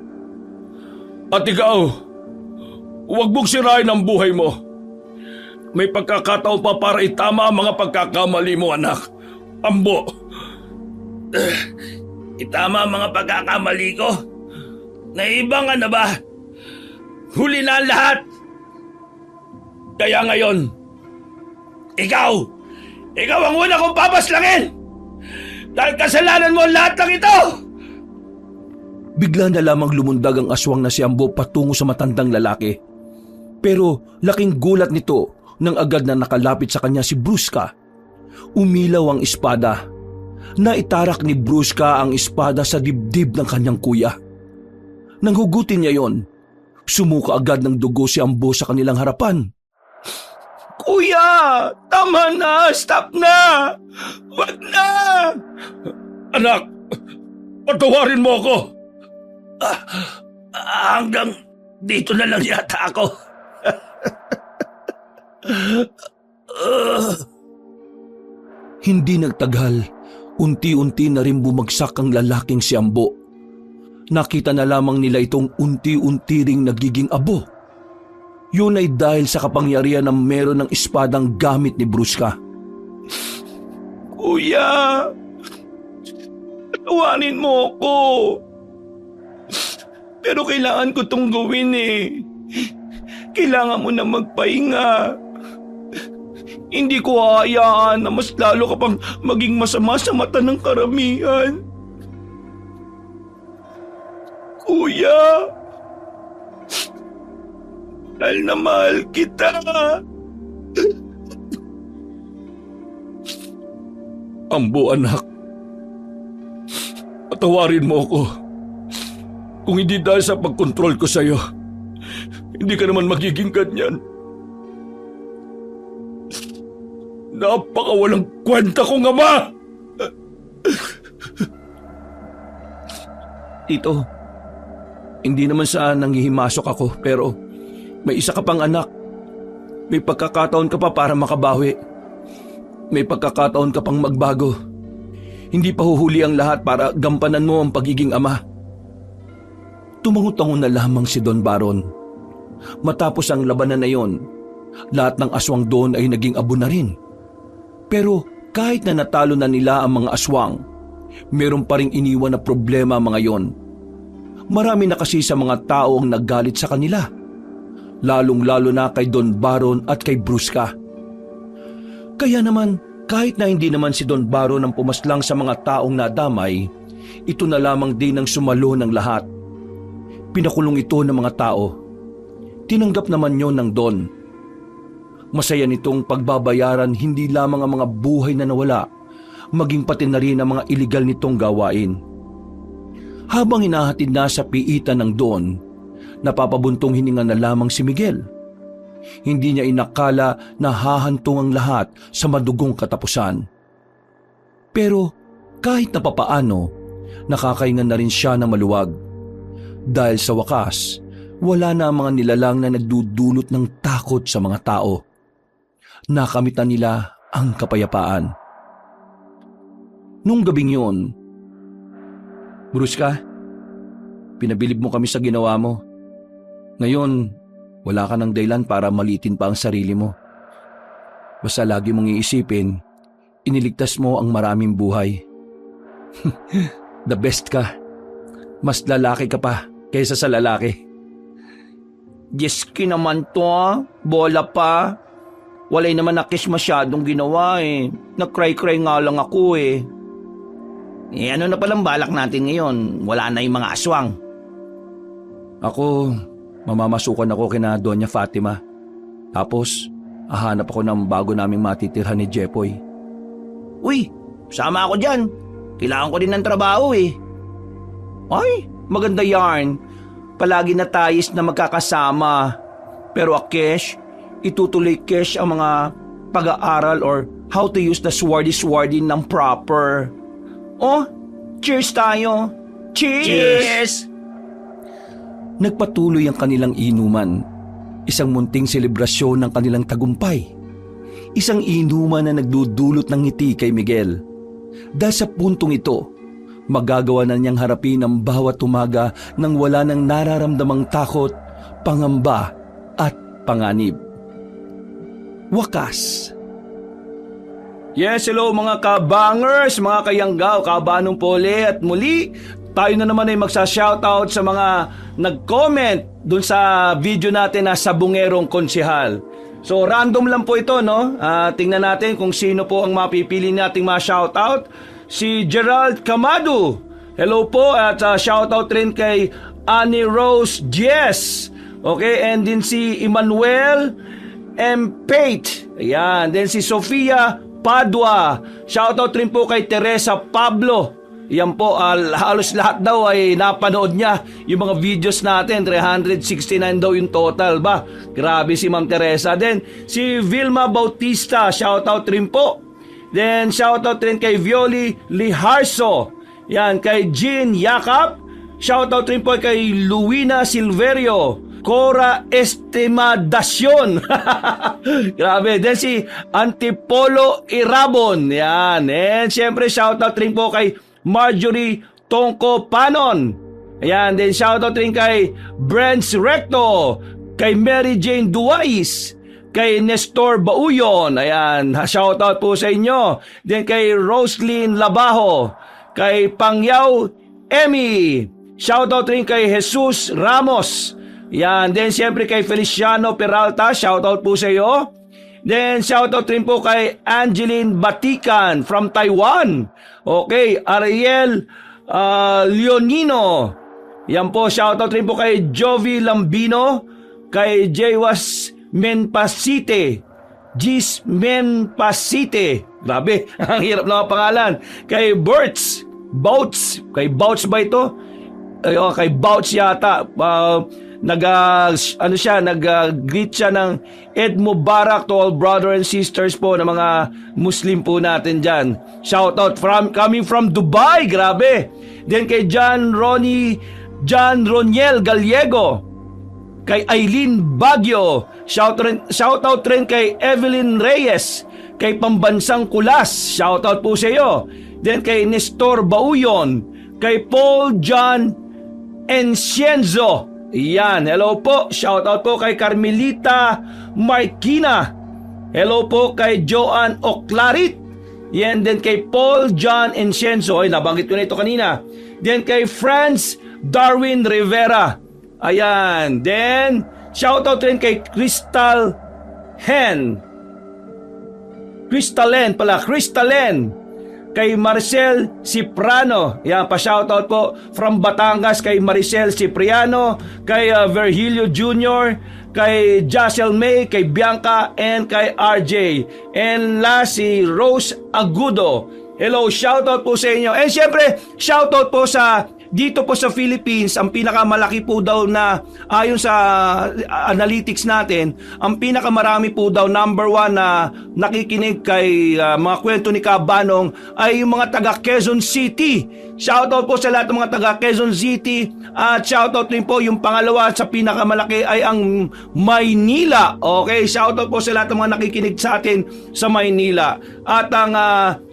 At ikaw, huwag mong sirain ang buhay mo. May pagkakataon pa para itama ang mga pagkakamali mo, anak. Ambo. Itama ang mga pagkakamali ko? Naibangan na ba? Huli na ang lahat. Kaya ngayon, ikaw ang una kong papaslangin! Dahil kasalanan mo lahat ng ito! Bigla na lamang lumundag ang aswang na si Ambo patungo sa matandang lalaki. Pero laking gulat nito nang agad na nakalapit sa kanya si Brusca. Umilaw ang espada. Naitarak ni Brusca ang espada sa dibdib ng kanyang kuya. Nang hugutin niya yon, sumuka agad ng dugo si Ambo sa kanilang harapan. Kuya, tama na, stop na. Wag na. Anak, patawarin mo ako. Hanggang dito na lang yata ako. Hindi nagtagal, unti-unti na rin bumagsak ang lalaking si Ambo. Nakita na lamang nila itong unti-unti ring nagiging abo. Yun ay dahil sa kapangyarihan ng meron ng espadang gamit ni Brusca. Kuya, patawarin mo ako. Pero kailangan ko tong gawin eh. Kailangan mo na magpahinga. Hindi ko hahayaan na mas lalo ka pang maging masama sa mata ng karamihan. Kuya, mahal na mahal kita. Ambo, anak. Patawarin mo ako. Kung hindi dahil sa pagkontrol ko sa'yo, hindi ka naman magiging ganyan. Napakawalang kwenta kong ama! Tito, hindi naman sa nanghihimasok ako pero may isa ka pang anak. May pagkakataon ka pa para makabawi. May pagkakataon ka pang magbago. Hindi pa huhuli ang lahat para gampanan mo ang pagiging ama. Tumango-tango na lamang si Don Baron. Matapos ang labanan na yon, lahat ng aswang doon ay naging abo na rin. Pero kahit na natalo na nila ang mga aswang, meron pa ring iniwan na problema mga yon. Marami na kasi sa mga tao ang naggalit sa kanila. Lalong-lalo na kay Don Baron at kay Brusca. Kaya naman, kahit na hindi naman si Don Baron ang pumaslang sa mga taong nadamay, ito na lamang din ang sumalo ng lahat. Pinakulong ito ng mga tao. Tinanggap naman yon ng Don. Masaya nitong pagbabayaran hindi lamang ang mga buhay na nawala, maging pati na rin ang mga iligal nitong gawain. Habang hinahatid na sa piitan ng Don, napapabuntong hininga na lamang si Miguel. Hindi niya inakala na hahantong ang lahat sa madugong katapusan. Pero kahit na papaano, nakakahinga na rin siya na maluwag. Dahil sa wakas, wala na ang mga nilalang na nagdudulot ng takot sa mga tao. Nakamit na nila ang kapayapaan. Nung gabing yun, Brusca, pinabilib mo kami sa ginawa mo. Ngayon, wala ka ng dahilan para malitin pa ang sarili mo. Basta lagi mong iisipin, iniligtas mo ang maraming buhay. The best ka. Mas lalaki ka pa kaysa sa lalaki. Jeski naman to bola pa. Walay naman na kiss masyadong ginawa eh. Nag-cry-cry nga lang ako eh. Ano na palang balak natin ngayon? Wala na yung mga aswang. Ako, mamamasukan ako kina Doña Fatima. Tapos, hahanap ako ng bago naming matitirhan ni Jepoy. Uy, sama ako dyan. Kailangan ko din ng trabaho eh. Ay, maganda yarn. Palagi na tayos na magkakasama. Pero Kesh, itutuloy Kesh ang mga pag-aaral or how to use the swordy ng proper. Oh, cheers tayo. Cheers! Nagpatuloy ang kanilang inuman. Isang munting selebrasyon ng kanilang tagumpay. Isang inuman na nagdudulot ng ngiti kay Miguel. Dahil sa puntong ito, magagawa na niyang harapin ang bawat umaga nang wala nang nararamdamang takot, pangamba at panganib. Wakas. Yes, hello mga kabangers, mga kayanggaw, kabanong pole at muli tayo na naman ay magsa-shoutout sa mga nag-comment dun sa video natin na Sabungerong Konsehal. So random lang po ito, no? Tingnan natin kung sino po ang mapipili nating ma-shoutout. Si Gerald Camado, hello po, at shoutout rin kay Annie Rose Jess. Okay, and din si Emmanuel M. Pate. Ayan, then si Sofia Padua. Shoutout rin po kay Teresa Pablo. Yan po, halos lahat daw ay napanood niya yung mga videos natin. 369 daw yung total ba? Grabe si Ma'am Teresa. Then si Vilma Bautista, shoutout rin po. Then shoutout rin kay Violi Liharso. Yan, kay Jean Yakap. Shoutout rin po kay Luwina Silverio. Cora Estimadacion. Grabe. Then si Antipolo Irabon. Yan. And syempre shoutout rin po kay Marjorie Tongko Panon. Ayan. Then shoutout rin kay Brents Recto. Kay Mary Jane Duais. Kay Nestor Bauyon. Ayan. Shoutout po sa inyo. Then kay Roslyn Labajo. Kay Pangyaw Emmy. Shoutout rin kay Jesus Ramos. Yan, then siyempre kay Feliciano Peralta, shoutout po sa iyo. Then shoutout rin po kay Angeline Batikan from Taiwan. Okay, Ariel Leonino. Yan po, shoutout rin po kay Jovi Lambino, kay Jaywas Menpasite. Gis Menpasite. Grabe, ang hirap ng pangalan. Kay Bouts, kay Bouts ba ito? Kay Bouts yata. Nag-greet siya ng Eid Mubarak to all brother and sisters po ng mga Muslim po natin dyan. Shout out coming from Dubai, grabe. Then kay John Roniel Gallego, kay Aileen Baguio, shout out rin kay Evelyn Reyes, kay Pambansang Kulas, shout out po sa iyo. Then kay Nestor Bauyon, kay Paul John Encienzo. Yan, hello po. Shout out po kay Carmelita Marquina. Hello po kay Joan Oclarit. Yan, then kay Paul John Encienzo. Ay, nabanggit ko na ito kanina. Then kay Franz Darwin Rivera. Ayan. Then, shout out rin kay Crystal Hen. Kay Marcel Cipriano. Yan, pa-shoutout po from Batangas kay Maricel Cipriano, kay Virgilio Jr., kay Jacel May, kay Bianca, and kay RJ. And last, si Rose Agudo. Hello, shoutout po sa inyo. And syempre, shoutout po sa dito po sa Philippines, ang pinakamalaki po daw na ayon sa analytics natin, ang pinakamarami po daw number 1 na nakikinig kay mga kwento ni Kabanong ay yung mga taga Quezon City. Shoutout po sa lahat ng mga taga Quezon City at shoutout din po yung pangalawa sa pinakamalaki ay ang Maynila. Okay, shoutout po sa lahat ng mga nakikinig sa atin sa Maynila. At ang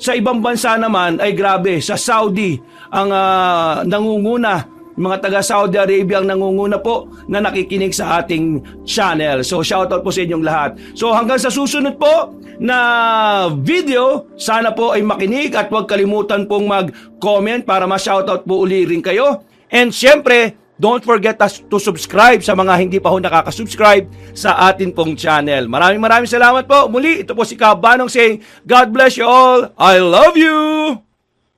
sa ibang bansa naman ay grabe, sa Saudi ang nangunguna, mga taga Saudi Arabia ang nangunguna po na nakikinig sa ating channel. So shoutout po sa inyong lahat. So hanggang sa susunod po na video, sana po ay makinig at huwag kalimutan pong mag-comment para ma-shoutout po uli rin kayo. And syempre, don't forget us to subscribe sa mga hindi pa ho nakaka-subscribe sa atin pong channel. Maraming salamat po. Muli, ito po si Kabanong saying, God bless you all. I love you!